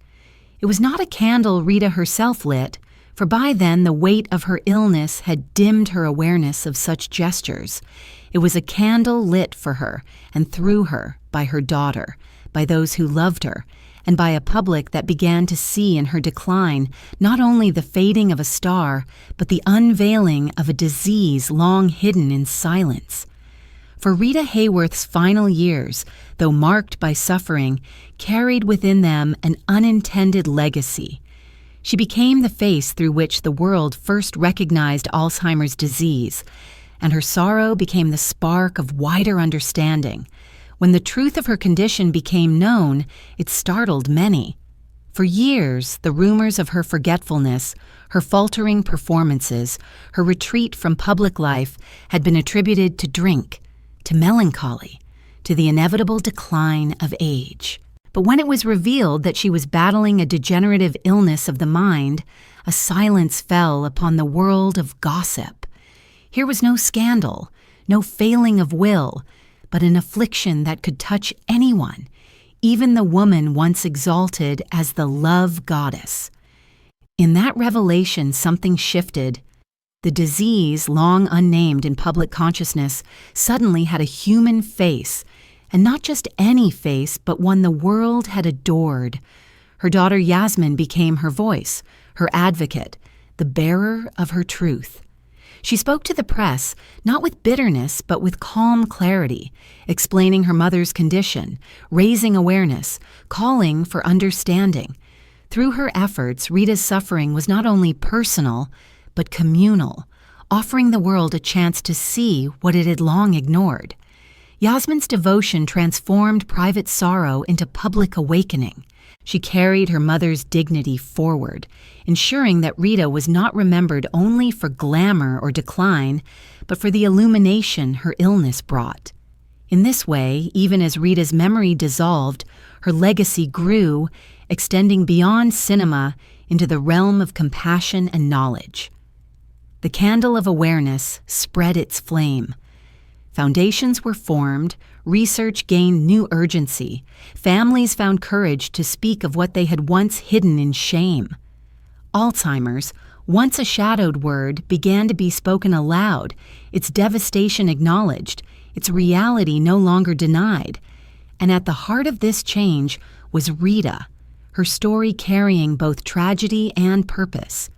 It was not a candle Rita herself lit, for by then the weight of her illness had dimmed her awareness of such gestures. It was a candle lit for her and through her by her daughter, by those who loved her, and by a public that began to see in her decline not only the fading of a star, but the unveiling of a disease long hidden in silence. For Rita Hayworth's final years, though marked by suffering, carried within them an unintended legacy. She became the face through which the world first recognized Alzheimer's disease, and her sorrow became the spark of wider understanding. When the truth of her condition became known, it startled many. For years, the rumors of her forgetfulness, her faltering performances, her retreat from public life had been attributed to drink, to melancholy, to the inevitable decline of age. But when it was revealed that she was battling a degenerative illness of the mind, a silence fell upon the world of gossip. Here was no scandal, no failing of will, but an affliction that could touch anyone, even the woman once exalted as the love goddess. In that revelation, something shifted. The disease, long unnamed in public consciousness, suddenly had a human face, and not just any face, but one the world had adored. Her daughter Yasmin became her voice, her advocate, the bearer of her truth. She spoke to the press, not with bitterness, but with calm clarity, explaining her mother's condition, raising awareness, calling for understanding. Through her efforts, Rita's suffering was not only personal, but communal. offering the world a chance to see what it had long ignored. Yasmin's devotion transformed private sorrow into public awakening. She carried her mother's dignity forward, ensuring that Rita was not remembered only for glamour or decline, but for the illumination her illness brought. In this way, even as Rita's memory dissolved, her legacy grew, extending beyond cinema into the realm of compassion and knowledge. The candle of awareness spread its flame. Foundations were formed, research gained new urgency, families found courage to speak of what they had once hidden in shame. Alzheimer's, once a shadowed word, began to be spoken aloud, its devastation acknowledged, its reality no longer denied. And at the heart of this change was Rita, her story carrying both tragedy and purpose.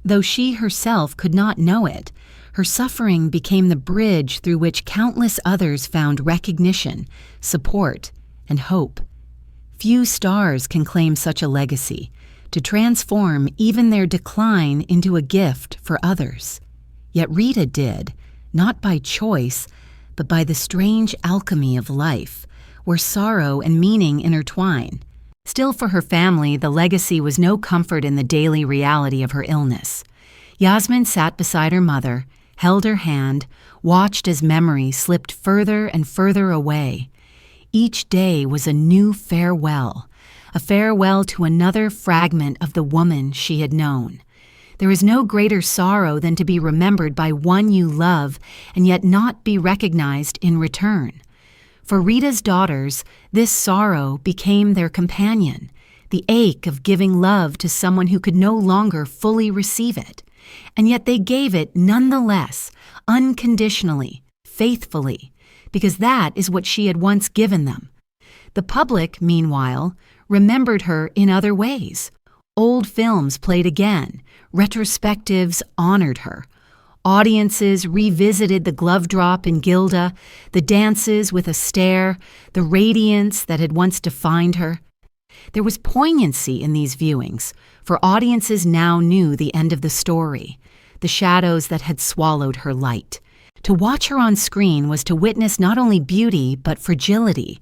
Though she herself could not know it, her suffering became the bridge through which countless others found recognition, support, and hope. Few stars can claim such a legacy, to transform even their decline into a gift for others. Yet Rita did, not by choice, but by the strange alchemy of life, where sorrow and meaning intertwine. Still, for her family, the legacy was no comfort in the daily reality of her illness. Yasmin sat beside her mother, held her hand, watched as memory slipped further and further away. Each day was a new farewell, a farewell to another fragment of the woman she had known. There is no greater sorrow than to be remembered by one you love and yet not be recognized in return. For Rita's daughters, this sorrow became their companion, the ache of giving love to someone who could no longer fully receive it. And yet they gave it nonetheless, unconditionally, faithfully, because that is what she had once given them. The public, meanwhile, remembered her in other ways. Old films played again, retrospectives honored her. Audiences revisited the glove drop in Gilda, the dances with a stare, the radiance that had once defined her. There was poignancy in these viewings, for audiences now knew the end of the story, the shadows that had swallowed her light. To watch her on screen was to witness not only beauty but fragility,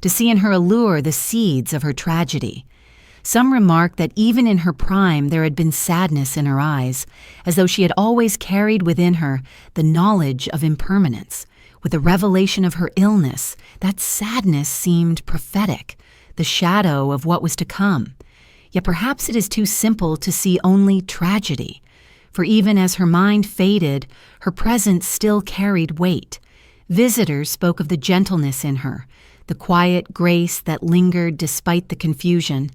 to see in her allure the seeds of her tragedy. Some remarked that even in her prime there had been sadness in her eyes, as though she had always carried within her the knowledge of impermanence. With the revelation of her illness, that sadness seemed prophetic, the shadow of what was to come. Yet perhaps it is too simple to see only tragedy, for even as her mind faded, her presence still carried weight. Visitors spoke of the gentleness in her, the quiet grace that lingered despite the confusion.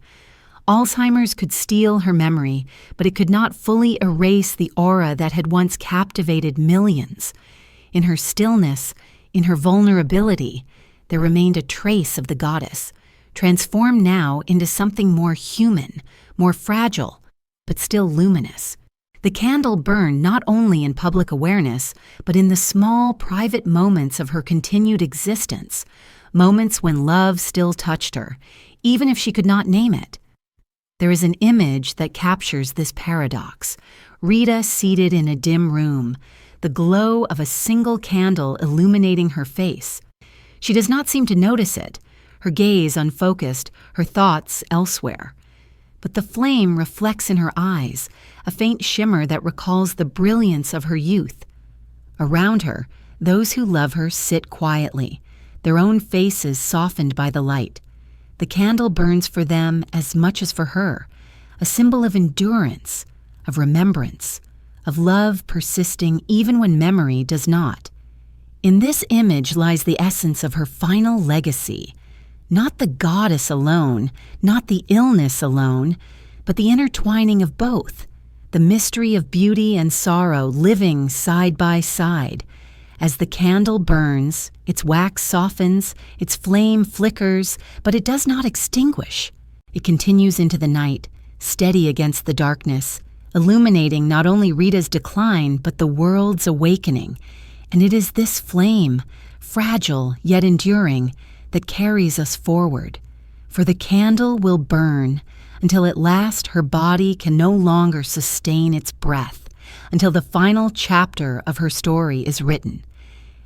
Alzheimer's could steal her memory, but it could not fully erase the aura that had once captivated millions. In her stillness, in her vulnerability, there remained a trace of the goddess, transformed now into something more human, more fragile, but still luminous. The candle burned not only in public awareness, but in the small, private moments of her continued existence, moments when love still touched her, even if she could not name it. There is an image that captures this paradox. Rita seated in a dim room, the glow of a single candle illuminating her face. She does not seem to notice it, her gaze unfocused, her thoughts elsewhere. But the flame reflects in her eyes, a faint shimmer that recalls the brilliance of her youth. Around her, those who love her sit quietly, their own faces softened by the light. The candle burns for them as much as for her, a symbol of endurance, of remembrance, of love persisting even when memory does not. In this image lies the essence of her final legacy, not the goddess alone, not the illness alone, but the intertwining of both, the mystery of beauty and sorrow living side by side. As the candle burns, its wax softens, its flame flickers, but it does not extinguish. It continues into the night, steady against the darkness, illuminating not only Rita's decline, but the world's awakening. And it is this flame, fragile yet enduring, that carries us forward. For the candle will burn until at last her body can no longer sustain its breath, until the final chapter of her story is written.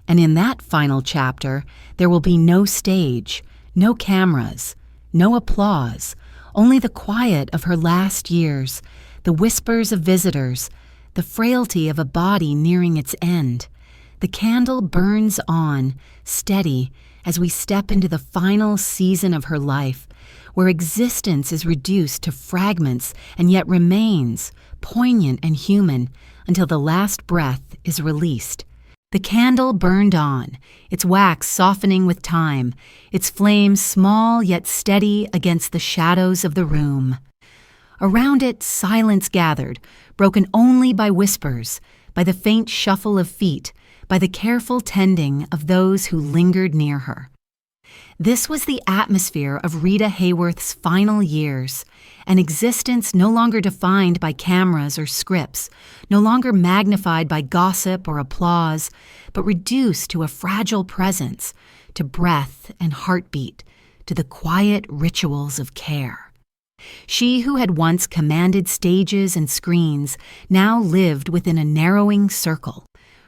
And in that final chapter, there will be no stage, no cameras, no applause, only the quiet of her last years, the whispers of visitors, the frailty of a body nearing its end. The candle burns on, steady, as we step into the final season of her life, where existence is reduced to fragments and yet remains, poignant and human, until the last breath is released. The candle burned on, its wax softening with time, its flame small yet steady against the shadows of the room. Around it, silence gathered, broken only by whispers, by the faint shuffle of feet, by the careful tending of those who lingered near her. This was the atmosphere of Rita Hayworth's final years, an existence no longer defined by cameras or scripts, no longer magnified by gossip or applause, but reduced to a fragile presence, to breath and heartbeat, to the quiet rituals of care. She who had once commanded stages and screens now lived within a narrowing circle,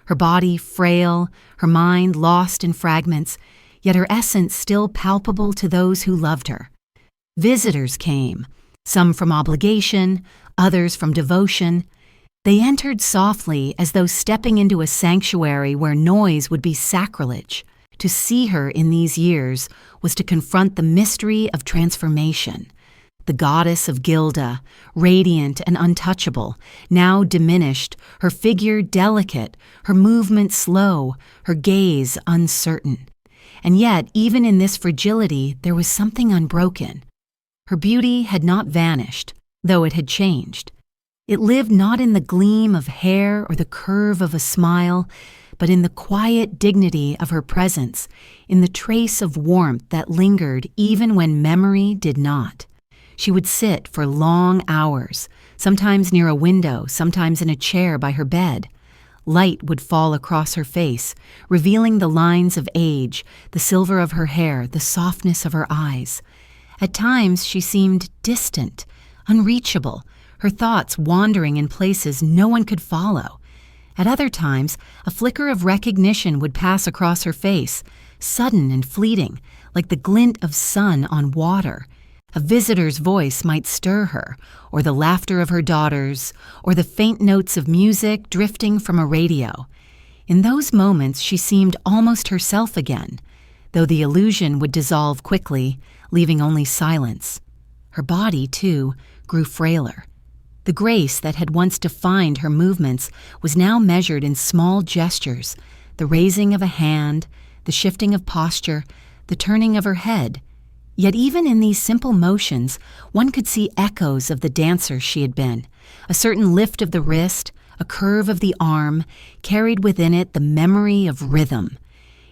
her body frail, her mind lost in fragments, yet her essence still palpable to those who loved her. Visitors came, some from obligation, others from devotion. They entered softly as though stepping into a sanctuary where noise would be sacrilege. To see her in these years was to confront the mystery of transformation. The goddess of Gilda, radiant and untouchable, now diminished, her figure delicate, her movement slow, her gaze uncertain. And yet, even in this fragility, there was something unbroken. Her beauty had not vanished, though it had changed. It lived not in the gleam of hair or the curve of a smile, but in the quiet dignity of her presence, in the trace of warmth that lingered even when memory did not. She would sit for long hours, sometimes near a window, sometimes in a chair by her bed. Light would fall across her face, revealing the lines of age, the silver of her hair, the softness of her eyes. At times she seemed distant, unreachable, her thoughts wandering in places no one could follow. At other times, a flicker of recognition would pass across her face, sudden and fleeting, like the glint of sun on water. A visitor's voice might stir her, or the laughter of her daughters, or the faint notes of music drifting from a radio. In those moments she seemed almost herself again, though the illusion would dissolve quickly, leaving only silence. Her body, too, grew frailer. The grace that had once defined her movements was now measured in small gestures, the raising of a hand, the shifting of posture, the turning of her head. Yet even in these simple motions, one could see echoes of the dancer she had been. A certain lift of the wrist, a curve of the arm, carried within it the memory of rhythm.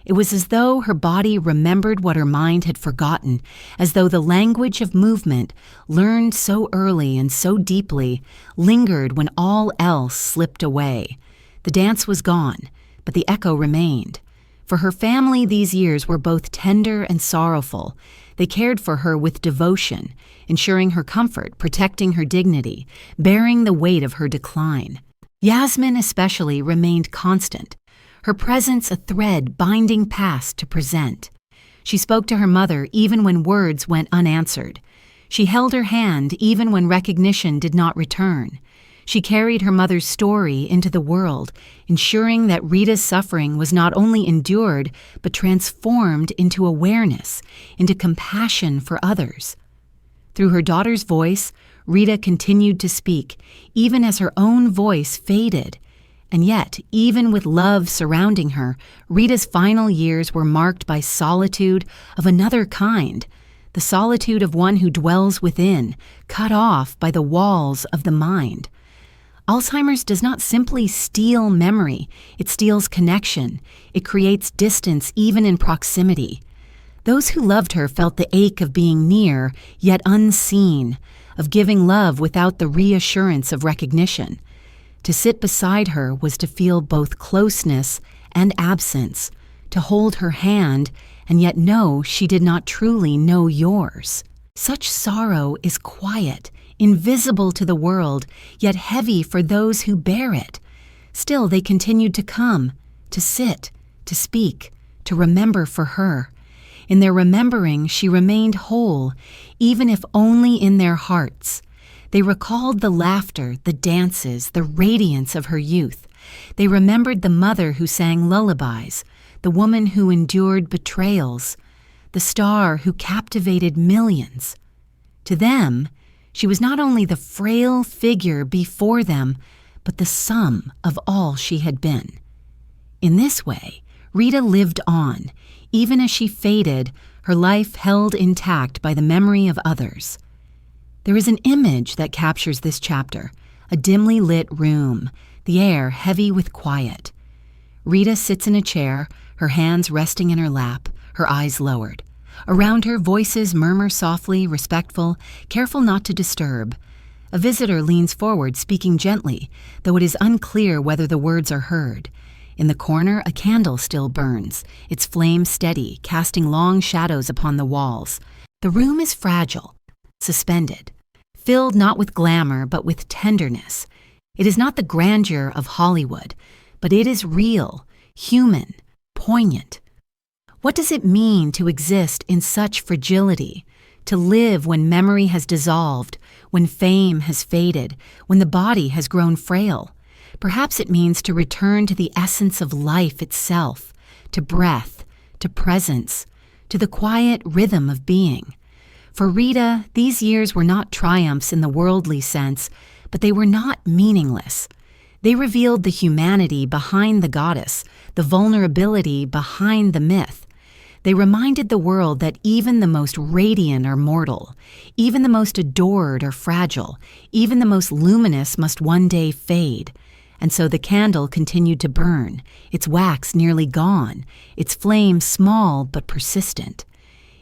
It was as though her body remembered what her mind had forgotten, as though the language of movement, learned so early and so deeply, lingered when all else slipped away. The dance was gone, but the echo remained. For her family, these years were both tender and sorrowful. They cared for her with devotion, ensuring her comfort, protecting her dignity, bearing the weight of her decline. Yasmin especially remained constant, her presence a thread binding past to present. She spoke to her mother even when words went unanswered. She held her hand even when recognition did not return. She carried her mother's story into the world, ensuring that Rita's suffering was not only endured, but transformed into awareness, into compassion for others. Through her daughter's voice, Rita continued to speak, even as her own voice faded. And yet, even with love surrounding her, Rita's final years were marked by solitude of another kind, the solitude of one who dwells within, cut off by the walls of the mind. Alzheimer's does not simply steal memory, it steals connection. It creates distance even in proximity. Those who loved her felt the ache of being near, yet unseen, of giving love without the reassurance of recognition. To sit beside her was to feel both closeness and absence, to hold her hand and yet know she did not truly know yours. Such sorrow is quiet, invisible to the world, yet heavy for those who bear it. Still they continued to come, to sit, to speak, to remember for her. In their remembering, she remained whole, even if only in their hearts. They recalled the laughter, the dances, the radiance of her youth. They remembered the mother who sang lullabies, the woman who endured betrayals, the star who captivated millions. To them, she was not only the frail figure before them, but the sum of all she had been. In this way, Rita lived on. Even as she faded, her life held intact by the memory of others. There is an image that captures this chapter, a dimly lit room, the air heavy with quiet. Rita sits in a chair, her hands resting in her lap, her eyes lowered. Around her, voices murmur softly, respectful, careful not to disturb. A visitor leans forward, speaking gently, though it is unclear whether the words are heard. In the corner, a candle still burns, its flame steady, casting long shadows upon the walls. The room is fragile, suspended, filled not with glamour but with tenderness. It is not the grandeur of Hollywood, but it is real, human, poignant. What does it mean to exist in such fragility, to live when memory has dissolved, when fame has faded, when the body has grown frail? Perhaps it means to return to the essence of life itself, to breath, to presence, to the quiet rhythm of being. For Rita, these years were not triumphs in the worldly sense, but they were not meaningless. They revealed the humanity behind the goddess, the vulnerability behind the myth. They reminded the world that even the most radiant are mortal, even the most adored are fragile, even the most luminous must one day fade. And so the candle continued to burn, its wax nearly gone, its flame small but persistent.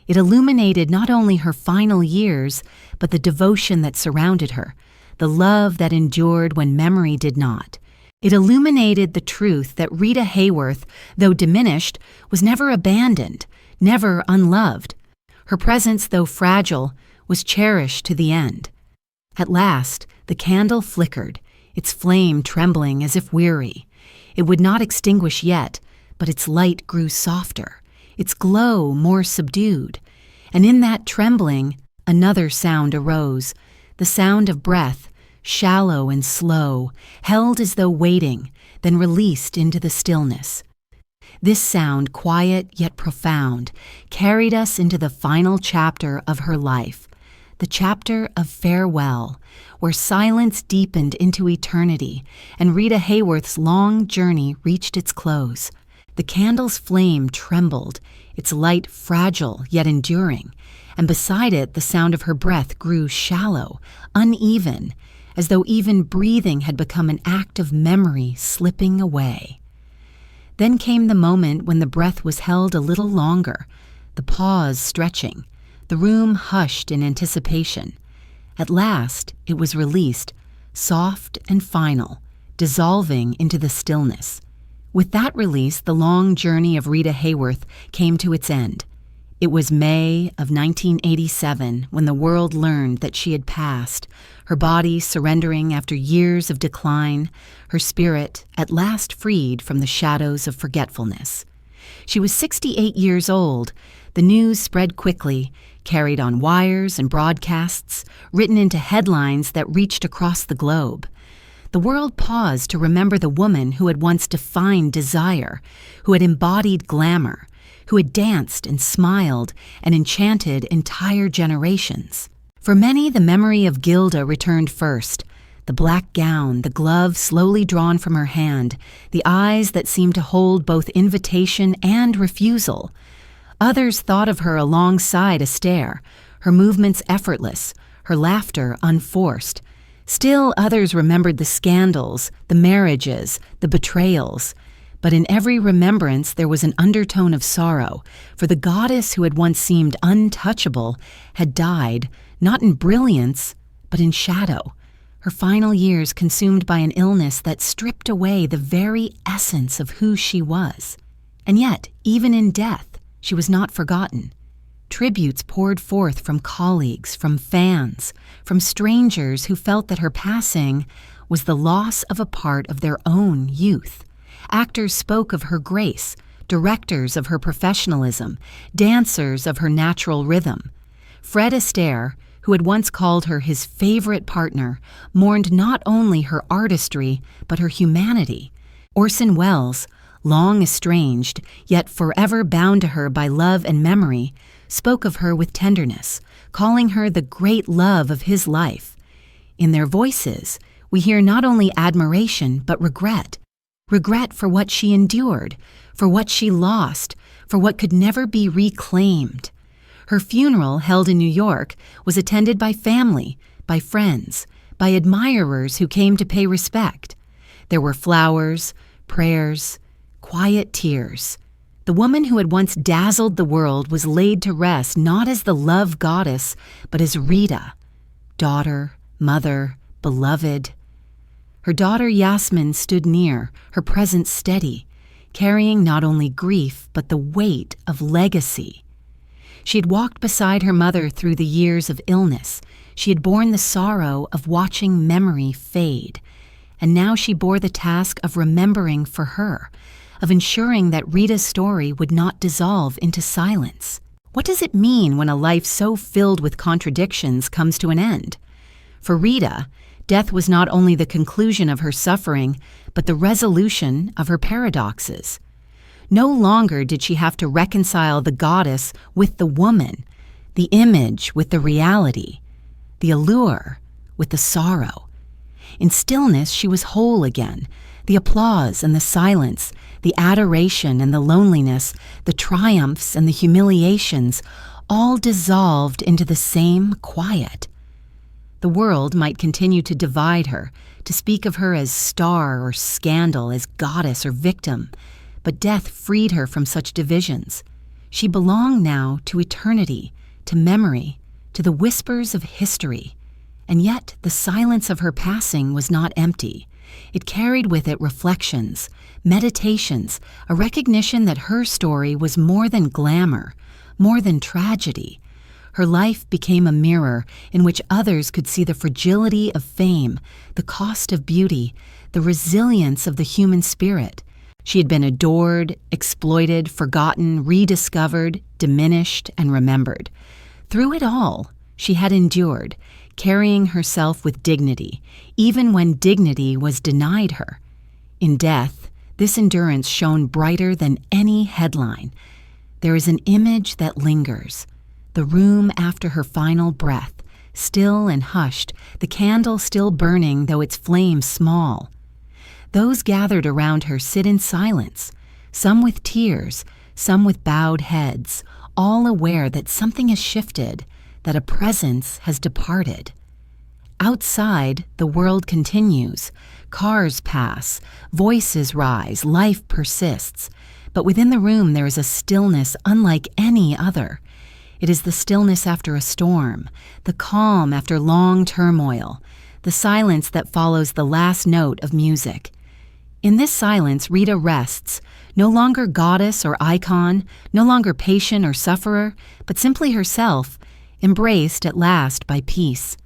It illuminated not only her final years, but the devotion that surrounded her, the love that endured when memory did not. It illuminated the truth that Rita Hayworth, though diminished, was never abandoned, never unloved. Her presence, though fragile, was cherished to the end. At last, the candle flickered, its flame trembling as if weary. It would not extinguish yet, but its light grew softer, its glow more subdued. And in that trembling, another sound arose, the sound of breath, shallow and slow, held as though waiting, then released into the stillness. This sound, quiet yet profound, carried us into the final chapter of her life, the chapter of farewell, where silence deepened into eternity and Rita Hayworth's long journey reached its close. The candle's flame trembled, its light fragile yet enduring, and beside it the sound of her breath grew shallow, uneven, as though even breathing had become an act of memory slipping away. Then came the moment when the breath was held a little longer, the pause stretching, the room hushed in anticipation. At last it was released, soft and final, dissolving into the stillness. With that release, the long journey of Rita Hayworth came to its end. It was May of 1987 when the world learned that she had passed, her body surrendering after years of decline, her spirit at last freed from the shadows of forgetfulness. She was 68 years old. The news spread quickly, carried on wires and broadcasts, written into headlines that reached across the globe. The world paused to remember the woman who had once defined desire, who had embodied glamour, who had danced and smiled and enchanted entire generations. For many, the memory of Gilda returned first, the black gown, the glove slowly drawn from her hand, the eyes that seemed to hold both invitation and refusal. Others thought of her alongside a stare, her movements effortless, her laughter unforced. Still others remembered the scandals, the marriages, the betrayals. But in every remembrance there was an undertone of sorrow, for the goddess who had once seemed untouchable had died, not in brilliance, but in shadow, her final years consumed by an illness that stripped away the very essence of who she was. And yet, even in death, she was not forgotten. Tributes poured forth from colleagues, from fans, from strangers who felt that her passing was the loss of a part of their own youth. Actors spoke of her grace, directors of her professionalism, dancers of her natural rhythm. Fred Astaire, who had once called her his favorite partner, mourned not only her artistry, but her humanity. Orson Welles, long estranged, yet forever bound to her by love and memory, spoke of her with tenderness, calling her the great love of his life. In their voices, we hear not only admiration, but regret. Regret for what she endured, for what she lost, for what could never be reclaimed. Her funeral, held in New York, was attended by family, by friends, by admirers who came to pay respect. There were flowers, prayers, quiet tears. The woman who had once dazzled the world was laid to rest not as the love goddess, but as Rita, daughter, mother, beloved. Her daughter Yasmin stood near, her presence steady, carrying not only grief, but the weight of legacy. She had walked beside her mother through the years of illness. She had borne the sorrow of watching memory fade. And now she bore the task of remembering for her, of ensuring that Rita's story would not dissolve into silence. What does it mean when a life so filled with contradictions comes to an end? For Rita, death was not only the conclusion of her suffering, but the resolution of her paradoxes. No longer did she have to reconcile the goddess with the woman, the image with the reality, the allure with the sorrow. In stillness, she was whole again. The applause and the silence, the adoration and the loneliness, the triumphs and the humiliations, all dissolved into the same quiet. The world might continue to divide her, to speak of her as star or scandal, as goddess or victim, but death freed her from such divisions. She belonged now to eternity, to memory, to the whispers of history. And yet the silence of her passing was not empty. It carried with it reflections, meditations, a recognition that her story was more than glamour, more than tragedy. Her life became a mirror in which others could see the fragility of fame, the cost of beauty, the resilience of the human spirit. She had been adored, exploited, forgotten, rediscovered, diminished, and remembered. Through it all, she had endured, carrying herself with dignity, even when dignity was denied her. In death, this endurance shone brighter than any headline. There is an image that lingers. The room after her final breath, still and hushed, the candle still burning though its flame small. Those gathered around her sit in silence, some with tears, some with bowed heads, all aware that something has shifted, that a presence has departed. Outside, the world continues. Cars pass, voices rise, life persists. But within the room there is a stillness unlike any other. It is the stillness after a storm, the calm after long turmoil, the silence that follows the last note of music. In this silence, Rita rests, no longer goddess or icon, no longer patient or sufferer, but simply herself, embraced at last by peace.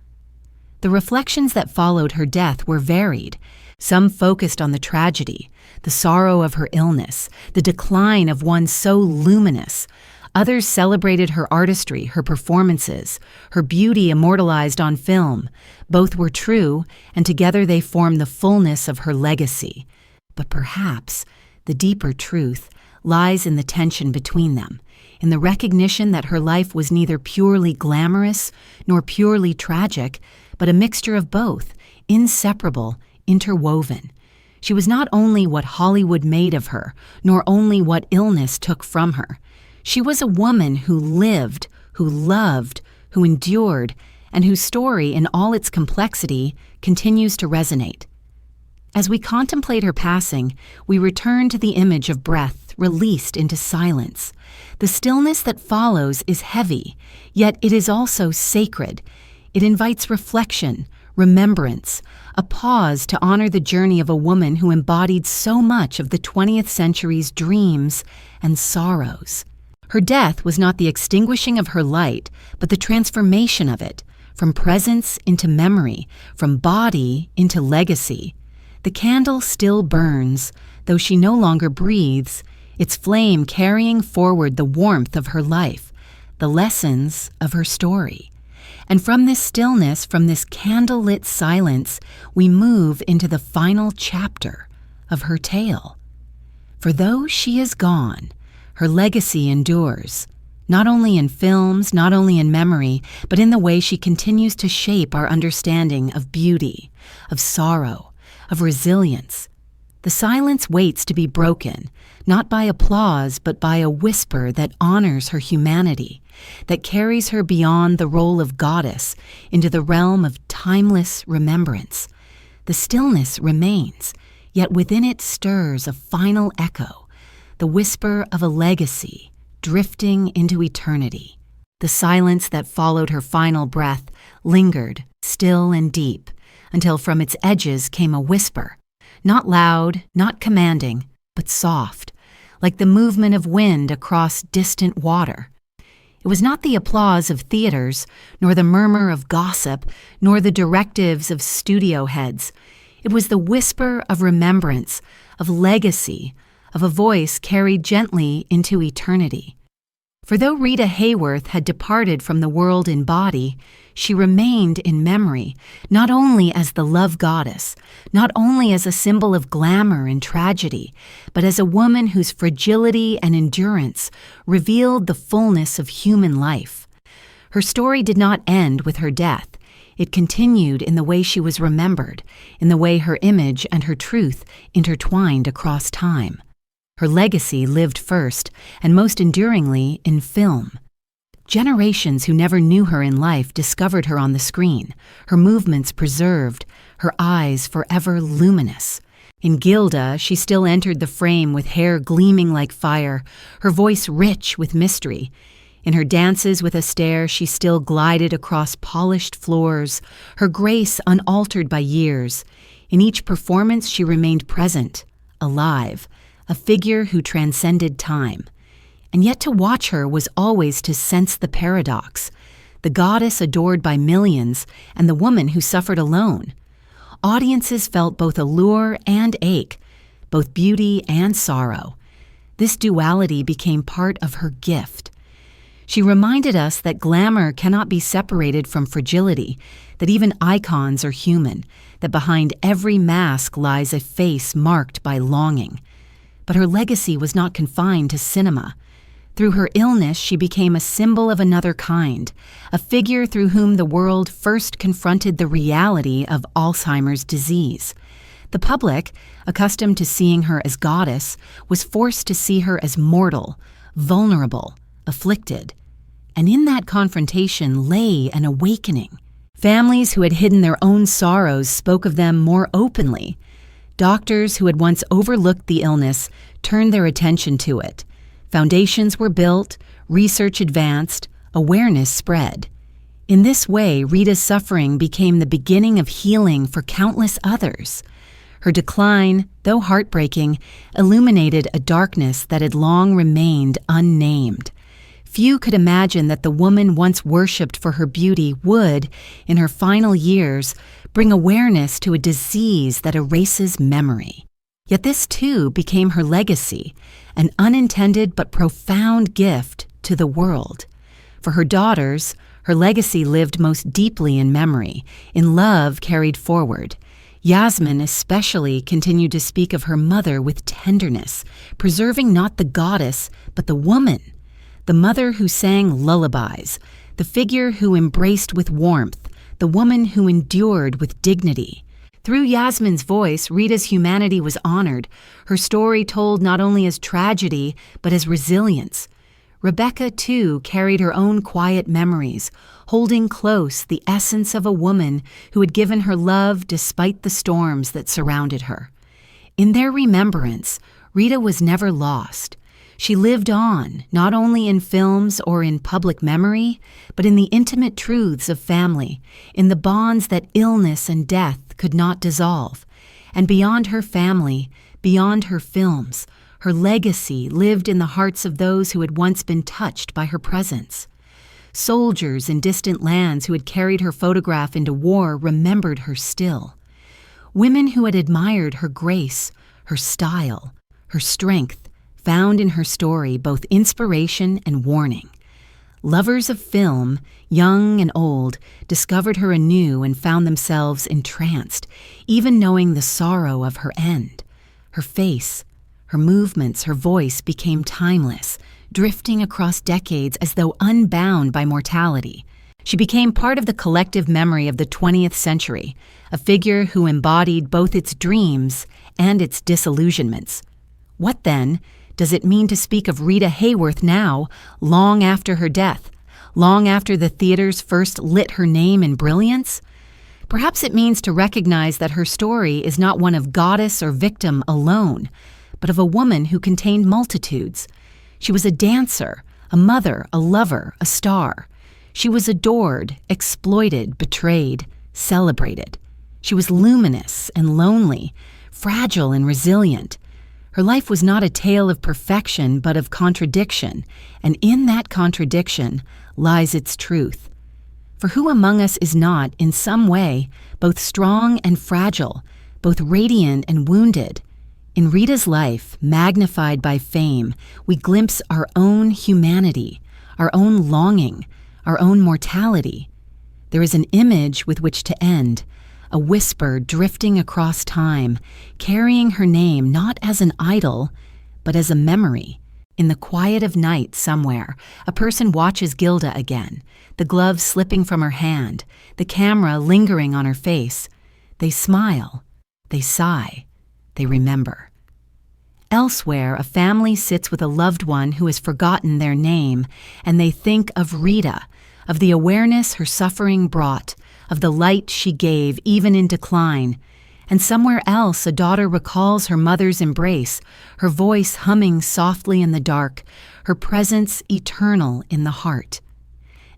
The reflections that followed her death were varied. Some focused on the tragedy, the sorrow of her illness, the decline of one so luminous. Others celebrated her artistry, her performances, her beauty immortalized on film. Both were true, and together they form the fullness of her legacy. But perhaps the deeper truth lies in the tension between them, in the recognition that her life was neither purely glamorous nor purely tragic, but a mixture of both, inseparable, interwoven. She was not only what Hollywood made of her, nor only what illness took from her. She was a woman who lived, who loved, who endured, and whose story, in all its complexity, continues to resonate. As we contemplate her passing, we return to the image of breath released into silence. The stillness that follows is heavy, yet it is also sacred. It invites reflection, remembrance, a pause to honor the journey of a woman who embodied so much of the 20th century's dreams and sorrows. Her death was not the extinguishing of her light, but the transformation of it, from presence into memory, from body into legacy. The candle still burns, though she no longer breathes, its flame carrying forward the warmth of her life, the lessons of her story. And from this stillness, from this candle-lit silence, we move into the final chapter of her tale. For though she is gone, her legacy endures, not only in films, not only in memory, but in the way she continues to shape our understanding of beauty, of sorrow, of resilience. The silence waits to be broken, not by applause, but by a whisper that honors her humanity, that carries her beyond the role of goddess into the realm of timeless remembrance. The stillness remains, yet within it stirs a final echo, the whisper of a legacy drifting into eternity. The silence that followed her final breath lingered, still and deep, until from its edges came a whisper, not loud, not commanding, but soft, like the movement of wind across distant water. It was not the applause of theaters, nor the murmur of gossip, nor the directives of studio heads. It was the whisper of remembrance, of legacy, of a voice carried gently into eternity. For though Rita Hayworth had departed from the world in body, she remained in memory, not only as the love goddess, not only as a symbol of glamour and tragedy, but as a woman whose fragility and endurance revealed the fullness of human life. Her story did not end with her death. It continued in the way she was remembered, in the way her image and her truth intertwined across time. Her legacy lived first, and most enduringly, in film. Generations who never knew her in life discovered her on the screen, her movements preserved, her eyes forever luminous. In Gilda, she still entered the frame with hair gleaming like fire, her voice rich with mystery. In her dances with Astaire, she still glided across polished floors, her grace unaltered by years. In each performance, she remained present, alive, a figure who transcended time. And yet to watch her was always to sense the paradox, the goddess adored by millions and the woman who suffered alone. Audiences felt both allure and ache, both beauty and sorrow. This duality became part of her gift. She reminded us that glamour cannot be separated from fragility, that even icons are human, that behind every mask lies a face marked by longing. But her legacy was not confined to cinema. Through her illness, she became a symbol of another kind, a figure through whom the world first confronted the reality of Alzheimer's disease. The public, accustomed to seeing her as goddess, was forced to see her as mortal, vulnerable, afflicted. And in that confrontation lay an awakening. Families who had hidden their own sorrows spoke of them more openly. Doctors who had once overlooked the illness turned their attention to it. Foundations were built, research advanced, awareness spread. In this way, Rita's suffering became the beginning of healing for countless others. Her decline, though heartbreaking, illuminated a darkness that had long remained unnamed. Few could imagine that the woman once worshipped for her beauty would, in her final years, bring awareness to a disease that erases memory. Yet this too became her legacy, an unintended but profound gift to the world. For her daughters, her legacy lived most deeply in memory, in love carried forward. Yasmin especially continued to speak of her mother with tenderness, preserving not the goddess, but the woman, the mother who sang lullabies, the figure who embraced with warmth, the woman who endured with dignity. Through Yasmin's voice, Rita's humanity was honored, her story told not only as tragedy, but as resilience. Rebecca, too, carried her own quiet memories, holding close the essence of a woman who had given her love despite the storms that surrounded her. In their remembrance, Rita was never lost. She lived on, not only in films or in public memory, but in the intimate truths of family, in the bonds that illness and death could not dissolve. And beyond her family, beyond her films, Her legacy lived in the hearts of those who had once been touched by her presence. Soldiers in distant lands who had carried her photograph into war remembered her still. Women who had admired her grace, her style, her strength, found in her story both inspiration and warning. Lovers of film, young and old, discovered her anew and found themselves entranced, even knowing the sorrow of her end. Her face, her movements, her voice became timeless, drifting across decades as though unbound by mortality. She became part of the collective memory of the 20th century, a figure who embodied both its dreams and its disillusionments. What, then, does it mean to speak of Rita Hayworth now, long after her death, long after the theaters first lit her name in brilliance? Perhaps it means to recognize that her story is not one of goddess or victim alone, but of a woman who contained multitudes. She was a dancer, a mother, a lover, a star. She was adored, exploited, betrayed, celebrated. She was luminous and lonely, fragile and resilient. Her life was not a tale of perfection, but of contradiction, and in that contradiction lies its truth. For who among us is not, in some way, both strong and fragile, both radiant and wounded? In Rita's life, magnified by fame, we glimpse our own humanity, our own longing, our own mortality. There is an image with which to end, a whisper drifting across time, carrying her name not as an idol, but as a memory. In the quiet of night somewhere, a person watches Gilda again, the glove slipping from her hand, the camera lingering on her face. They smile, they sigh, they remember. Elsewhere, a family sits with a loved one who has forgotten their name, and they think of Rita, of the awareness her suffering brought, of the light she gave even in decline. And somewhere else a daughter recalls her mother's embrace, her voice humming softly in the dark, her presence eternal in the heart.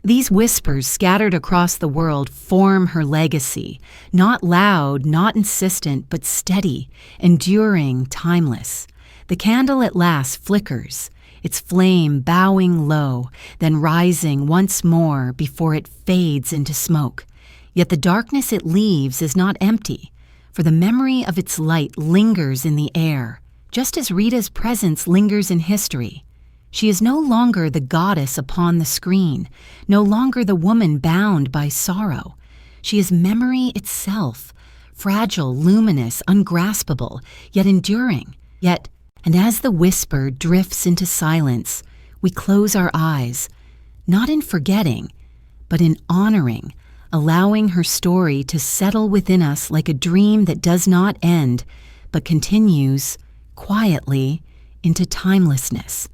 These whispers scattered across the world form her legacy, not loud, not insistent, but steady, enduring, timeless. The candle at last flickers, its flame bowing low, then rising once more before it fades into smoke. Yet the darkness it leaves is not empty, for the memory of its light lingers in the air, just as Rita's presence lingers in history. She is no longer the goddess upon the screen, no longer the woman bound by sorrow. She is memory itself, fragile, luminous, ungraspable, yet enduring. And as the whisper drifts into silence, we close our eyes, not in forgetting, but in honoring, allowing her story to settle within us like a dream that does not end, but continues, quietly, into timelessness.